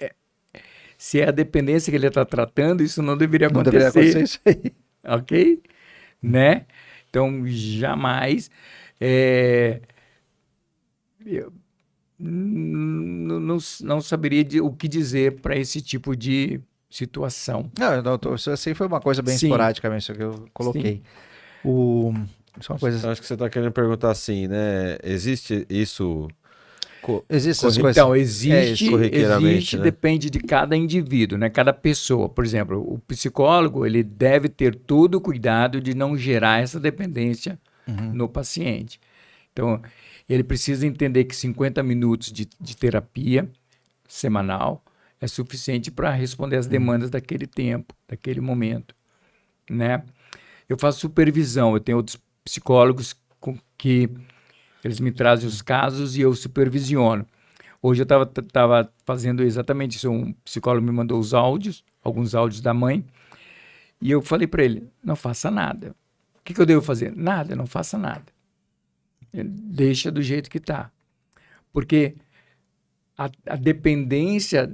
[SPEAKER 3] se é a dependência que ele está tratando, isso não deveria acontecer.
[SPEAKER 2] Não deveria acontecer isso aí.
[SPEAKER 3] Ok? Né? Então, jamais... eu não saberia o que dizer para esse tipo de situação.
[SPEAKER 2] Não, isso assim foi uma coisa bem esporádica mesmo, que eu coloquei. Só uma coisa...
[SPEAKER 1] Acho que você está querendo perguntar assim, né? Existe isso...
[SPEAKER 2] Existe essas coisas.
[SPEAKER 3] Então, existe,
[SPEAKER 1] né?
[SPEAKER 3] Depende de cada indivíduo, né? Cada pessoa. Por exemplo, o psicólogo, ele deve ter todo o cuidado de não gerar essa dependência no paciente. Então, ele precisa entender que 50 minutos de terapia semanal é suficiente para responder às demandas daquele tempo, daquele momento, né? Eu faço supervisão, eu tenho outros psicólogos que eles me trazem os casos e eu supervisiono. Hoje eu estava fazendo exatamente isso. Um psicólogo me mandou alguns áudios da mãe, e eu falei para ele, não faça nada. O que eu devo fazer? Nada, não faça nada. Deixa do jeito que está. Porque a dependência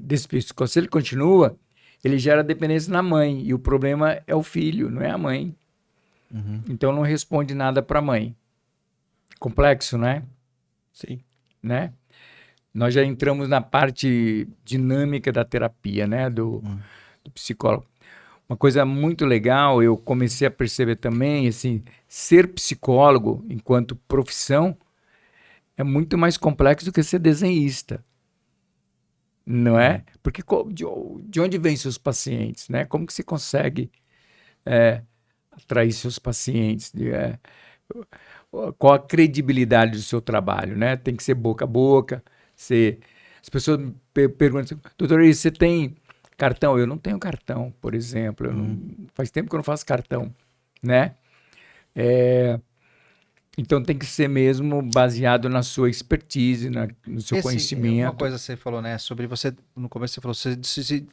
[SPEAKER 3] desse psicólogo, se ele continua, ele gera dependência na mãe, e o problema é o filho, não é a mãe. Então não responde nada para a mãe. Complexo, né?
[SPEAKER 1] Sim.
[SPEAKER 3] Né? Nós já entramos na parte dinâmica da terapia, né? Do psicólogo. Uma coisa muito legal, eu comecei a perceber também, assim, ser psicólogo enquanto profissão é muito mais complexo do que ser desenhista. Não é? Porque de onde vêm seus pacientes, né? Como que você consegue atrair seus pacientes? Qual a credibilidade do seu trabalho, né? Tem que ser boca a boca. As pessoas perguntam, doutor, você tem cartão? Eu não tenho cartão, por exemplo. Faz tempo que eu não faço cartão, né? Então tem que ser mesmo baseado na sua expertise, no seu conhecimento.
[SPEAKER 2] Uma coisa que você falou, né? Sobre você, no começo você falou,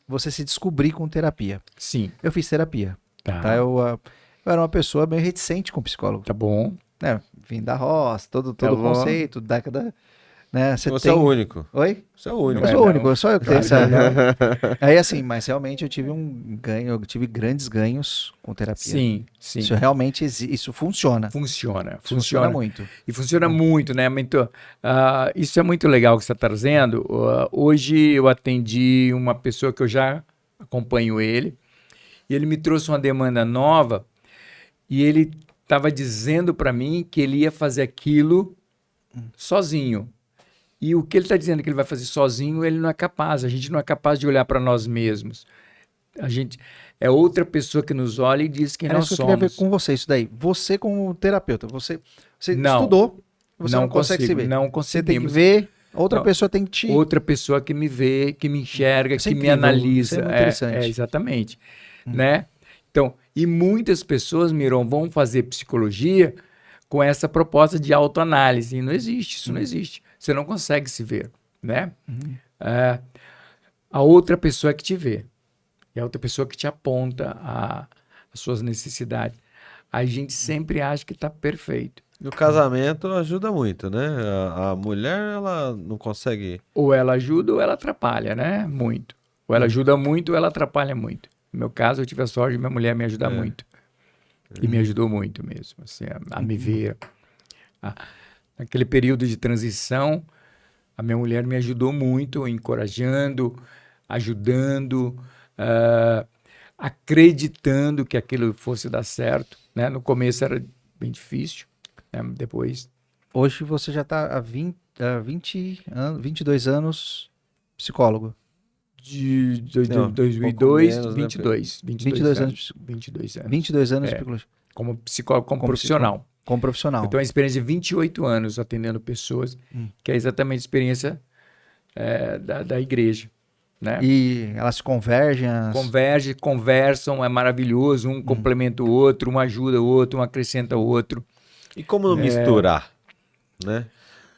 [SPEAKER 2] você se descobrir com terapia.
[SPEAKER 3] Sim.
[SPEAKER 2] Eu fiz terapia.
[SPEAKER 3] Tá.
[SPEAKER 2] Eu era uma pessoa meio reticente com psicólogo.
[SPEAKER 3] Tá bom.
[SPEAKER 2] Vim da roça, todo
[SPEAKER 3] Tá
[SPEAKER 2] o
[SPEAKER 3] bom.
[SPEAKER 2] conceito, década... Né?
[SPEAKER 1] Você é o único.
[SPEAKER 2] Oi?
[SPEAKER 1] Você é o único.
[SPEAKER 2] Eu sou o único, só eu que tenho essa... Aí assim, mas realmente eu tive eu tive grandes ganhos com terapia.
[SPEAKER 3] Sim, sim.
[SPEAKER 2] Isso realmente isso funciona.
[SPEAKER 3] Funciona
[SPEAKER 2] muito.
[SPEAKER 3] E funciona muito, né? Isso é muito legal que você está trazendo. Hoje eu atendi uma pessoa que eu já acompanho ele, e ele me trouxe uma demanda nova, e ele estava dizendo para mim que ele ia fazer aquilo sozinho. E o que ele está dizendo que ele vai fazer sozinho, ele não é capaz. A gente não é capaz de olhar para nós mesmos. A gente é outra pessoa que nos olha e diz quem nós somos.
[SPEAKER 2] Eu queria ver com você isso daí. Você como terapeuta, você estudou, você não consegue se ver.
[SPEAKER 3] Não
[SPEAKER 2] você tem que
[SPEAKER 3] conseguimos.
[SPEAKER 2] ver, outra pessoa tem que te...
[SPEAKER 3] Outra pessoa que me vê, que me enxerga,
[SPEAKER 2] Isso é
[SPEAKER 3] que me
[SPEAKER 2] incrível,
[SPEAKER 3] analisa.
[SPEAKER 2] isso é muito interessante.
[SPEAKER 3] Exatamente. Né? Então, e muitas pessoas, Miron, vão fazer psicologia com essa proposta de autoanálise. E não existe, isso não existe. Você não consegue se ver, né? A outra pessoa que te vê. E a outra pessoa que te aponta as suas necessidades. A gente sempre acha que está perfeito.
[SPEAKER 1] No casamento ajuda muito, né? A mulher, ela não consegue...
[SPEAKER 3] Ou ela ajuda ou ela atrapalha, né? Muito. Ou ela ajuda muito ou ela atrapalha muito. No meu caso, eu tive a sorte de minha mulher me ajudar muito. E me ajudou muito mesmo, assim, a me ver. Naquele período de transição, a minha mulher me ajudou muito, encorajando, ajudando, acreditando que aquilo fosse dar certo, né? No começo era bem difícil, né? Depois...
[SPEAKER 2] Hoje você já está 22 anos, psicólogo.
[SPEAKER 3] De
[SPEAKER 1] Não,
[SPEAKER 3] 2002,
[SPEAKER 1] pouco menos, né,
[SPEAKER 3] 22.
[SPEAKER 2] 22 anos.
[SPEAKER 3] 22 anos.
[SPEAKER 2] 22 anos de
[SPEAKER 3] É.
[SPEAKER 2] psicologia.
[SPEAKER 3] Como psicólogo, como
[SPEAKER 2] Como
[SPEAKER 3] profissional.
[SPEAKER 2] Como profissional.
[SPEAKER 3] Eu tenho uma experiência de 28 anos atendendo pessoas, que é exatamente a experiência da igreja, né?
[SPEAKER 2] E elas se convergem.
[SPEAKER 3] Conversam, é maravilhoso, um complementa o outro, um ajuda o outro, um acrescenta o outro.
[SPEAKER 1] E como não misturar, né?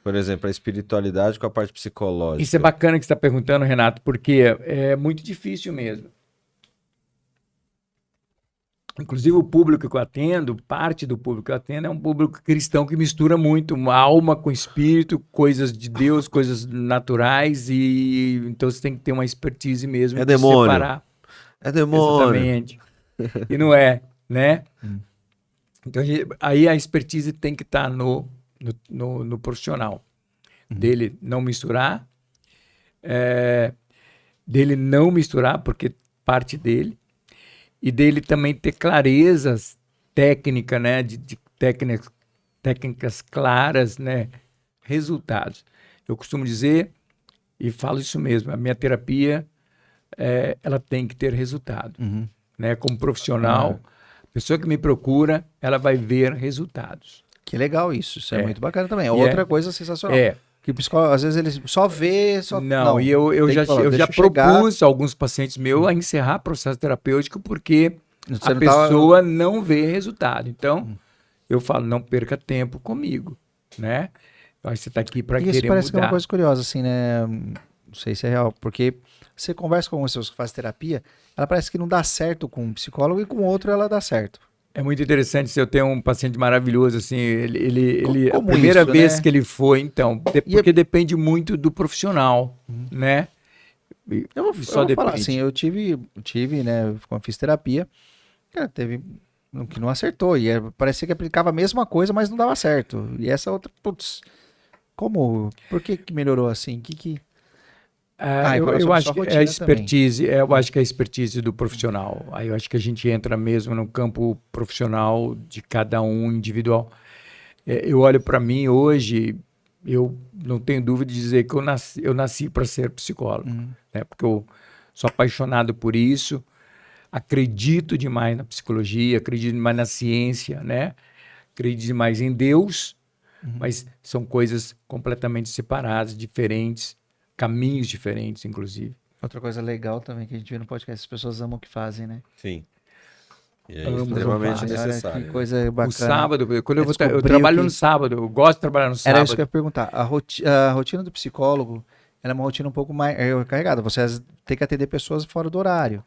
[SPEAKER 1] Por exemplo, a espiritualidade com a parte psicológica.
[SPEAKER 3] Isso é bacana que você está perguntando, Renato, porque é muito difícil mesmo. Inclusive o público que eu atendo, parte do público que eu atendo é um público cristão que mistura muito uma alma com espírito, coisas de Deus, coisas naturais, e então você tem que ter uma expertise mesmo
[SPEAKER 1] É
[SPEAKER 3] de
[SPEAKER 1] demônio.
[SPEAKER 3] separar.
[SPEAKER 1] É demônio.
[SPEAKER 3] Exatamente. E não é, né? Então aí a expertise tem que estar no profissional. Dele não misturar, porque parte dele, e dele também ter clarezas técnicas, né? De técnicas claras, né? Resultados. Eu costumo dizer, e falo isso mesmo, a minha terapia, ela tem que ter resultado. Né? Como profissional, a pessoa que me procura, ela vai ver resultados.
[SPEAKER 2] Que legal isso. Isso é muito bacana também.
[SPEAKER 3] E
[SPEAKER 2] Outra coisa sensacional. Que o psicólogo, às vezes, ele só vê, só...
[SPEAKER 3] Não, e eu já propus a alguns pacientes meus a encerrar processo terapêutico porque a pessoa não vê resultado. Então, eu falo, não perca tempo comigo, né? Eu acho que você está aqui para querer mudar.
[SPEAKER 2] Isso parece que é uma coisa curiosa, assim, né? Não sei se é real, porque você conversa com pessoas que fazem terapia, ela parece que não dá certo com um psicólogo e com outro ela dá certo.
[SPEAKER 3] É muito interessante, se eu tenho um paciente maravilhoso, assim, ele
[SPEAKER 2] Como
[SPEAKER 3] a primeira
[SPEAKER 2] isso,
[SPEAKER 3] vez
[SPEAKER 2] né?
[SPEAKER 3] que ele foi, então, porque depende muito do profissional, né?
[SPEAKER 2] Eu vou falar assim, eu tive, né, quando fiz terapia, cara, teve um que não acertou, e parecia que aplicava a mesma coisa, mas não dava certo. E essa outra, putz, por que melhorou assim?
[SPEAKER 3] Eu acho que é a expertise, eu acho que é a expertise do profissional. Aí eu acho que a gente entra mesmo no campo profissional de cada um individual. Eu olho para mim hoje, eu não tenho dúvida de dizer que eu nasci para ser psicólogo, né? Porque eu sou apaixonado por isso, acredito demais na psicologia, acredito demais na ciência, né? Acredito demais em Deus, mas são coisas completamente separadas, diferentes. Caminhos diferentes, inclusive.
[SPEAKER 2] Outra coisa legal também que a gente vê no podcast, as pessoas amam o que fazem, né?
[SPEAKER 1] Sim. E é extremamente necessário.
[SPEAKER 2] Que coisa bacana.
[SPEAKER 3] O sábado, quando eu trabalho no sábado, eu gosto de trabalhar no sábado.
[SPEAKER 2] Era isso que eu ia perguntar. A rotina do psicólogo, ela é uma rotina um pouco mais carregada. Você tem que atender pessoas fora do horário.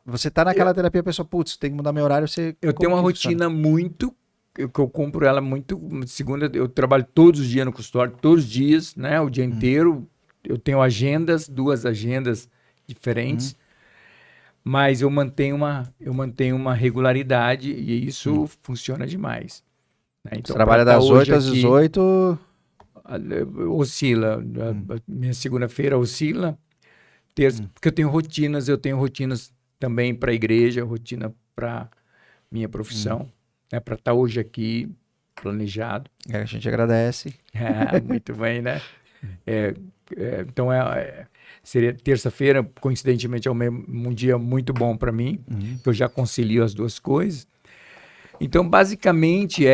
[SPEAKER 2] Você tá naquela terapia, a pessoa, putz, tem que mudar meu horário.
[SPEAKER 3] Eu tenho uma rotina muito... que eu cumpro ela muito... Segunda, eu trabalho todos os dias no consultório, todos os dias, né? O dia inteiro. Eu tenho agendas, 2 agendas diferentes, mas eu mantenho uma regularidade e isso funciona demais. Né? Então,
[SPEAKER 2] você trabalha das 8 às 18?
[SPEAKER 3] Oscila. Minha segunda-feira oscila. Terça, porque eu tenho rotinas também para a igreja, rotina para minha profissão, né? Para estar hoje aqui planejado.
[SPEAKER 2] A gente agradece.
[SPEAKER 3] Muito bem, né? Então, seria terça-feira, coincidentemente, é um dia muito bom para mim, que eu já concilio as duas coisas. Então, basicamente,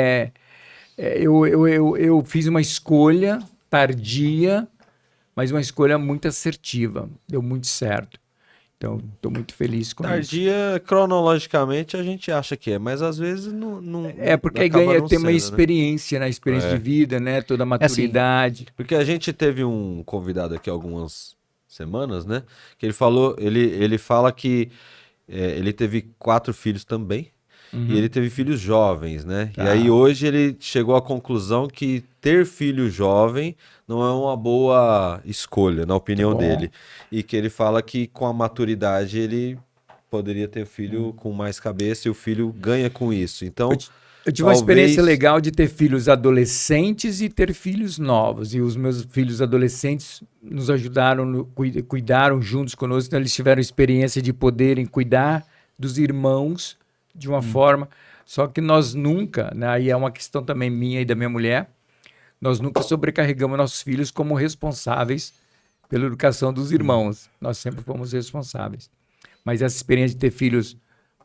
[SPEAKER 3] eu fiz uma escolha tardia, mas uma escolha muito assertiva, deu muito certo. Então, estou muito feliz com isso.
[SPEAKER 1] Tardia, cronologicamente, a gente acha que é, mas às vezes não.
[SPEAKER 3] Porque aí tem uma experiência, né? Experiência de vida, né? Toda a maturidade.
[SPEAKER 1] Assim, porque a gente teve um convidado aqui algumas semanas, né? Que ele falou, ele fala que ele teve 4 filhos também. E ele teve filhos jovens, né? E aí hoje ele chegou à conclusão que ter filho jovem não é uma boa escolha, na opinião dele. E que ele fala que com a maturidade ele poderia ter filho com mais cabeça e o filho ganha com isso. Então,
[SPEAKER 3] eu tive uma experiência legal de ter filhos adolescentes e ter filhos novos. E os meus filhos adolescentes nos ajudaram, cuidaram juntos conosco. Então eles tiveram experiência de poderem cuidar dos irmãos de uma forma, só que nós nunca, né, aí é uma questão também minha e da minha mulher, nós nunca sobrecarregamos nossos filhos como responsáveis pela educação dos irmãos. Nós sempre fomos responsáveis. Mas essa experiência de ter filhos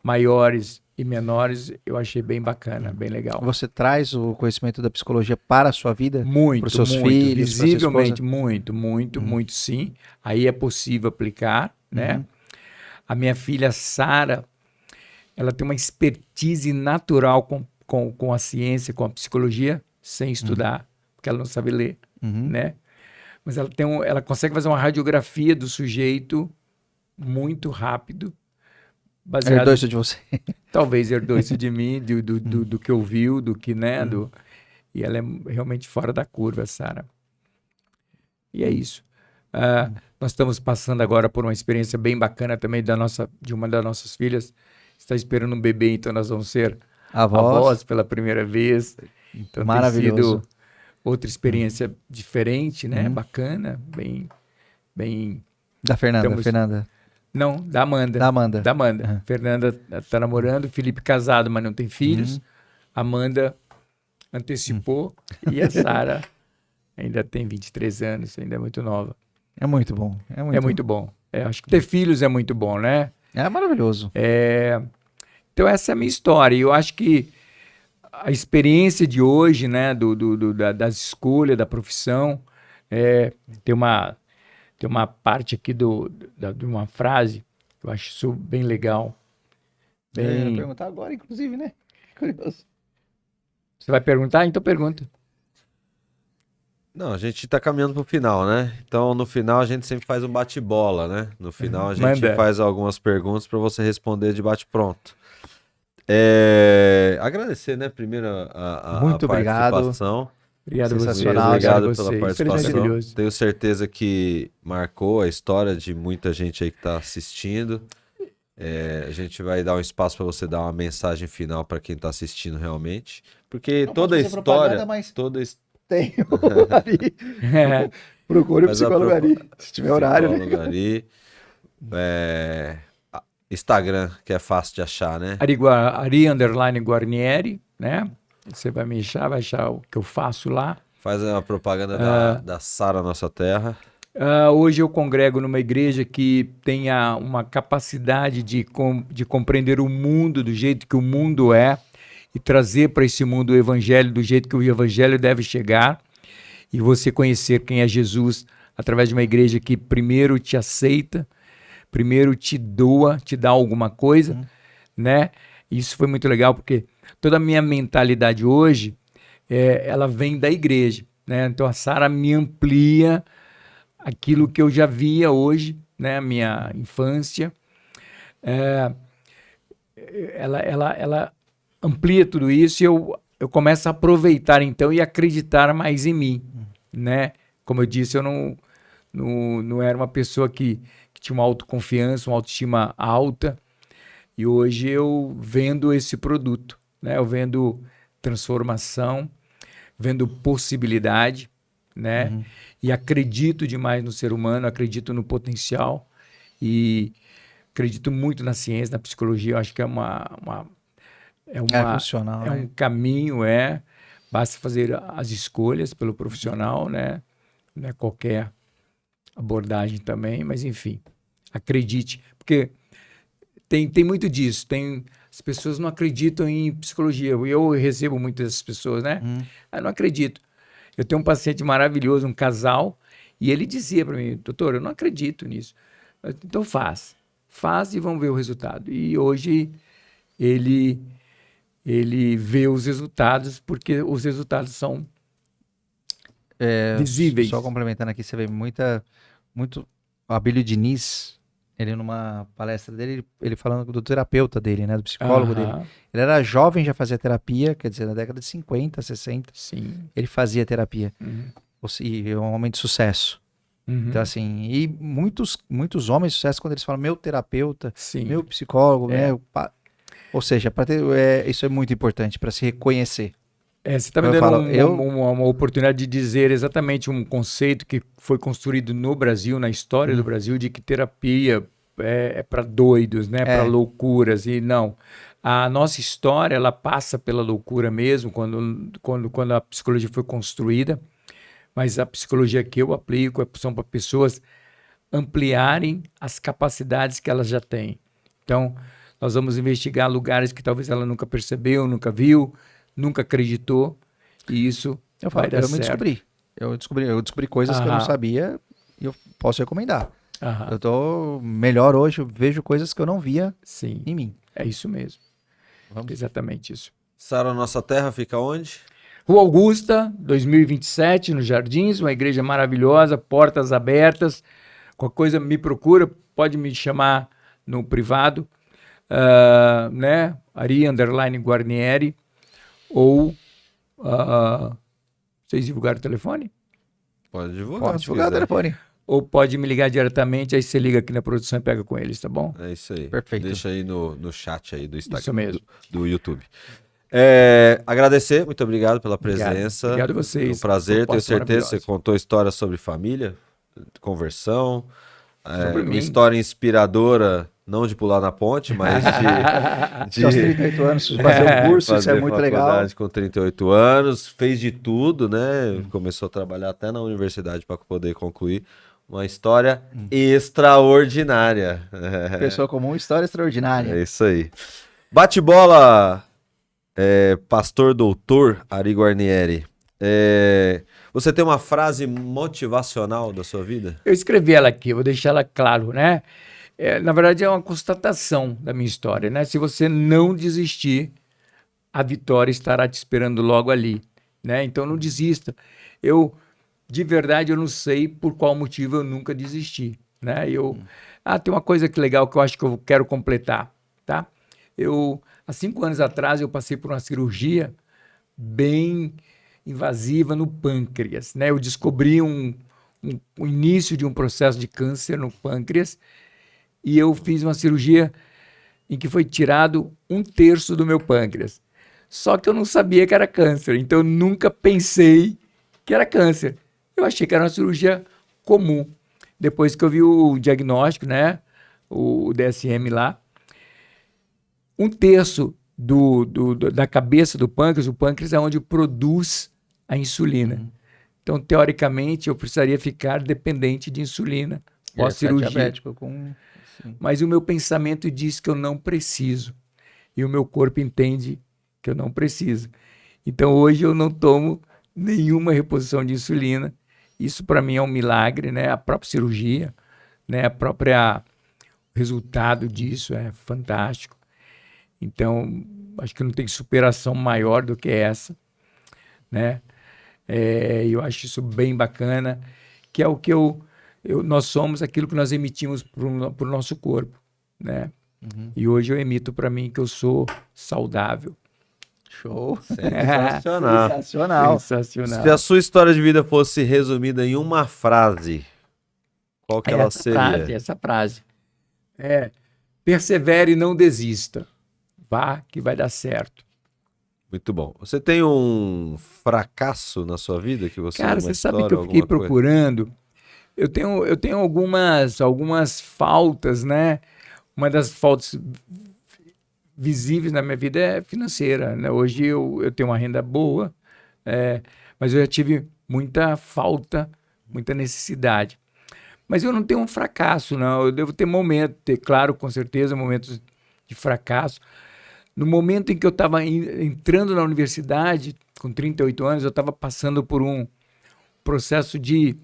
[SPEAKER 3] maiores e menores, eu achei bem bacana, bem legal.
[SPEAKER 2] Você traz o conhecimento da psicologia para a sua vida?
[SPEAKER 3] Muito,
[SPEAKER 2] para os seus
[SPEAKER 3] muito,
[SPEAKER 2] filhos, pra sua
[SPEAKER 3] visivelmente,
[SPEAKER 2] esposa?
[SPEAKER 3] muito sim. Aí é possível aplicar, né? A minha filha Sara, ela tem uma expertise natural com a ciência, com a psicologia, sem estudar, porque ela não sabe ler, né? Mas ela consegue fazer uma radiografia do sujeito muito rápido, baseado...
[SPEAKER 2] Herdou isso de você?
[SPEAKER 3] Talvez herdou isso de mim, do que ouviu, do que, né? E ela é realmente fora da curva, Sara. E é isso. Nós estamos passando agora por uma experiência bem bacana também de uma das nossas filhas. Está esperando um bebê, então nós vamos ser avós pela primeira vez. Então
[SPEAKER 2] maravilhoso.
[SPEAKER 3] tem sido outra experiência diferente, né? Bacana, bem...
[SPEAKER 2] Da Fernanda.
[SPEAKER 3] Não, da Amanda. Da Amanda. Fernanda está namorando, Felipe casado, mas não tem filhos. Amanda antecipou e a Sara ainda tem 23 anos, ainda é muito nova.
[SPEAKER 2] É muito bom.
[SPEAKER 3] É muito bom. Acho que ter filhos é muito bom, né?
[SPEAKER 2] É maravilhoso.
[SPEAKER 3] Então essa é a minha história. E eu acho que a experiência de hoje, né, das escolhas, da profissão, tem uma parte aqui de uma frase que eu acho isso bem legal.
[SPEAKER 2] Eu ia perguntar agora, inclusive, né? Curioso.
[SPEAKER 3] Você vai perguntar? Então pergunta.
[SPEAKER 1] Não, a gente tá caminhando pro final, né? Então, no final, a gente sempre faz um bate-bola, né? No final, a gente faz algumas perguntas para você responder de bate-pronto. Agradecer, né? Primeiro a participação.
[SPEAKER 2] Obrigado,
[SPEAKER 1] sensacional. Obrigado pela participação. Tenho certeza que marcou a história de muita gente aí que está assistindo. A gente vai dar um espaço para você dar uma mensagem final para quem está assistindo realmente. Porque toda a história...
[SPEAKER 2] Tem o Ari. Procure o psicólogo Ari, se tiver horário.
[SPEAKER 1] Ari. Instagram, que é fácil de achar, né?
[SPEAKER 3] Ari_Guarnieri, né? Você vai me achar, vai achar o que eu faço lá.
[SPEAKER 1] Faz a propaganda da Sara Nossa Terra.
[SPEAKER 3] Hoje eu congrego numa igreja que tenha uma capacidade de compreender o mundo do jeito que o mundo é e trazer para esse mundo o evangelho do jeito que o evangelho deve chegar e você conhecer quem é Jesus através de uma igreja que primeiro te aceita, primeiro te dá alguma coisa, né? Isso foi muito legal porque toda a minha mentalidade hoje, ela vem da igreja, né? Então a Sara me amplia aquilo que eu já via hoje, né? Minha infância, ela amplia tudo isso e eu começo a aproveitar então e acreditar mais em mim, né? Como eu disse, eu não era uma pessoa que tinha uma autoconfiança, uma autoestima alta e hoje eu vendo esse produto, né? Eu vendo transformação, vendo possibilidade, né? E acredito demais no ser humano, acredito no potencial e acredito muito na ciência, na psicologia. Eu acho que é
[SPEAKER 2] funcional,
[SPEAKER 3] um caminho, basta fazer as escolhas pelo profissional, né? Não é qualquer abordagem também, mas enfim, acredite, porque tem muito disso, as pessoas não acreditam em psicologia, eu recebo muitas dessas pessoas, né? Eu não acredito. Eu tenho um paciente maravilhoso, um casal, e ele dizia para mim, doutor, eu não acredito nisso. Então faz e vamos ver o resultado. E hoje ele vê os resultados, porque os resultados são visíveis.
[SPEAKER 2] Só complementando aqui, você vê muito... O Abílio Diniz, ele numa palestra dele, ele falando do terapeuta dele, né, do psicólogo dele. Ele era jovem, já fazia terapia, quer dizer, na década de 50, 60.
[SPEAKER 3] Sim.
[SPEAKER 2] Ele fazia terapia. E é um homem de sucesso. Então, assim, e muitos homens de sucesso, quando eles falam meu terapeuta, meu psicólogo, ou seja, isso é muito importante para se reconhecer.
[SPEAKER 3] Você está me dando uma oportunidade de dizer exatamente um conceito que foi construído no Brasil, na história do Brasil, de que terapia é para doidos, né? Para loucuras. E não. A nossa história, ela passa pela loucura mesmo, quando a psicologia foi construída, mas a psicologia que eu aplico são para pessoas ampliarem as capacidades que elas já têm. Então, nós vamos investigar lugares que talvez ela nunca percebeu, nunca viu, nunca acreditou, e isso vai dar certo.
[SPEAKER 2] Eu descobri coisas que eu não sabia e eu posso recomendar.
[SPEAKER 3] Aham.
[SPEAKER 2] Eu tô melhor hoje, eu vejo coisas que eu não via
[SPEAKER 3] Sim,
[SPEAKER 2] em mim.
[SPEAKER 3] é isso mesmo.
[SPEAKER 2] Vamos.
[SPEAKER 3] Exatamente isso.
[SPEAKER 1] Sara Nossa Terra fica onde?
[SPEAKER 3] Rua Augusta, 2027, nos Jardins, uma igreja maravilhosa, portas abertas. Qualquer coisa me procura, pode me chamar no privado, né? Ari_Guarnieri, ou vocês divulgaram o telefone?
[SPEAKER 1] Pode divulgar.
[SPEAKER 2] Pode
[SPEAKER 1] se
[SPEAKER 2] divulgar o
[SPEAKER 1] quiser.
[SPEAKER 2] telefone.
[SPEAKER 3] Ou pode me ligar diretamente, aí você liga aqui na produção e pega com eles, tá bom?
[SPEAKER 1] É isso aí.
[SPEAKER 2] Perfeito.
[SPEAKER 1] Deixa aí no chat aí do Instagram.
[SPEAKER 3] Isso mesmo.
[SPEAKER 1] Do YouTube. Agradecer, muito obrigado pela presença.
[SPEAKER 3] Obrigado a vocês.
[SPEAKER 1] É um prazer, tenho
[SPEAKER 3] Proposta
[SPEAKER 1] certeza que você
[SPEAKER 3] maravilhosa.
[SPEAKER 1] contou histórias sobre família, conversão,
[SPEAKER 3] Sobre
[SPEAKER 1] uma
[SPEAKER 3] mim.
[SPEAKER 1] história inspiradora, não de pular na ponte, mas
[SPEAKER 2] Aos 38 anos, fazer um curso, isso é
[SPEAKER 1] fazer
[SPEAKER 2] muito legal.
[SPEAKER 1] faculdade com 38 anos, fez de tudo, né? Começou a trabalhar até na universidade para poder concluir. Uma história extraordinária.
[SPEAKER 2] Pessoa comum, história extraordinária.
[SPEAKER 1] É isso aí. Bate-bola, pastor doutor Ari Guarnieri. Você tem uma frase motivacional da sua vida?
[SPEAKER 3] Eu escrevi ela aqui, eu vou deixar ela claro, né? Na verdade, é uma constatação da minha história, né? Se você não desistir, a vitória estará te esperando logo ali, né? Então, não desista. De verdade, eu não sei por qual motivo eu nunca desisti, né? Tem uma coisa que legal que eu acho que eu quero completar, tá? Há 5 anos atrás, eu passei por uma cirurgia bem invasiva no pâncreas, né? Eu descobri o início de um processo de câncer no pâncreas e eu fiz uma cirurgia em que foi tirado 1/3 do meu pâncreas. Só que eu não sabia que era câncer, então eu nunca pensei que era câncer. Eu achei que era uma cirurgia comum. Depois que eu vi o diagnóstico, né? O DSM lá, 1/3 da cabeça do pâncreas, o pâncreas é onde produz a insulina. Então, teoricamente, eu precisaria ficar dependente de insulina pós-cirurgia.
[SPEAKER 2] Diabético
[SPEAKER 3] Mas o meu pensamento diz que eu não preciso. E o meu corpo entende que eu não preciso. Então, hoje eu não tomo nenhuma reposição de insulina. Isso, para mim, é um milagre, né? A própria cirurgia, né? O resultado disso é fantástico. Então, acho que não tem superação maior do que essa, né? Eu acho isso bem bacana, que é o que nós somos aquilo que nós emitimos para o nosso corpo, né? E hoje eu emito para mim que eu sou saudável.
[SPEAKER 2] Show.
[SPEAKER 1] Sensacional.
[SPEAKER 2] Sensacional.
[SPEAKER 3] Sensacional.
[SPEAKER 1] Se a sua história de vida fosse resumida em uma frase, qual que ela seria?
[SPEAKER 3] Essa frase. Persevere e não desista. Vá que vai dar certo.
[SPEAKER 1] Muito bom. Você tem um fracasso na sua vida que você...
[SPEAKER 3] Cara,
[SPEAKER 1] uma
[SPEAKER 3] você sabe
[SPEAKER 1] história,
[SPEAKER 3] que eu fiquei
[SPEAKER 1] alguma coisa?
[SPEAKER 3] procurando. Eu tenho algumas faltas, né? Uma das faltas visíveis na minha vida é financeira, né? Hoje eu tenho uma renda boa, mas eu já tive muita falta, muita necessidade. Mas eu não tenho um fracasso, não. Eu devo ter claro, com certeza, momentos de fracasso. No momento em que eu estava entrando na universidade, com 38 anos, eu estava passando por um processo de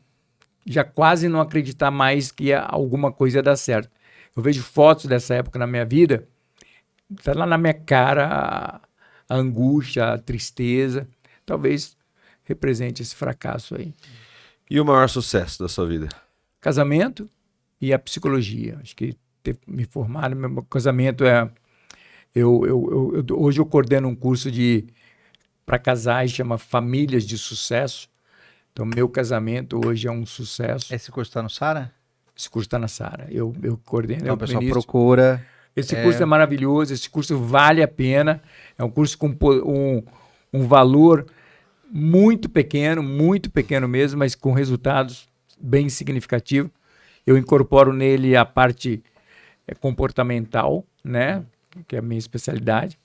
[SPEAKER 3] já quase não acreditar mais que alguma coisa ia dar certo. Eu vejo fotos dessa época na minha vida, está lá na minha cara a angústia, a tristeza. Talvez represente esse fracasso aí.
[SPEAKER 1] E o maior sucesso da sua vida?
[SPEAKER 3] Casamento e a psicologia. Acho que me formaram. Meu casamento hoje eu coordeno um curso para casais, chama Famílias de Sucesso. Então, meu casamento hoje é um sucesso.
[SPEAKER 2] Esse curso está no Sara?
[SPEAKER 3] Esse curso está na Sara. Eu coordeno.
[SPEAKER 2] Então, o pessoal procura.
[SPEAKER 3] Esse curso é maravilhoso, esse curso vale a pena. É um curso com um valor muito pequeno mesmo, mas com resultados bem significativos. Eu incorporo nele a parte comportamental, né? que é a minha especialidade,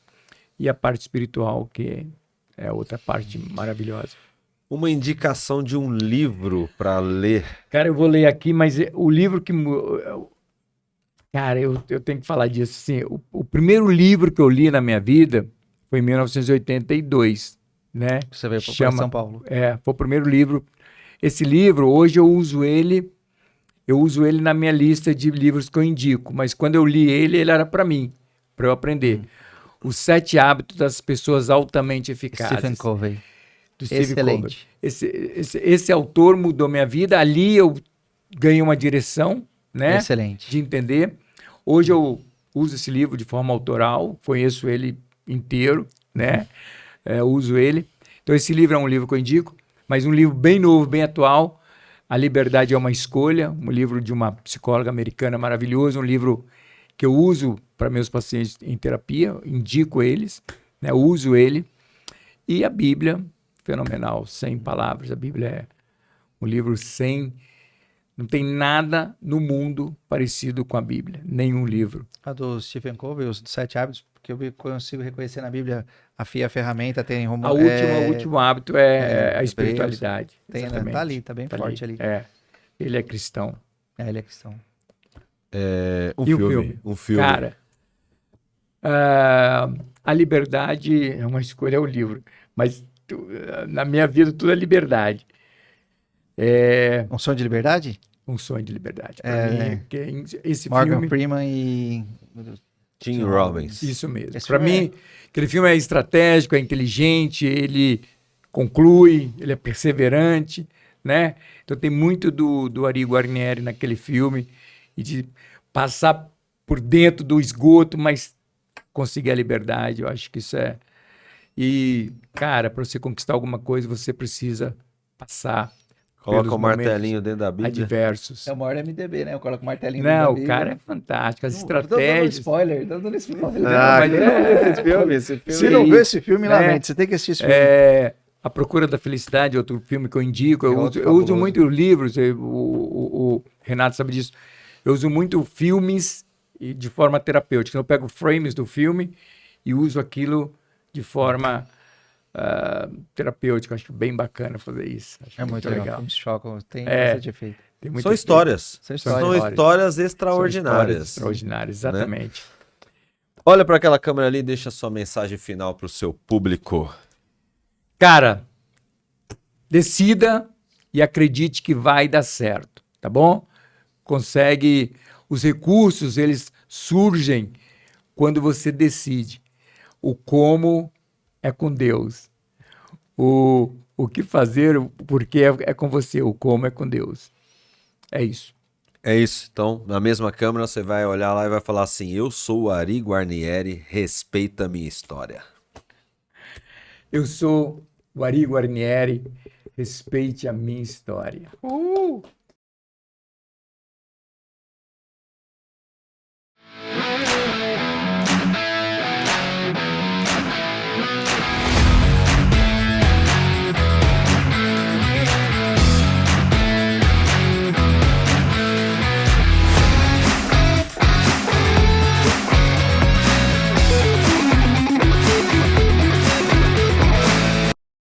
[SPEAKER 3] e a parte espiritual, que é outra parte maravilhosa.
[SPEAKER 1] Uma indicação de um livro para ler.
[SPEAKER 3] Cara, eu vou ler aqui, mas o livro que... Cara, eu tenho que falar disso. Assim, o primeiro livro que eu li na minha vida foi em 1982, né?
[SPEAKER 2] Você veio para São Paulo.
[SPEAKER 3] Foi o primeiro livro. Esse livro, hoje eu uso ele na minha lista de livros que eu indico, mas quando eu li ele era para mim, para eu aprender. Os 7 Hábitos das Pessoas Altamente Eficazes.
[SPEAKER 2] Stephen Covey.
[SPEAKER 3] Do Stephen
[SPEAKER 2] Excelente.
[SPEAKER 3] Covey. Esse autor mudou minha vida. Ali eu ganhei uma direção, né?
[SPEAKER 2] Excelente.
[SPEAKER 3] De entender. Hoje eu uso esse livro de forma autoral, conheço ele inteiro, né? Uso ele. Então esse livro é um livro que eu indico, mas um livro bem novo, bem atual. A Liberdade é uma Escolha, um livro de uma psicóloga americana maravilhoso, um livro que eu uso para meus pacientes em terapia, indico eles, né? Uso ele. E a Bíblia, fenomenal, 100 palavras. A Bíblia é um livro sem... Não tem nada no mundo parecido com a Bíblia, nenhum livro.
[SPEAKER 2] A do Stephen Covey, os 7 hábitos, porque eu consigo reconhecer na Bíblia a ferramenta, tem
[SPEAKER 3] o último hábito é a espiritualidade.
[SPEAKER 2] Tem, né? Tá ali, tá bem forte ali.
[SPEAKER 3] Ele é cristão.
[SPEAKER 2] Ele é cristão.
[SPEAKER 1] Um filme.
[SPEAKER 3] Cara, a liberdade é uma escolha, é o livro, mas na minha vida tudo é liberdade.
[SPEAKER 2] Um Sonho de Liberdade?
[SPEAKER 3] Um Sonho de Liberdade. Para mim, esse
[SPEAKER 2] Morgan
[SPEAKER 3] filme...
[SPEAKER 2] Freeman e...
[SPEAKER 1] Tim Robbins.
[SPEAKER 3] Isso mesmo. Para mim, aquele filme é estratégico, é inteligente, ele conclui, ele é perseverante, né? Então tem muito do Ari Guarnieri naquele filme, e de passar por dentro do esgoto, mas conseguir a liberdade. Eu acho que isso é... E, cara, para você conquistar alguma coisa, você precisa passar...
[SPEAKER 1] Coloca o martelinho dentro da Bíblia.
[SPEAKER 3] Adversos.
[SPEAKER 2] É o maior MDB, né? Eu coloco o martelinho dentro da Bíblia.
[SPEAKER 3] Não, o cara é fantástico. As estratégias...
[SPEAKER 2] Tô dando spoiler.
[SPEAKER 1] Mas esse filme.
[SPEAKER 2] Se não vê esse filme, lamento. Você tem que assistir esse filme.
[SPEAKER 3] A Procura da Felicidade, outro filme que eu indico. Eu uso muito livros, o Renato sabe disso. Eu uso muito filmes de forma terapêutica. Eu pego frames do filme e uso aquilo de forma... terapêutico, acho bem bacana fazer isso. Acho
[SPEAKER 2] muito legal. Filmes chocam, tem bastante efeito.
[SPEAKER 1] São histórias. São histórias extraordinárias.
[SPEAKER 3] Extraordinárias, exatamente.
[SPEAKER 1] Né? Olha para aquela câmera ali e deixa sua mensagem final para o seu público.
[SPEAKER 3] Cara, decida e acredite que vai dar certo, tá bom? Consegue, os recursos, eles surgem quando você decide. O como é com Deus. O que fazer, o porquê é com você. O como é com Deus. É isso.
[SPEAKER 1] É isso. Então, na mesma câmera, você vai olhar lá e vai falar assim: eu sou o Ari Guarnieri, respeita a minha história.
[SPEAKER 3] Eu sou o Ari Guarnieri, respeite a minha história.